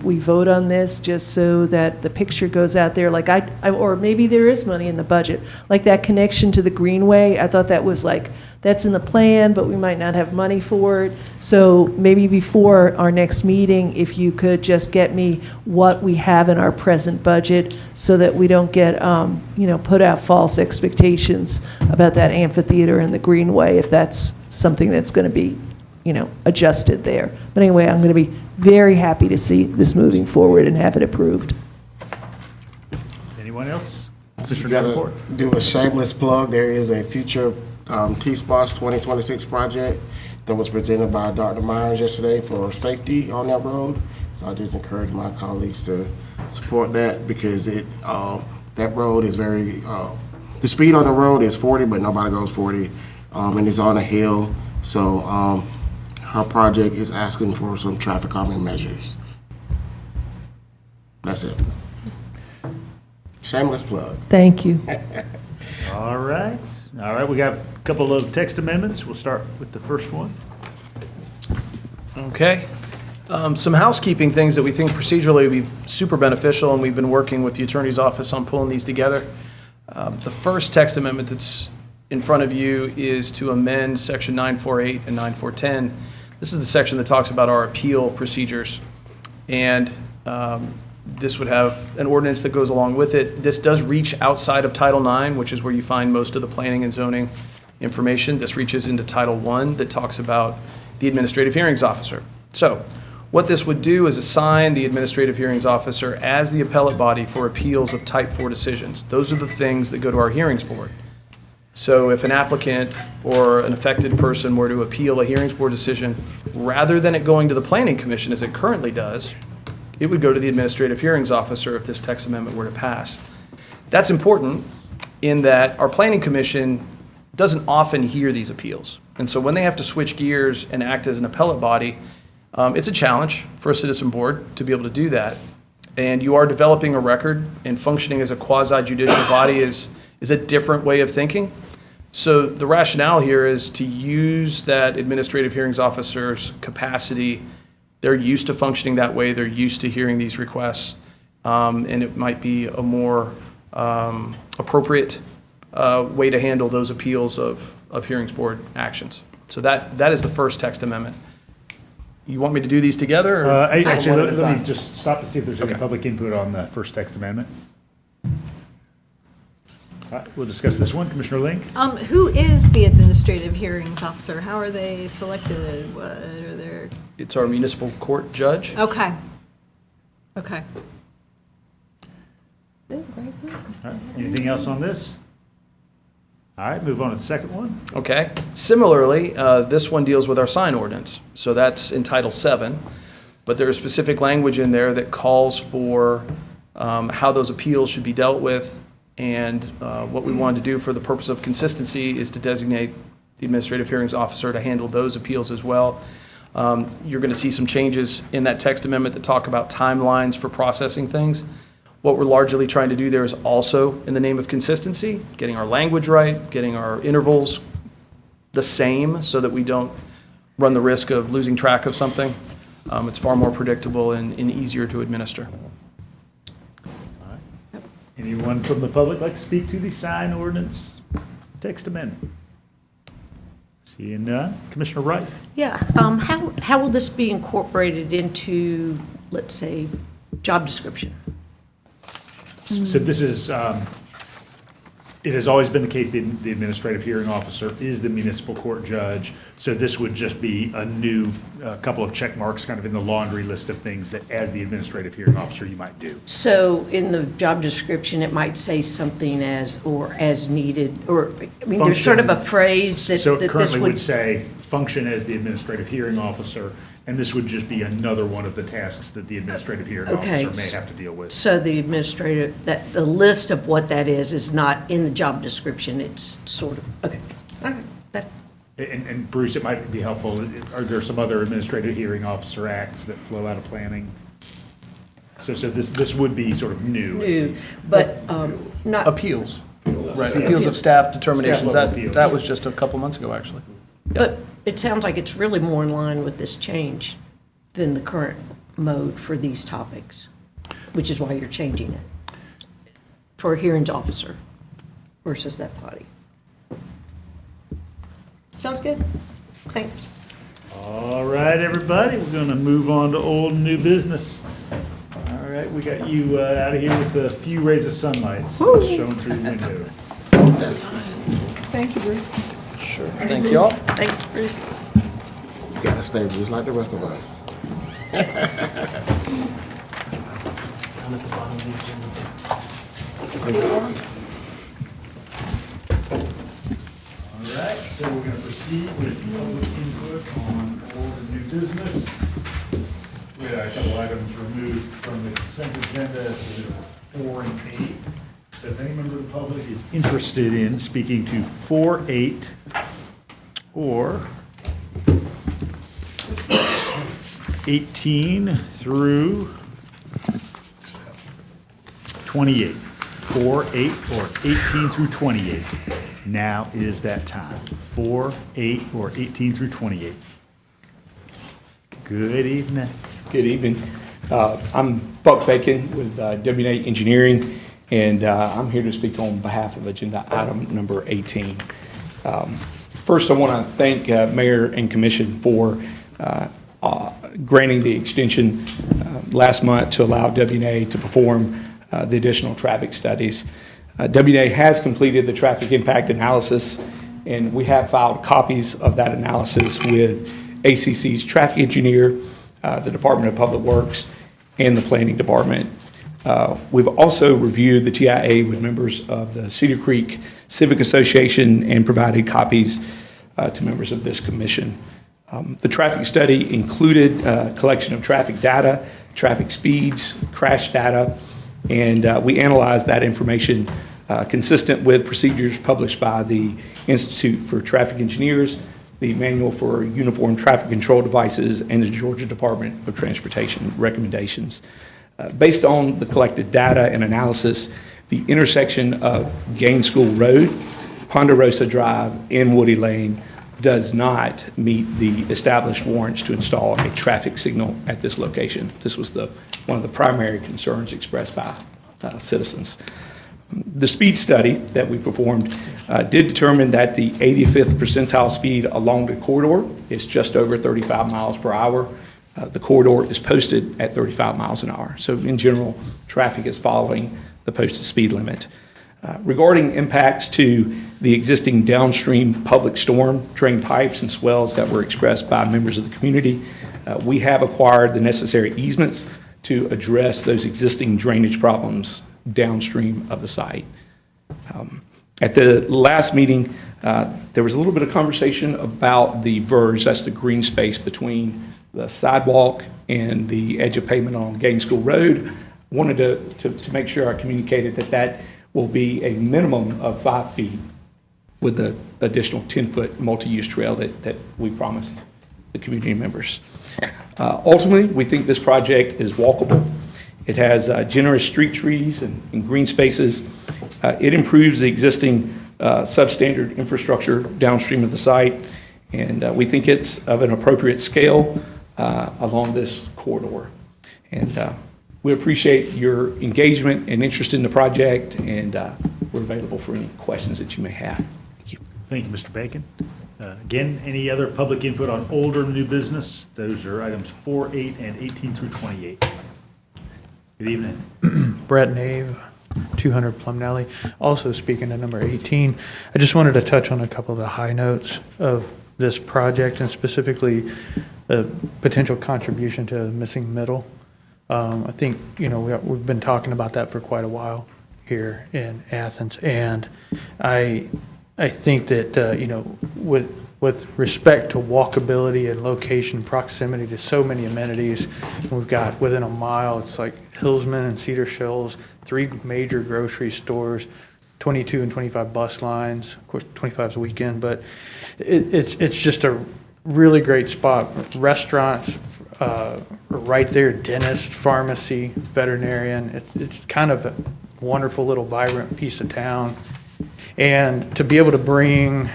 we vote on this, just so that the picture goes out there. Like or maybe there is money in the budget. Like that connection to the Greenway, I thought that was like, that's in the plan, but we might not have money for it. So maybe before our next meeting, if you could just get me what we have in our present budget so that we don't get, put out false expectations about that amphitheater and the Greenway, if that's something that's going to be, adjusted there. But anyway, I'm going to be very happy to see this moving forward and have it approved. Anyone else? Just gotta do a shameless plug. There is a future TSPLOST 2026 project that was presented by Dr. Myers yesterday for safety on that road. So I just encourage my colleagues to support that because that road is very, the speed on the road is 40, but nobody goes 40, and it's on a hill. So her project is asking for some traffic calming measures. That's it. Shameless plug. Thank you. All right. We got a couple of text amendments. We'll start with the first one. Okay. Some housekeeping things that we think procedurally would be super beneficial, and we've been working with the Attorney's Office on pulling these together. The first text amendment that's in front of you is to amend Section 948 and 9410. This is the section that talks about our appeal procedures, and this would have an ordinance that goes along with it. This does reach outside of Title IX, which is where you find most of the planning and zoning information. This reaches into Title I that talks about the administrative hearings officer. So what this would do is assign the administrative hearings officer as the appellate body for appeals of Type 4 decisions. Those are the things that go to our hearings board. So if an applicant or an affected person were to appeal a hearings board decision, rather than it going to the planning commission as it currently does, it would go to the administrative hearings officer if this text amendment were to pass. That's important in that our planning commission doesn't often hear these appeals. And so when they have to switch gears and act as an appellate body, it's a challenge for a citizen board to be able to do that. And you are developing a record, and functioning as a quasi-judicial body is a different way of thinking. So the rationale here is to use that administrative hearings officer's capacity. They're used to functioning that way. They're used to hearing these requests. And it might be a more appropriate way to handle those appeals of hearings board actions. So that is the first text amendment. You want me to do these together? Or Actually, let me just stop and see if there's any public input on the first text amendment. All right, we'll discuss this one. Commissioner Link? Who is the administrative hearings officer? How are they selected? What are their? It's our municipal court judge. Okay. Okay. All right, anything else on this? All right, move on to the second one. Okay. Similarly, this one deals with our sign ordinance. So that's in Title VII. But there is specific language in there that calls for how those appeals should be dealt with. And what we wanted to do for the purpose of consistency is to designate the administrative hearings officer to handle those appeals as well. You're going to see some changes in that text amendment that talk about timelines for processing things. What we're largely trying to do there is also in the name of consistency, getting our language right, getting our intervals the same so that we don't run the risk of losing track of something. It's far more predictable and easier to administer. Anyone from the public like to speak to the sign ordinance text amendment? Seeing none. Commissioner Wright? Yeah, how will this be incorporated into, let's say, job description? So this is, it has always been the case, the administrative hearing officer is the municipal court judge. So this would just be a new couple of check marks kind of in the laundry list of things that as the administrative hearing officer you might do. So in the job description, it might say something as, or as needed, or, I mean, there's sort of a phrase that So that it this currently would would. say, function as the administrative hearing officer, and this would just be another one of the tasks that the administrative hearing Okay. officer may have to deal with. So the administrative, that, the list of what that is not in the job description, it's sort of, okay, all right, that, And Bruce, it might be helpful, are there some other administrative hearing officer acts that flow out of planning? So this would be sort of new. but not. Appeals. Right, appeals of staff determinations. Staff level appeals. That was just a couple months ago, actually. But it sounds like it's really more in line with this change than the current mode for these topics, which is why you're changing it for a hearings officer versus that body. Sounds good. Thanks. All right, everybody, we're going to move on to old and new business. All right, we got you out of here with a few rays of sunlight showing through the window. Thank you, Bruce. Sure. Thank you all. Thanks, Bruce. You gotta stay just like the rest of us. All right, so we're going to proceed with public input on old and new business. We had a couple items removed from the consent agenda, so 4 and 8. So if any member of the public is interested in speaking to 4, 8, or 18 through 28. 4, 8, or 18 through 28. Now is that time. 4, 8, or 18 through 28. Good evening. Good evening. I'm Buck Bacon with W&A Engineering, and I'm here to speak on behalf of agenda item number 18. First, I want to thank Mayor and Commission for granting the extension last month to allow W&A to perform the additional traffic studies. W&A has completed the traffic impact analysis, and we have filed copies of that analysis with ACC's traffic engineer, the Department of Public Works, and the Planning Department. We've also reviewed the TIA with members of the Cedar Creek Civic Association and provided copies to members of this commission. The traffic study included a collection of traffic data, traffic speeds, crash data, and we analyzed that information consistent with procedures published by the Institute for Traffic Engineers, the Manual for Uniform Traffic Control Devices, and the Georgia Department of Transportation recommendations. Based on the collected data and analysis, the intersection of Gaines School Road, Ponderosa Drive, and Woody Lane does not meet the established warrants to install a traffic signal at this location. This was one of the primary concerns expressed by citizens. The speed study that we performed did determine that the 85th percentile speed along the corridor is just over 35 miles per hour. The corridor is posted at 35 miles an hour. So in general, traffic is following the posted speed limit. Regarding impacts to the existing downstream public storm drain pipes and swells that were expressed by members of the community, we have acquired the necessary easements to address those existing drainage problems downstream of the site. At the last meeting, there was a little bit of conversation about the verge, that's the green space between the sidewalk and the edge of pavement on Gaines School Road. Wanted to make sure I communicated that that will be a minimum of 5 feet with the additional 10-foot multi-use trail that we promised the community members. Ultimately, we think this project is walkable. It has generous street trees and green spaces. It improves the existing substandard infrastructure downstream of the site, and we think it's of an appropriate scale along this corridor. And we appreciate your engagement and interest in the project, and we're available for any questions that you may have. Thank you. Thank you, Mr. Bacon. Again, any other public input on old or new business? Those are items 4, 8, and 18 through 28. Good evening. Brett Nave, 200 Plum Alley. Also speaking to number 18, I just wanted to touch on a couple of the high notes of this project, and specifically the potential contribution to missing middle. I think, we've been talking about that for quite a while here in Athens, and I think that, with respect to walkability and location, proximity to so many amenities, we've got within a mile, it's like Hillsman and Cedar Shoals, 3 major grocery stores, 22 and 25 bus lines, of course 25 is a weekend, but it's just a really great spot. Restaurants right there, dentist, pharmacy, veterinarian. It's kind of a wonderful little vibrant piece of town. And to be able to bring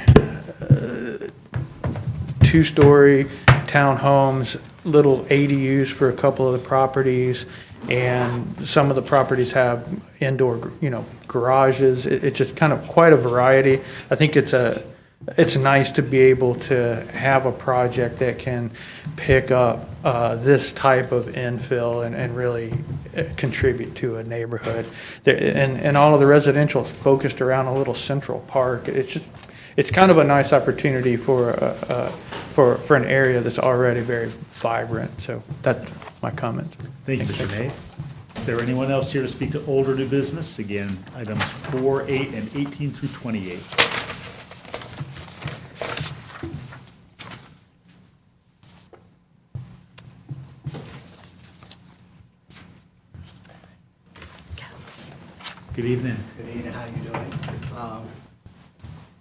2-story townhomes, little ADUs for a couple of the properties, and some of the properties have indoor, garages. It's just kind of quite a variety. I think it's nice to be able to have a project that can pick up this type of infill and really contribute to a neighborhood. And all of the residential is focused around a little central park. It's kind of a nice opportunity for an area that's already very vibrant. So that's my comment. Thank you, Mr. Nave. Is there anyone else here to speak to old or new business? Again, items 4, 8, and 18 through 28. Good evening. Good evening, how you doing?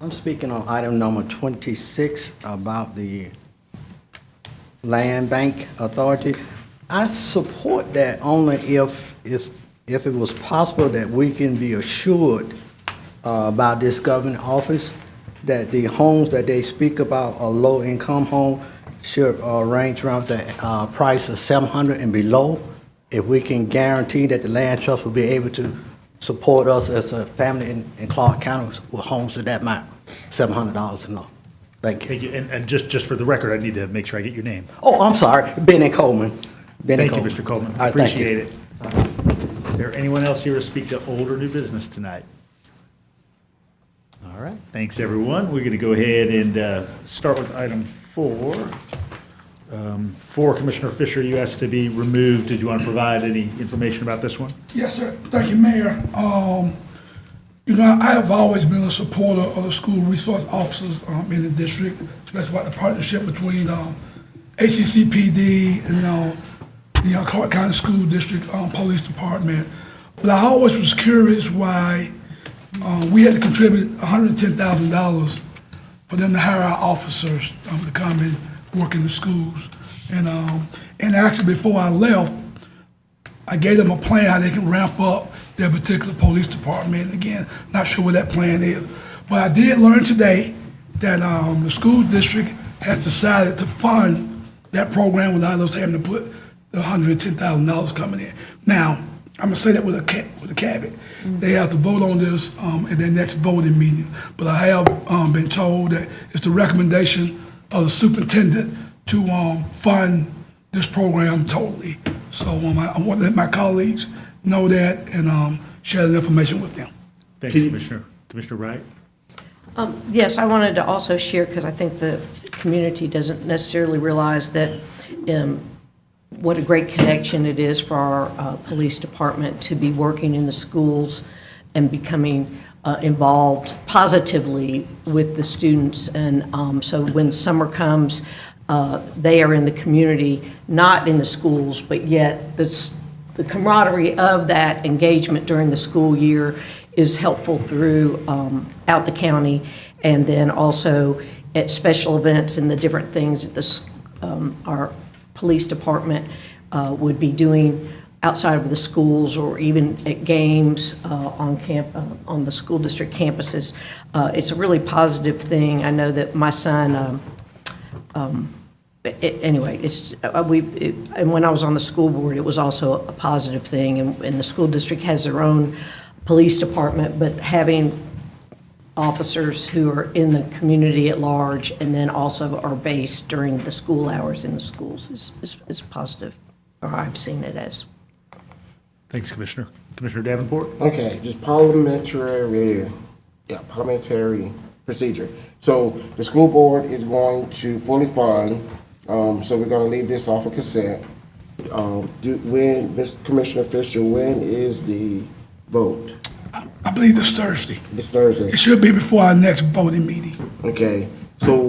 I'm speaking on item number 26 about the Land Bank Authority. I support that only if it was possible that we can be assured about this government office that the homes that they speak about are low-income home should range around the price of $700 and below. If we can guarantee that the land trust will be able to support us as a family in Clark County with homes of that amount, $700 and low. Thank you. Thank you. And just for the record, I need to make sure I get your name. Oh, I'm sorry, Benny Coleman. Thank you, Mr. Coleman. All right, thank you. Appreciate it. Is there anyone else here to speak to old or new business tonight? All right. Thanks, everyone. We're going to go ahead and start with item 4. 4, Commissioner Fisher, you asked to be removed. Did you want to provide any information about this one? Yes, sir. Thank you, Mayor. I have always been a supporter of the school resource officers in the district, especially about the partnership between ACCPD and the Clark County School District Police Department. But I always was curious why we had to contribute $110,000 for them to hire our officers to come and work in the schools. And actually, before I left, I gave them a plan how they can ramp up their particular police department. And again, not sure what that plan is. But I did learn today that the school district has decided to fund that program without us having to put the $110,000 coming in. Now, I'm going to say that with a caveat. They have to vote on this at their next voting meeting. But I have been told that it's the recommendation of the superintendent to fund this program totally. So I want to let my colleagues know that and share the information with them. Thanks, Can you- Commissioner. Commissioner Wright? Yes, I wanted to also share, because I think the community doesn't necessarily realize that what a great connection it is for our police department to be working in the schools and becoming involved positively with the students. And so when summer comes, they are in the community, not in the schools, but yet the camaraderie of that engagement during the school year is helpful throughout the county, and then also at special events and the different things that our police department would be doing outside of the schools or even at games on the school district campuses. It's a really positive thing. I know that my son, anyway, and when I was on the school board, it was also a positive thing, and the school district has their own police department, but having officers who are in the community at large and then also are based during the school hours in the schools is positive, or I've seen it as. Thanks, Commissioner. Commissioner Davenport? Okay, just parliamentary procedure. So the school board is going to fully fund, so we're gonna leave this off of consent. Commissioner Fisher, when is the vote? I believe this Thursday. This Thursday. It should be before our next voting meeting. Okay, so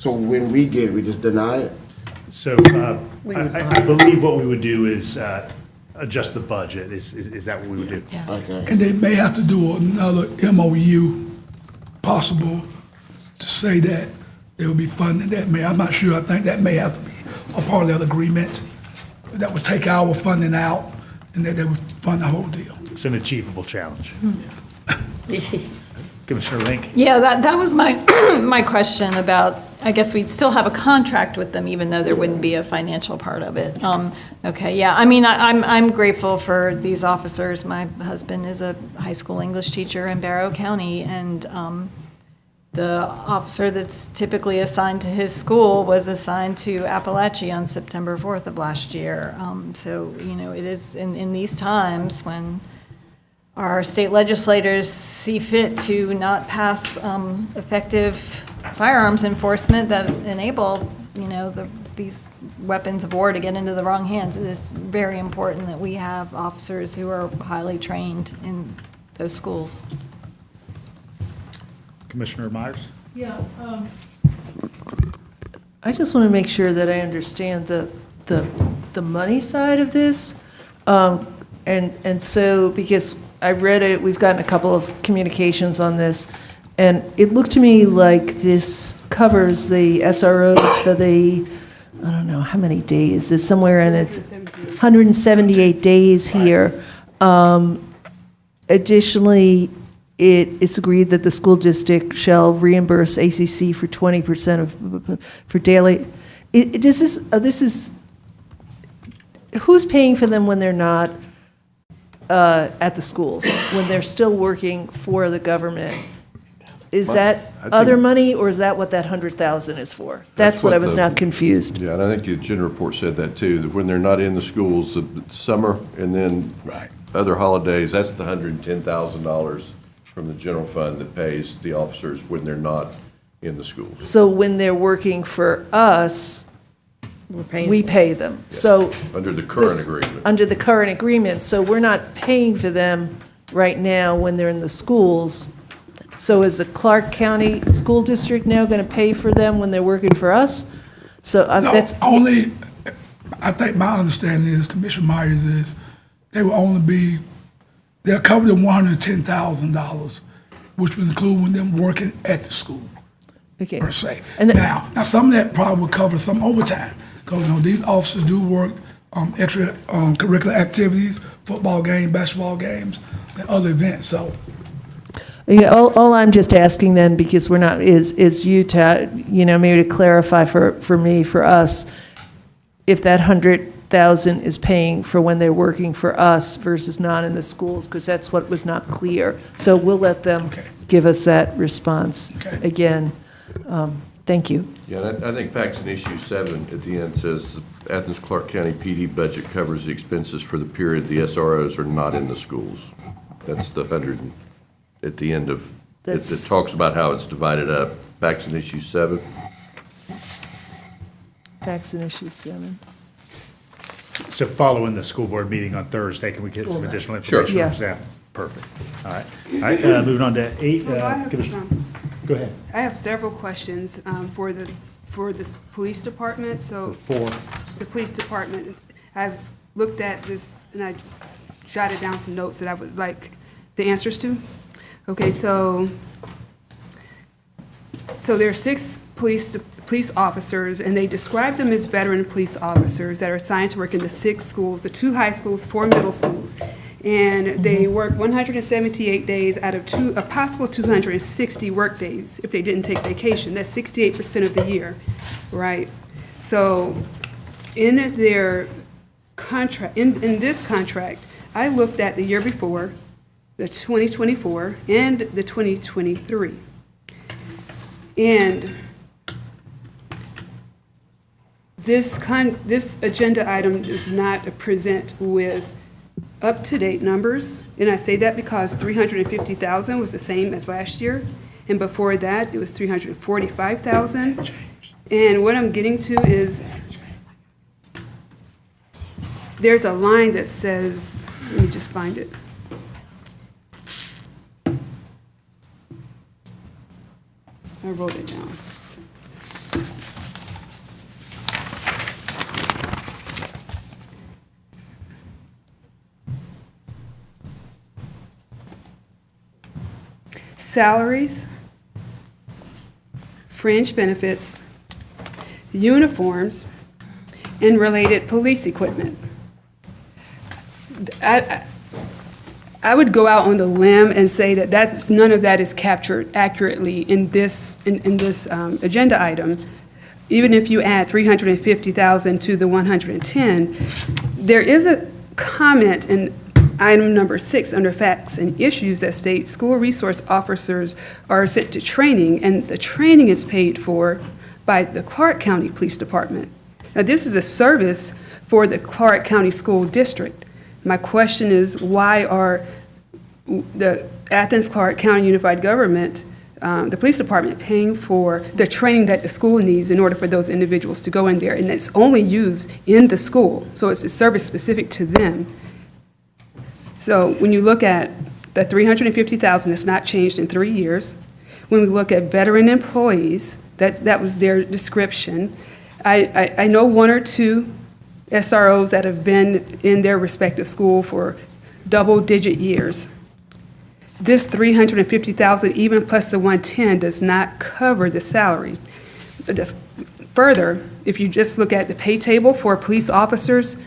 when we get it, we just deny it? So I believe what we would do is adjust the budget. Is that what we would do? Okay. And they may have to do another MOU possible to say that they will be funding that. I'm not sure. I think that may have to be a part of that agreement that would take our funding out and that they would fund the whole deal. It's an achievable challenge. Commissioner Link? Yeah, that was my, my question about, I guess we'd still have a contract with them even though there wouldn't be a financial part of it. Okay, yeah, I mean, I'm grateful for these officers. My husband is a high school English teacher in Barrow County, and the officer that's typically assigned to his school was assigned to Appalachia on September 4th of last year. So, you know, it is in these times when our state legislators see fit to not pass effective firearms enforcement that enable, you know, these weapons of war to get into the wrong hands. It is very important that we have officers who are highly trained in those schools. Commissioner Myers? Yeah. I just want to make sure that I understand the money side of this. And so, because I read it, we've gotten a couple of communications on this, and it looked to me like this covers the SROs for the, I don't know, how many days? There's somewhere in it, 178 days here. Additionally, it's agreed that the school district shall reimburse ACC for 20% for daily. Who's paying for them when they're not at the schools, when they're still working for the government? Is that other money, or is that what that 100,000 is for? That's what I was not confused. Yeah, and I think the agenda report said that too, that when they're not in the schools, the summer and then other holidays, that's the $110,000 from the general fund that pays the officers when they're not in the schools. So when they're working for us, we pay them. So Under the current agreement. Under the current agreement. So we're not paying for them right now when they're in the schools. So is the Clark County School District now going to pay for them when they're working for us? So that's only, I think my understanding is, Commissioner Myers, is they will only be, they'll cover the $110,000, which would include when them working at the school, per se. Now, some of that probably will cover some overtime, because, you know, these officers do work extra curricular activities, football games, basketball games, and other events, so. Yeah, all I'm just asking then, because we're not, is you to, you know, maybe to clarify for me, for us, if that 100,000 is paying for when they're working for us versus not in the schools, because that's what was not clear. So we'll let them give us that response again. Thank you. Yeah, and I think facts and issue 7 at the end says Athens Clark County PD budget covers the expenses for the period the SROs are not in the schools. That's the 100 at the end of, it That's- talks about how it's divided up. Facts and issues 7. Facts and Issue 7. So following the school board meeting on Thursday, can we get some additional Sure. information Yeah. from staff? Perfect. All right. All right, moving on to 8. Well, I have Go ahead. I have several questions for this police department, so. For, The police department, I've looked at this and I jotted down some notes that I would like the answers to. Okay, so there are 6 police officers, and they describe them as veteran police officers that are assigned to work in the 6 schools, the 2 high schools, 4 middle schools. And they work 178 days out of a possible 260 work days if they didn't take vacation. That's 68% of the year, right? So in their contract, in this contract, I looked at the year before, the 2024, and the 2023. And this agenda item does not present with up-to-date numbers, and I say that because 350,000 was the same as last year, and before that, it was 345,000. And what I'm getting to is, there's a line that says, let me just find it. I wrote it down. Salaries, fringe benefits, uniforms, and related police equipment. I would go out on the limb and say that none of that is captured accurately in this agenda item. Even if you add 350,000 to the 110, there is a comment in item number 6 under facts and issues that state school resource officers are sent to training, and the training is paid for by the Clark County Police Department. Now, this is a service for the Clark County School District. My question is, why are the Athens Clark County Unified Government, the police department, paying for the training that the school needs in order for those individuals to go in there? And it's only used in the school, so it's a service specific to them. So when you look at the 350,000, it's not changed in 3 years. When we look at veteran employees, that was their description. I know 1 or 2 SROs that have been in their respective school for double-digit years. This 350,000, even plus the 110, does not cover the salary. Further, if you just look at the pay table for police officers,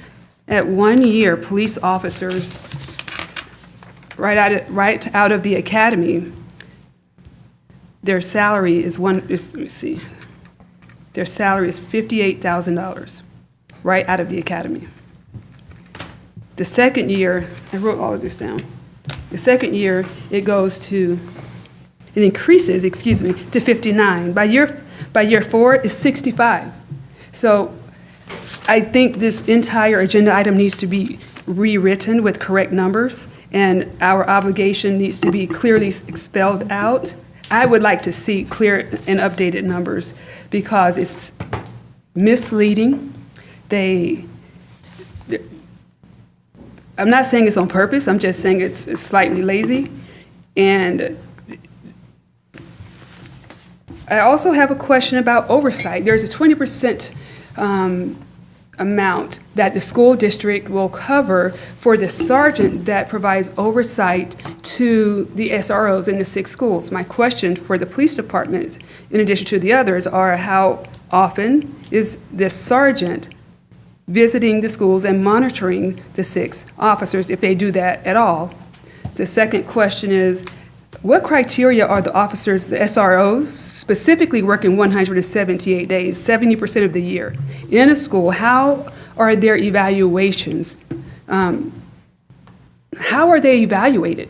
at 1 year, police officers, right out of the academy, their salary is their salary is $58,000 right out of the academy. The second year, I wrote all of this down. The second year, it increases, to 59. By year 4, it's 65. So I think this entire agenda item needs to be rewritten with correct numbers, and our obligation needs to be clearly spelled out. I would like to see clear and updated numbers because it's misleading. I'm not saying it's on purpose, I'm just saying it's slightly lazy. And I also have a question about oversight. There's a 20% amount that the school district will cover for the sergeant that provides oversight to the SROs in the 6 schools. My question for the police department, in addition to the others, are how often is this sergeant visiting the schools and monitoring the 6 officers, if they do that at all? The second question is, what criteria are the officers, the SROs, specifically working 178 days, 70% of the year, in a school? How are their evaluations? How are they evaluated?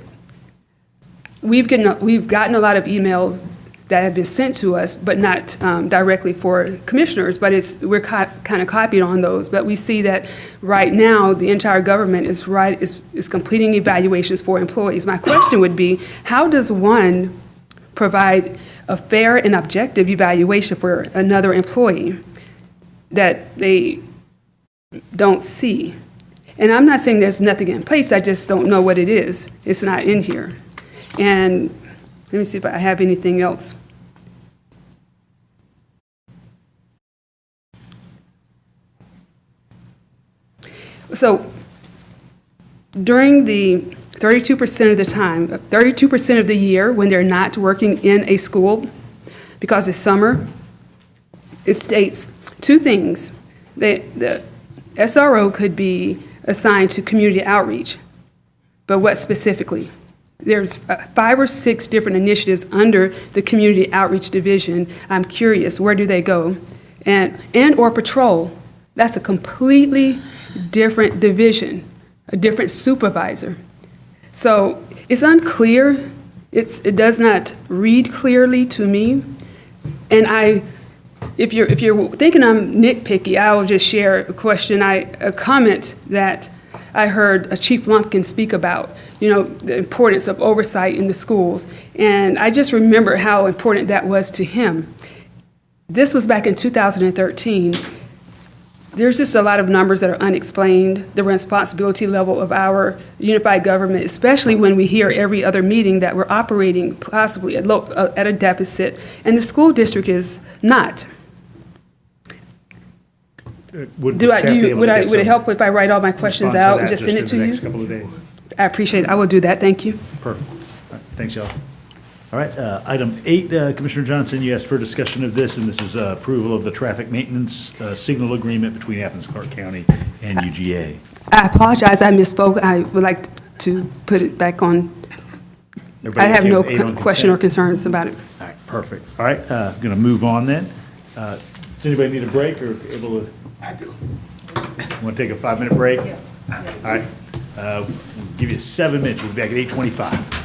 We've gotten a lot of emails that have been sent to us, but not directly for commissioners, but we're kind of copied on those. But we see that right now, the entire government is completing evaluations for employees. My question would be, how does one provide a fair and objective evaluation for another employee that they don't see? And I'm not saying there's nothing in place, I just don't know what it is. It's not in here. And let me see if I have anything else. So during the 32% of the time, 32% of the year when they're not working in a school, because it's summer, it states two things. The SRO could be assigned to community outreach, but what specifically? There's 5 or 6 different initiatives under the community outreach division. I'm curious, where do they go? And or patrol, that's a completely different division, a different supervisor. So it's unclear, it does not read clearly to me. And if you're thinking I'm nitpicky, I will just share a comment that I heard Chief Lumpkin speak about, the importance of oversight in the schools. And I just remember how important that was to him. This was back in 2013. There's just a lot of numbers that are unexplained, the responsibility level of our unified government, especially when we hear every other meeting that we're operating possibly at a deficit, and the school district is not. Would it help if I write all my questions out and just send it to you? In the next couple of days. I appreciate it. I will do that. Thank you. Perfect. All right, thanks, y'all. All right, item 8, Commissioner Johnson, you asked for discussion of this, and this is approval of the traffic maintenance signal agreement between Athens, Clarke County, and UGA. I apologize. I misspoke. I would like to put it back on. Everybody I have okay no with 8 on question or consent? concerns about it. All right, perfect. All right, going to move on then. Does anybody need a break or able to? I do. Want to take a 5-minute break? Yeah. All right, we'll give you 7 minutes. We'll be back at 8:25.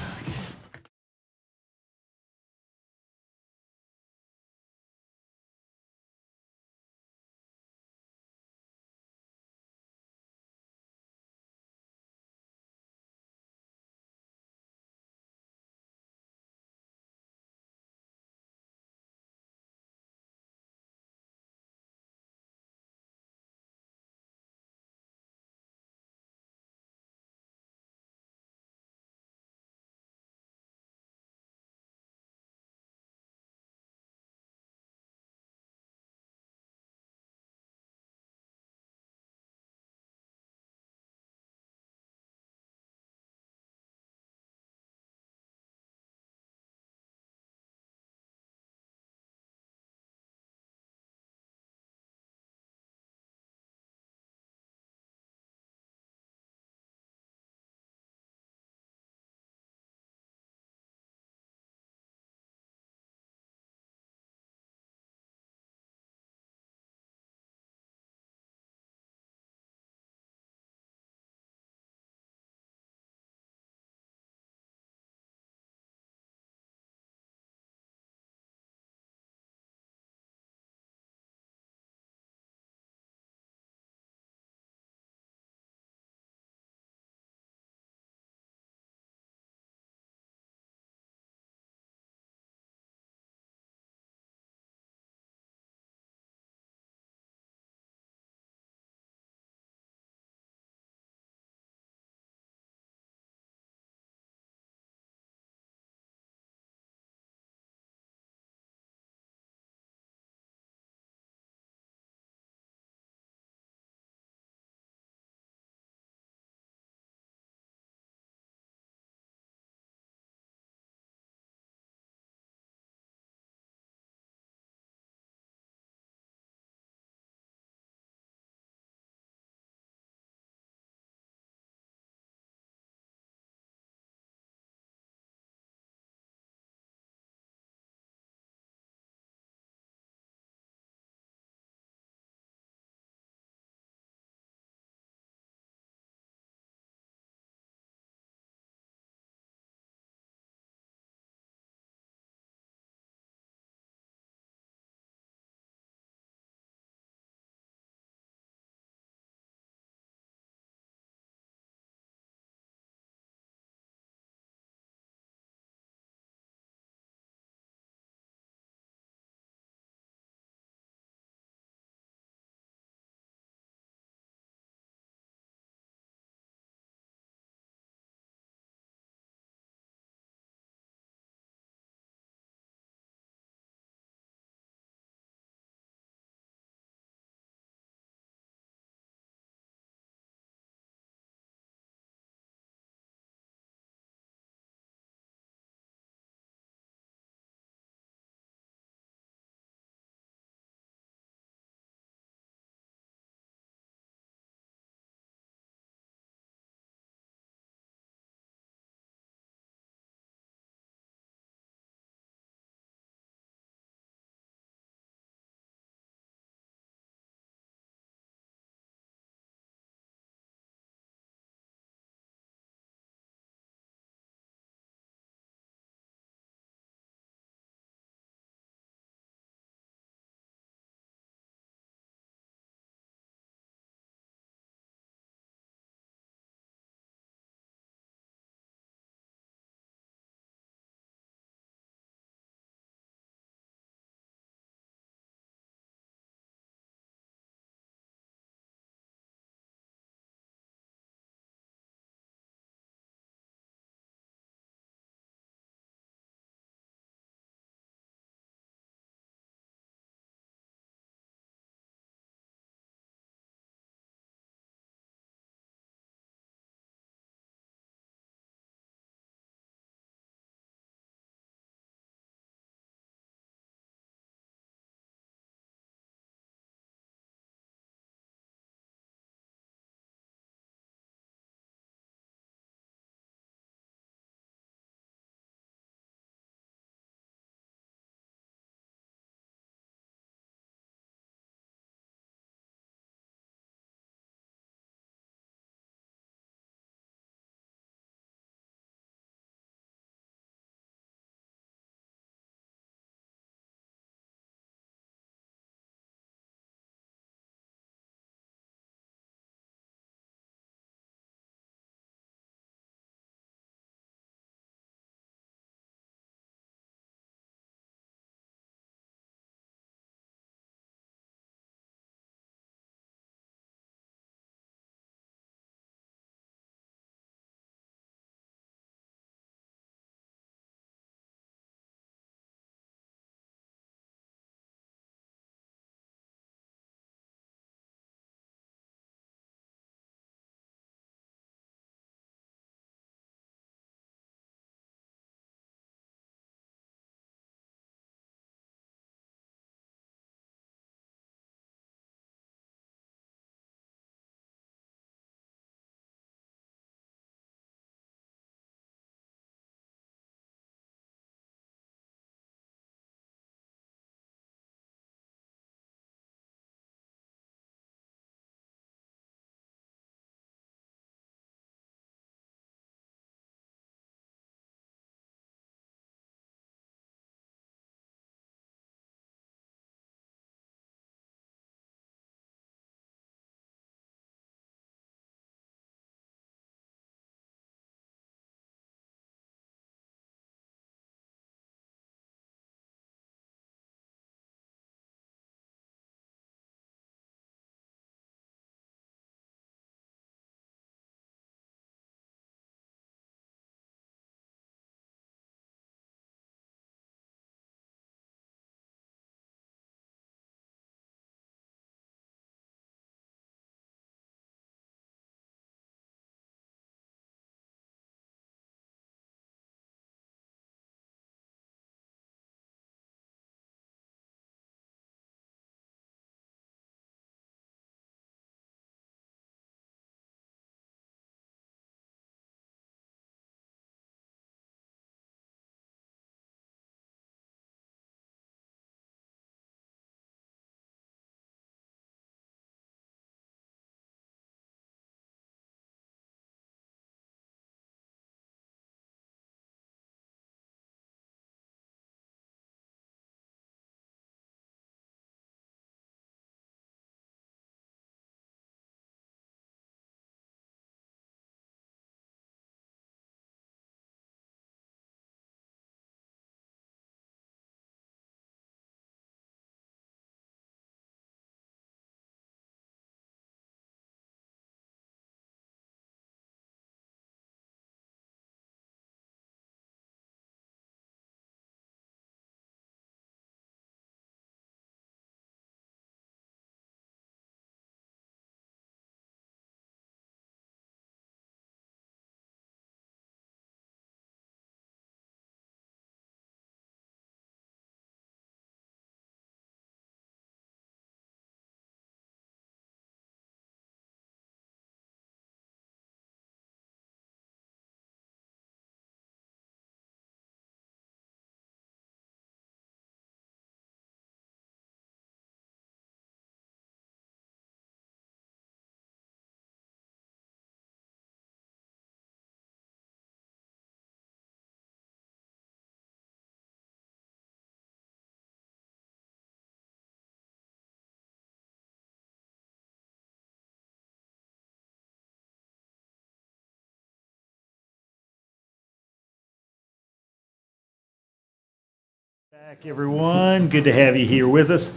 Back, everyone. Good to have you here with us.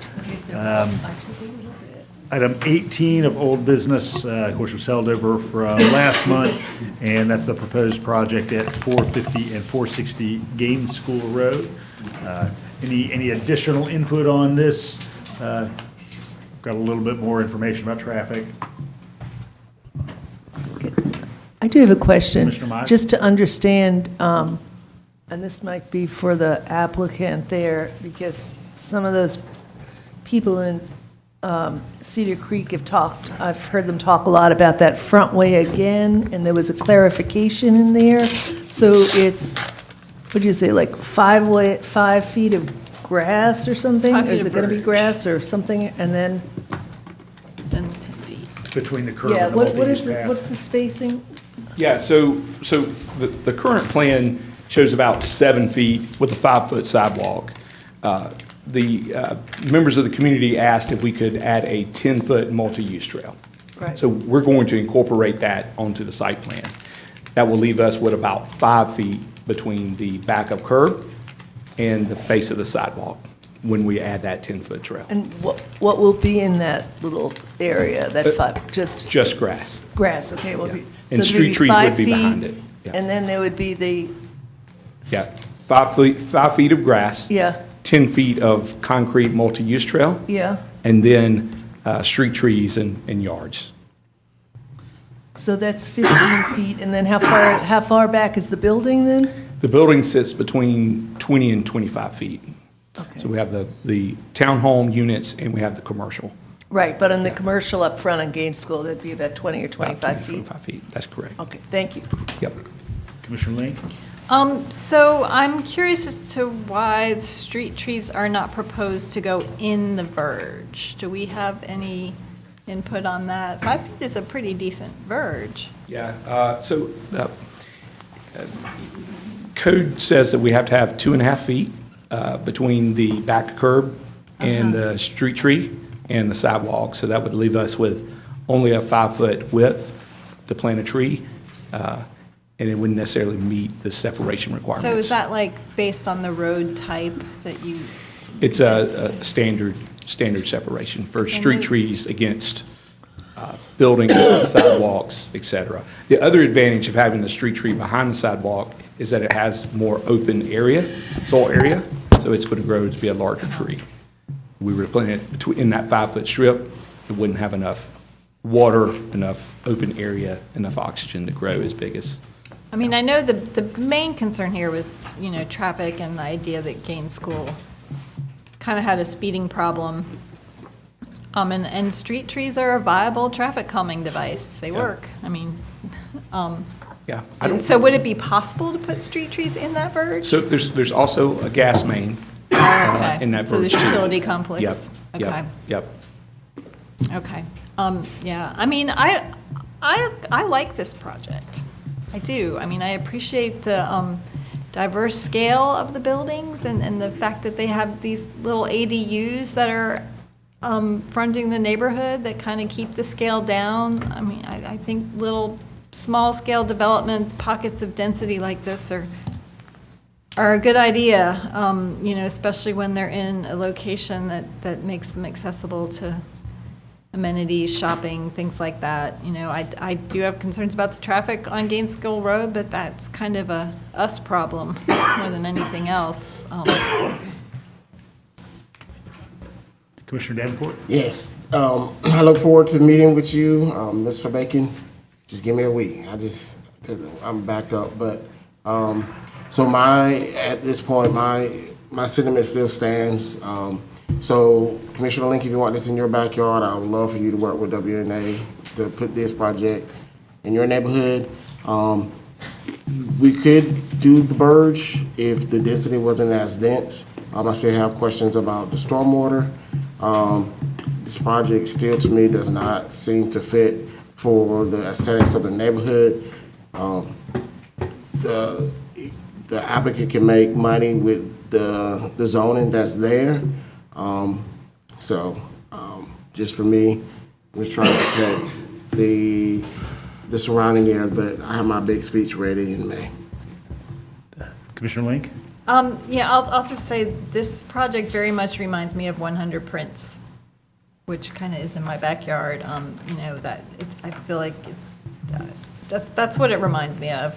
Item 18 of old business, of course, was held over from last month, and that's the proposed project at 450 and 460 Gaines School Road. Any additional input on this? Got a little bit more information about traffic. I do have a question. Commissioner Myers? Just to understand, and this might be for the applicant there, because some of those people in Cedar Creek have talked, I've heard them talk a lot about that front way again, and there was a clarification in there. So it's, what'd you say, like 5 feet of grass or something? 5 feet Is of it going to be verge. grass or something, and then? Then 10 feet. Between the curb Yeah, and the what multi-use is, path. what's the spacing? Yeah, so the current plan shows about 7 feet with a 5-foot sidewalk. The members of the community asked if we could add a 10-foot multi-use trail. Right. So we're going to incorporate that onto the site plan. That will leave us with about 5 feet between the backup curb and the face of the sidewalk when we add that 10-foot trail. And what will be in that little area, that just Just grass. grass, okay? Will be. And so street maybe trees would 5 be feet, behind it. Yeah. And then there would be the, Yeah, 5 feet of grass. yeah, 10 feet of concrete multi-use trail. yeah. And then street trees and yards. So that's 15 feet, and then how far back is the building then? The building sits between 20 and 25 feet. Okay. So we have the townhome units and we have the commercial. Right, but in the commercial up front on Gaines School, that'd be about 20 or About 25 feet? 25 feet, that's correct. Okay, thank you. Yep. Commissioner Link? So I'm curious as to why the street trees are not proposed to go in the verge. Do we have any input on that? 5 feet is a pretty decent verge. Yeah, so code says that we have to have 2.5 feet between the back curb and the street tree and the sidewalk. So that would leave us with only a 5-foot width to plant a tree, and it wouldn't necessarily meet the separation requirements. So is that like based on the road type that you? It's a standard separation for street then- trees against buildings, sidewalks, et cetera. The other advantage of having the street tree behind the sidewalk is that it has more open area, soil area, so it's going to grow to be a larger tree. We were planting it in that 5-foot strip, it wouldn't have enough water, enough open area, enough oxygen to grow as big as. I mean, I know the main concern here was, traffic and the idea that Gaines School kind of had a speeding problem. And street trees are a viable traffic calming device. They work. I mean, Yeah. so would it be possible to put street trees in that verge? So there's also a gas main Okay. in that So there's verge, too. utility complex? Yep, Okay. yep. Okay. Yeah, I mean, I like this project. I do. I mean, I appreciate the diverse scale of the buildings and the fact that they have these little ADUs that are fronting the neighborhood that kind of keep the scale down. I mean, I think little, small-scale developments, pockets of density like this are a good idea, especially when they're in a location that makes them accessible to amenities, shopping, things like that. I do have concerns about the traffic on Gaines School Road, but that's kind of a us problem more than anything else. Commissioner Davenport? Yes. I look forward to meeting with you, Mr. Bacon. Just give me a week. I'm backed up, but so at this point, my sentiment still stands. So Commissioner Link, if you want this in your backyard, I would love for you to work with WNA to put this project in your neighborhood. We could do the verge if the density wasn't as dense. I still have questions about the stormwater. This project still, to me, does not seem to fit for the aesthetics of the neighborhood. The applicant can make money with the zoning that's there. Just for me, I'm just trying to protect the surrounding area, but I have my big speech ready in May. Commissioner Link? Yeah, I'll just say this project very much reminds me of 100 Prince, which kind of is in my backyard. You know, that I feel like that's what it reminds me of.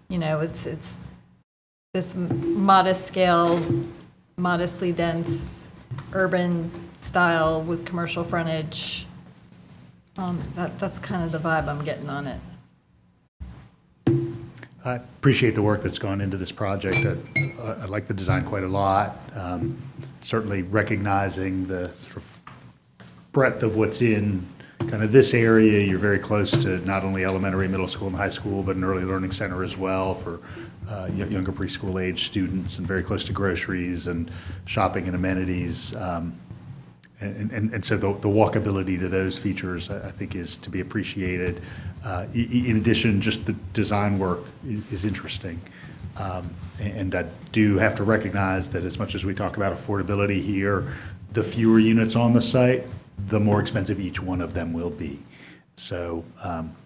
You know, it's this modest scale, modestly dense, urban style with commercial frontage. That's kind of the vibe I'm getting on it. I appreciate the work that's gone into this project. I like the design quite a lot. Certainly recognizing the sort of breadth of what's in kind of this area. You're very close to not only elementary, middle school, and high school, but an early learning center as well for younger preschool age students, and very close to groceries and shopping and amenities. And so the walkability to those features, I think, is to be appreciated. In addition, just the design work is interesting. And I do have to recognize that as much as we talk about affordability here, the fewer units on the site, the more expensive each one of them will be. So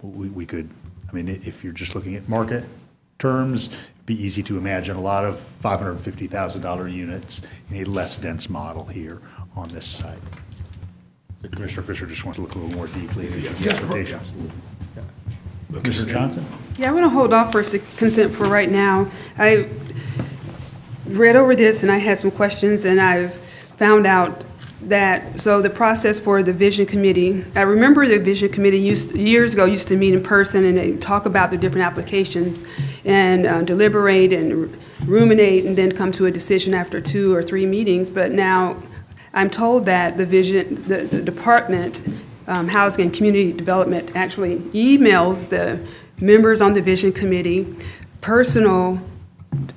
we could, I mean, if you're just looking at market terms, it'd be easy to imagine a lot of $550,000 units in a less dense model here on this site. Commissioner Fisher just wants to look a little more deeply at the expectations. Mr. Johnson? Yeah, I'm going to hold off for consent for right now. I read over this and I had some questions, and I've found out that, so the process for the Vision Committee, I remember the Vision Committee years ago used to meet in person, and they talk about the different applications and deliberate and ruminate and then come to a decision after 2 or 3 meetings. But now I'm told that the department, Housing and Community Development, actually emails the members on the Vision Committee personal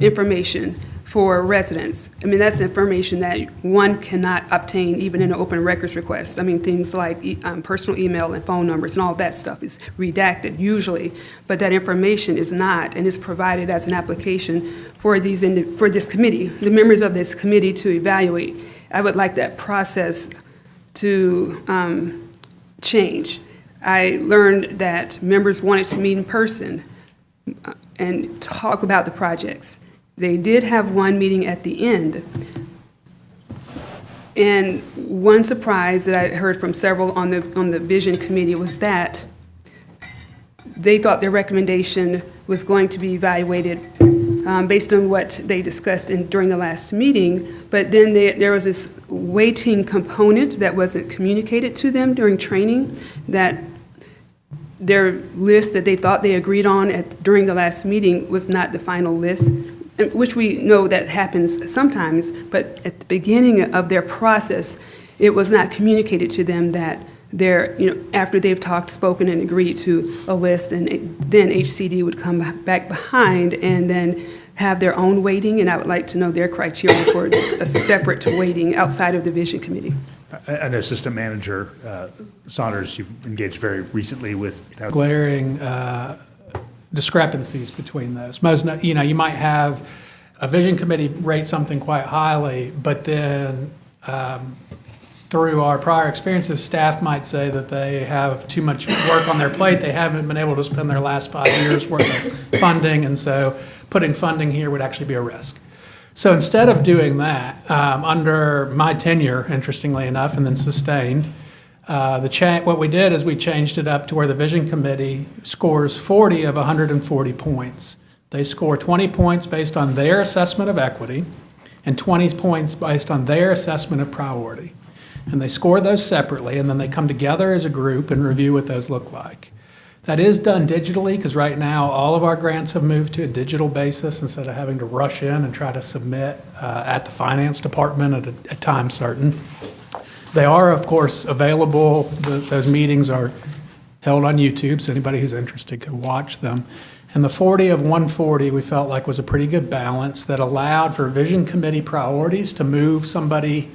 information for residents. I mean, that's information that one cannot obtain even in an open records request. I mean, things like personal email and phone numbers and all that stuff is redacted usually, but that information is not, and is provided as an application for this committee, the members of this committee to evaluate. I would like that process to change. I learned that members wanted to meet in person and talk about the projects. They did have one meeting at the end. And one surprise that I heard from several on the Vision Committee was that they thought their recommendation was going to be evaluated based on what they discussed during the last meeting, but then there was this weighting component that wasn't communicated to them during training, that their list that they thought they agreed on during the last meeting was not the final list, which we know that happens sometimes, but at the beginning of their process, it was not communicated to them that after they've talked, spoken, and agreed to a list, and then HCD would come back behind and then have their own weighting, and I would like to know their criteria for a separate weighting outside of the Vision Committee. I know Assistant Manager Saunders, you've engaged very recently with glaring discrepancies between those. You might have a Vision Committee rate something quite highly, but then through our prior experiences, staff might say that they have too much work on their plate. They haven't been able to spend their last 5 years worth of funding, and so putting funding here would actually be a risk. So instead of doing that, under my tenure, interestingly enough, and then sustained, what we did is we changed it up to where the Vision Committee scores 40 of 140 points. They score 20 points based on their assessment of equity and 20 points based on their assessment of priority. And they score those separately, and then they come together as a group and review what those look like. That is done digitally, because right now all of our grants have moved to a digital basis instead of having to rush in and try to submit at the finance department at a time certain. They are, of course, available. Those meetings are held on YouTube, so anybody who's interested can watch them. And the 40 of 140 we felt like was a pretty good balance that allowed for Vision Committee priorities to move somebody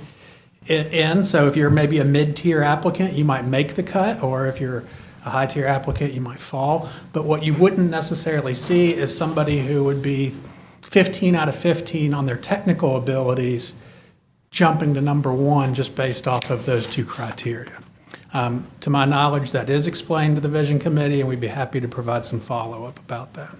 in. So if you're maybe a mid-tier applicant, you might make the cut, or if you're a high-tier applicant, you might fall. But what you wouldn't necessarily see is somebody who would be 15 out of 15 on their technical abilities jumping to number 1 just based off of those 2 criteria. To my knowledge, that is explained to the Vision Committee, and we'd be happy to provide some follow-up about that.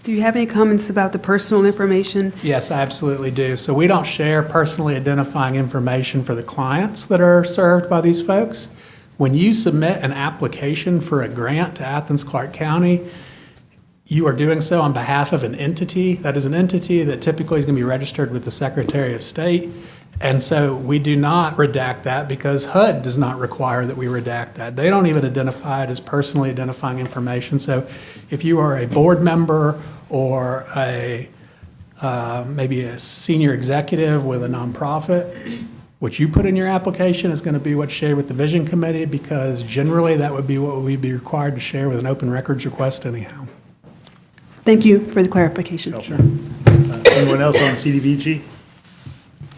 Do you have any comments about the personal information? Yes, I absolutely do. So we don't share personally identifying information for the clients that are served by these folks. When you submit an application for a grant to Athens Clarke County, you are doing so on behalf of an entity. That is an entity that typically is going to be registered with the Secretary of State. And so we do not redact that because HUD does not require that we redact that. They don't even identify it as personally identifying information. So if you are a board member or maybe a senior executive with a nonprofit, what you put in your application is going to be what's shared with the Vision Committee, because generally that would be what we'd be required to share with an open records request anyhow. Thank you for the clarification. Anyone else on CDBG?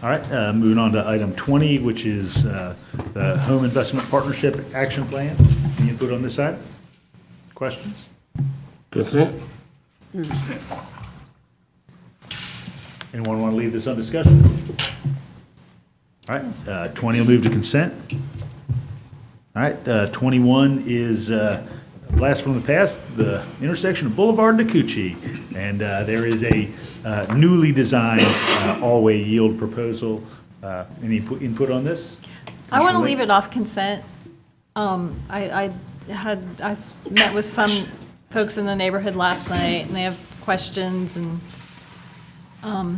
All right, moving on to item 20, which is the Home Investment Partnership Action Plan. Any input on this side? Questions? Consent? Anyone want to leave this on discussion? All right, 20 will move to consent. All right, 21 is a blast from the past, the intersection of Boulevard and Nacoochee. And there is a newly designed all-way yield proposal. Any input on this? I want to Commissioner leave Lake? it off consent. I met with some folks in the neighborhood last night, and they have questions, and I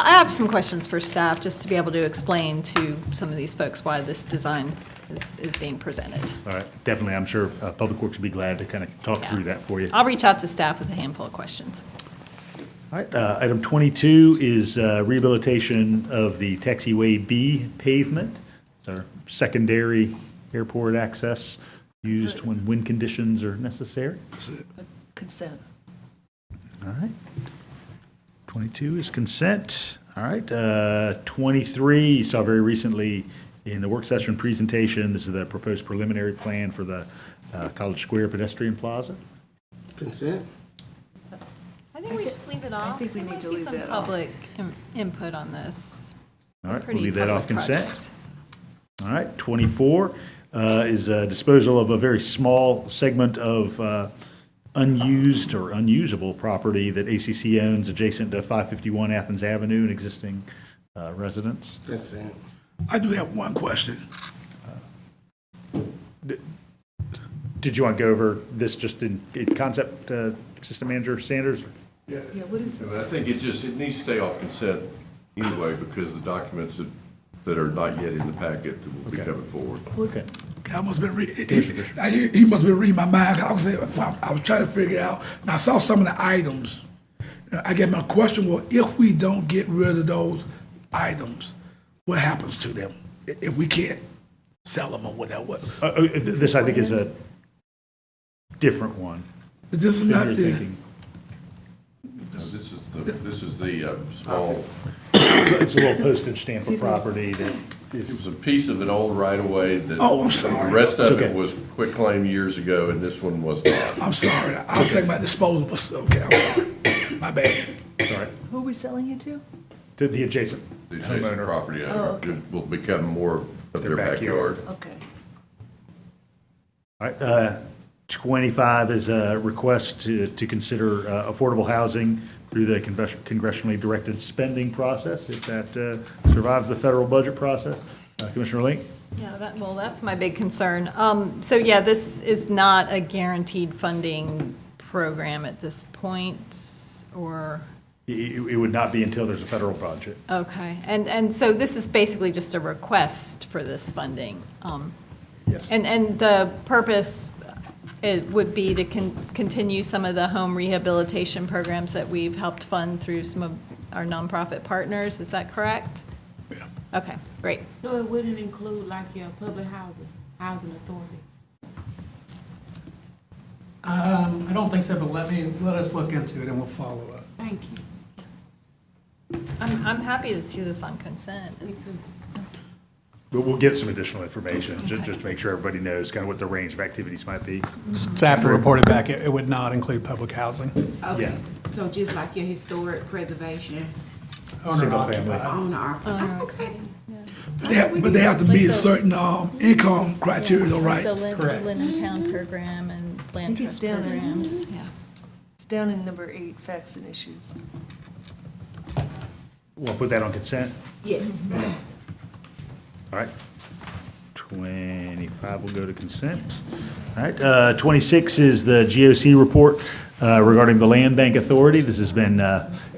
have some questions for staff, just to be able to explain to some of these folks why this design is being presented. All right, definitely. I'm sure Public Works would be glad to kind of talk through that for you. I'll reach out to staff with a handful of questions. All right, item 22 is rehabilitation of the Taxiway B pavement. It's our secondary airport access used when wind conditions are necessary. Consent. All right. 22 is consent. All right, 23, you saw very recently in the work session presentation, this is the proposed preliminary plan for the College Square pedestrian plaza. Consent? I think we should leave it off. I think we need to leave some public input on this. All right, we'll Pretty leave that off public consent. project. All right, 24 is disposal of a very small segment of unused or unusable property that ACC owns adjacent to 551 Athens Avenue, an existing residence. Consent. I do have one question. Did you want to go over this just in concept, Assistant Manager Sanders? Yeah, what is this? I think it needs to stay off consent anyway, because the documents that are not yet in the packet that will be coming forward. Okay. I must have been reading, he must have been reading my mind. I was trying to figure it out. And I saw some of the items. I guess my question was, if we don't get rid of those items, what happens to them? If we can't sell them or whatever? This, I think, is a different one. This is than not you're the, thinking. This is the small, It's a little postage stamp of property that it was a piece of an old right-of-way that. Oh, I'm sorry. The rest of It's okay. it was quitclaim years ago, and this one was not. I'm sorry. I was thinking about disposables. Okay, I'm sorry. My bad. Sorry, Who are we selling it to? to the adjacent The adjacent homeowner. property Oh, owner. okay. It will become more of Their their backyard. Okay. All right, 25 is a request to consider affordable housing through the congressionally directed spending process, if that survives the federal budget process. Commissioner Link? Yeah, that's my big concern. So yeah, this is not a guaranteed funding program at this point, or? It would not be until there's a federal budget. Okay, and so this is basically just a request for this funding. Yes. And the purpose, it would be to continue some of the home rehabilitation programs that we've helped fund through some of our nonprofit partners, is that correct? Yeah. Okay, great. So it wouldn't include like your public housing authority? I don't think so, but let us look into it and we'll follow up. Thank you. I'm happy to see this on consent. Me too. But we'll get some additional information, just to make sure everybody knows kind of what the range of activities might be. Staff reported back, it would not include public housing. Okay, Yeah. so just like your historic preservation, Single family. owner occupied, okay. But they have to meet a certain income criteria, though, right? The Correct. Linden Town program and land trust programs, yeah. down in number 8, facts and issues. We'll put that on consent. Yes. All right. 25 will go to consent. All right, 26 is the GOC report regarding the Land Bank Authority. This has been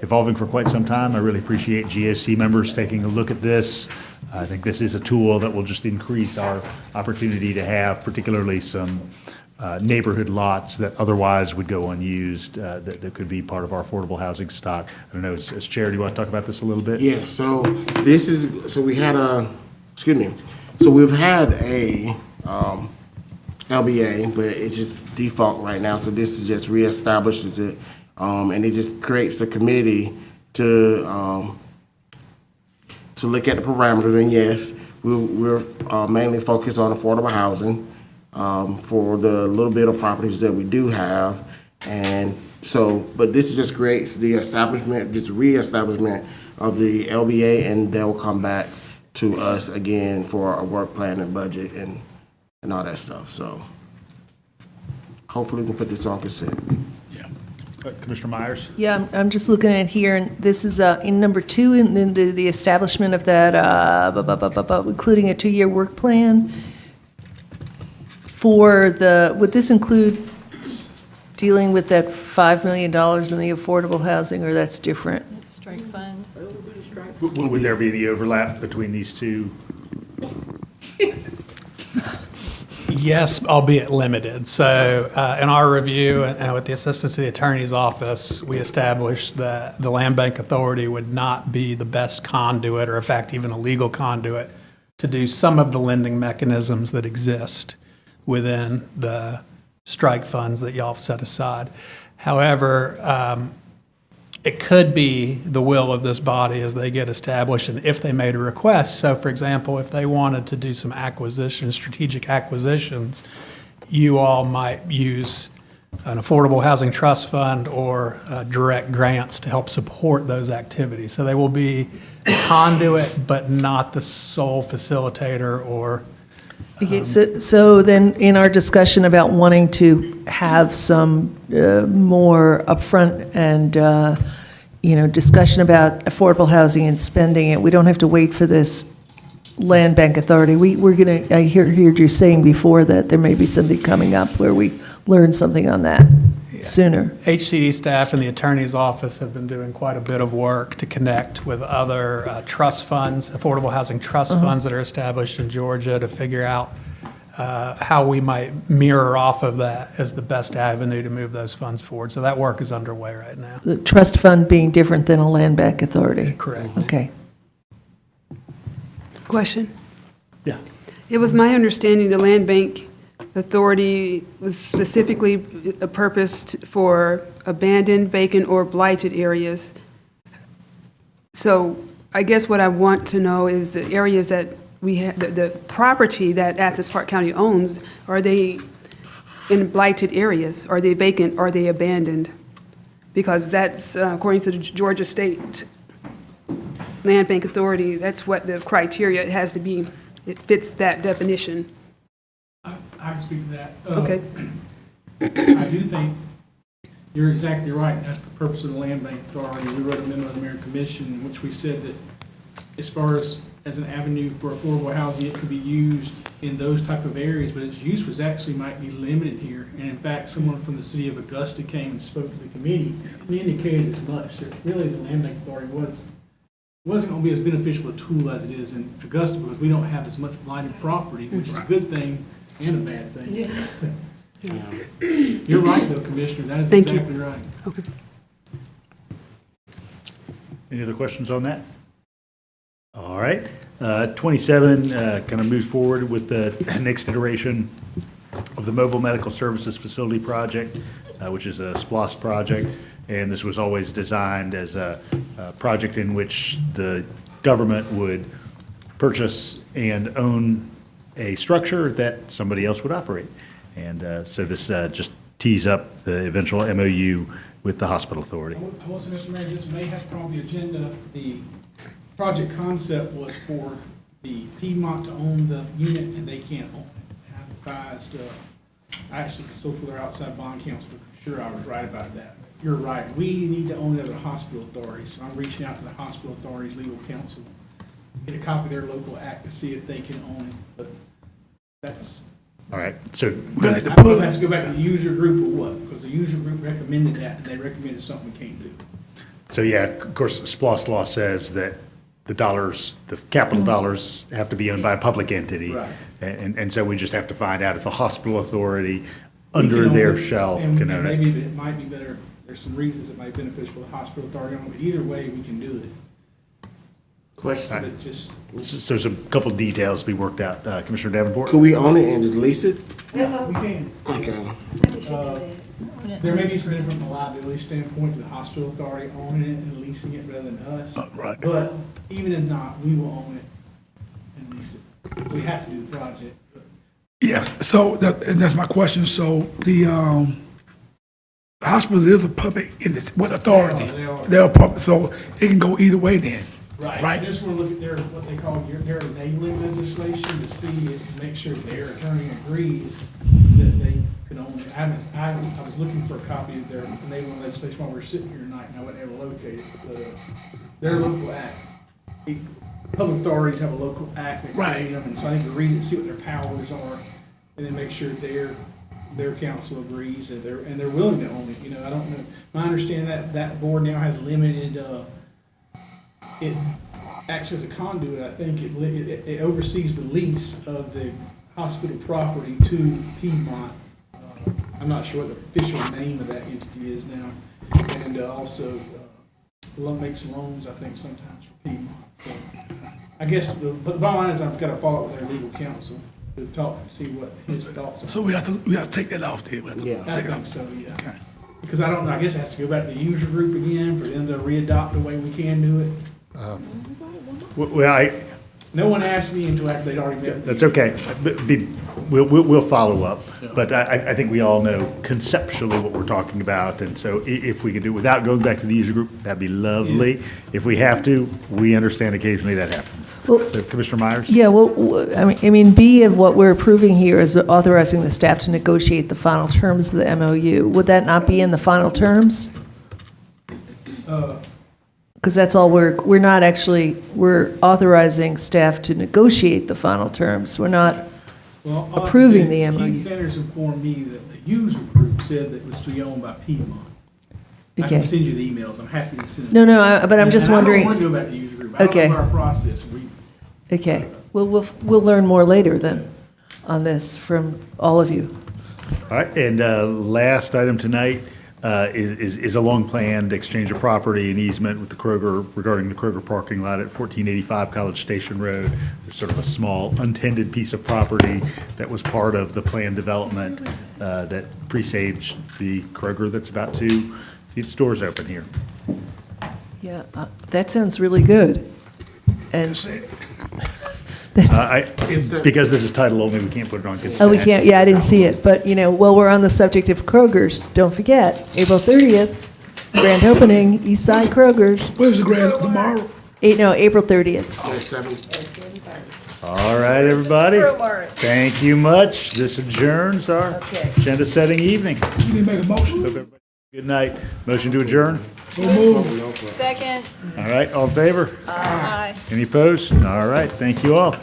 evolving for quite some time. I really appreciate GOC members taking a look at this. I think this is a tool that will just increase our opportunity to have particularly some neighborhood lots that otherwise would go unused that could be part of our affordable housing stock. I don't know, as Chair, do you want to talk about this a little bit? Yeah, so this is, so we had a, excuse me, so we've had a LBA, but it's just default right now, so this is just reestablishes it, and it just creates a committee to look at the parameters, and yes, we're mainly focused on affordable housing for the little bit of properties that we do have, and so, but this just creates the establishment, just reestablishment of the LBA, and they'll come back to us again for a work plan and budget and all that stuff. So hopefully we can put this on consent. Commissioner Myers? Yeah, I'm just looking at here, and this is in number 2, and then the establishment of that, including a 2-year work plan for the, would this include dealing with that $5 million in the affordable housing, or that's different? Strike fund. Would there be any overlap between these two? Yes, albeit limited. So in our review and with the assistance of the attorney's office, we established that the Land Bank Authority would not be the best conduit, or in fact even a legal conduit, to do some of the lending mechanisms that exist within the strike funds that y'all have set aside. However, it could be the will of this body as they get established and if they made a request. So for example, if they wanted to do some acquisitions, strategic acquisitions, you all might use an affordable housing trust fund or direct grants to help support those activities. So they will be a conduit, but not the sole facilitator or Okay, so then in our discussion about wanting to have some more upfront and, discussion about affordable housing and spending it, we don't have to wait for this Land Bank Authority. We're going to, I heard you saying before that there may be something coming up where we learn something on that sooner. HCD staff and the attorney's office have been doing quite a bit of work to connect with other trust funds, affordable housing trust funds that are established in Georgia, to figure out how we might mirror off of that as the best avenue to move those funds forward. So that work is underway right now. The trust fund being different than a Land Bank Authority? Correct. Okay. Question? Yeah. It was my understanding the Land Bank Authority was specifically purposed for abandoned, vacant, or blighted areas. So I guess what I want to know is the areas that we have, the property that Athens Park County owns, are they in blighted areas? Are they vacant? Are they abandoned? Because that's, according to the Georgia State Land Bank Authority, that's what the criteria it has to be. It fits that definition. I can speak to that. Okay. I do think you're exactly right. That's the purpose of the Land Bank Authority. We wrote a memo to the Mayor and Commission in which we said that as far as an avenue for affordable housing, it could be used in those type of areas, but its use was actually might be limited here. And in fact, someone from the city of Augusta came and spoke to the committee and indicated as much. That really the Land Bank Authority wasn't going to be as beneficial a tool as it is in Augusta, because we don't have as much blighted property, which is a good thing and a bad thing. Yeah. You're right, though, Commissioner. That is Thank exactly you. right. Okay. Any other questions on that? All right. 27 kind of moves forward with the next iteration of the Mobile Medical Services Facility Project, which is a SPLOST project. And this was always designed as a project in which the government would purchase and own a structure that somebody else would operate. And so this just tees up the eventual MOU with the hospital authority. I will say, Mr. Mayor, this may have to come on the agenda. The project concept was for the Piedmont to own the unit, and they can't own it. I advised, I actually consulted with our outside bond counsel to be sure I was right about that. you're right. We need to own it as a hospital authority, so I'm reaching out to the hospital authority's legal counsel, get a copy of their local act to see if they can own it, but that's. All right, so. I don't know if it has to go back to the user group or what, because the user group recommended that, and they recommended something we can't do. So, yeah, of course, SPLOST law says that the dollars, the capital dollars have to be owned by a public entity. Right. And so we just have to find out if the hospital authority, We under can their own it, shell, and can own it. maybe it might be better, there's some reasons it might be beneficial for the hospital authority, but either way, we can do it. Question. But just, So some couple details to be worked out. Commissioner Davenport? Could we own it and just lease it? we can. Okay. There may be some benefit from a liability standpoint to the hospital authority owning it and leasing it rather than us. Right. But even if not, we will own it and lease it. We have to do the project. Yes, so and that's my question. So the hospital is a public entity with authority. They are. They're a public, so it can go either way then. Right. Right. I just want to look at their, what they call their enabling legislation to see if, make sure their attorney agrees that they can own it. I was looking for a copy of their enabling legislation while we were sitting here tonight, and I wasn't able to locate it. Their local act. Public authorities have a local act that create them, and so I need to read it, see what their powers are, and then make sure their council agrees that they're willing to own it. You know, I don't know. My understanding that board now has limited, it acts as a conduit. I think it oversees the lease of the hospital property to Piedmont. I'm not sure what the official name of that entity is now, and also makes loans, I think, sometimes for Piedmont. So I guess the bottom line is I've got to follow up with their legal counsel to talk and see what his thoughts are. So we have to take that off there. We have to I take it think off. so, yeah. Okay. Because I don't know, I guess it has to go back to the user group again for them to readopt the way we can do it. Well, No one asked me until after they'd already met. that's okay. We'll follow up. But I think we all know conceptually what we're talking about. And so if we could do it without going back to the user group, that'd be lovely. If we have to, we understand occasionally that happens. Well, So Commissioner Myers? Yeah, well, I mean, B of what we're approving here is authorizing the staff to negotiate the final terms of the MOU. Would that not be in the final terms? Because that's all we're not actually, we're authorizing staff to negotiate the final terms. We're not Well, approving the Keith MOU. Centers informed me that the user group said that it was to be owned by Piedmont. I Okay. can send you the emails. I'm happy to send it. No, but I'm just wondering. And I don't want to go back to the user group. I Okay. don't know our process. Okay, well, we'll learn more later then on this from all of you. All right, and last item tonight is a long-planned exchange of property and easement with the Kroger regarding the Kroger parking lot at 1485 College Station Road. There's sort of a small untended piece of property that was part of the planned development that presaged the Kroger that's about to see its doors open here. Yeah, that sounds really good. And Because this is title only, we can't put it on consent. oh, we can't, yeah, I didn't see it. But, while we're on the subject of Kroger's, don't forget, April 30th, grand opening, East Side Kroger's. Where's the grand, tomorrow? April 30th. All right, everybody. Thank you much. This adjourns our agenda-setting evening. You need to make a motion? Hope everybody has a good night. Motion to adjourn? Second. All right, all in favor? Aye. Any opposed? All right, thank you all.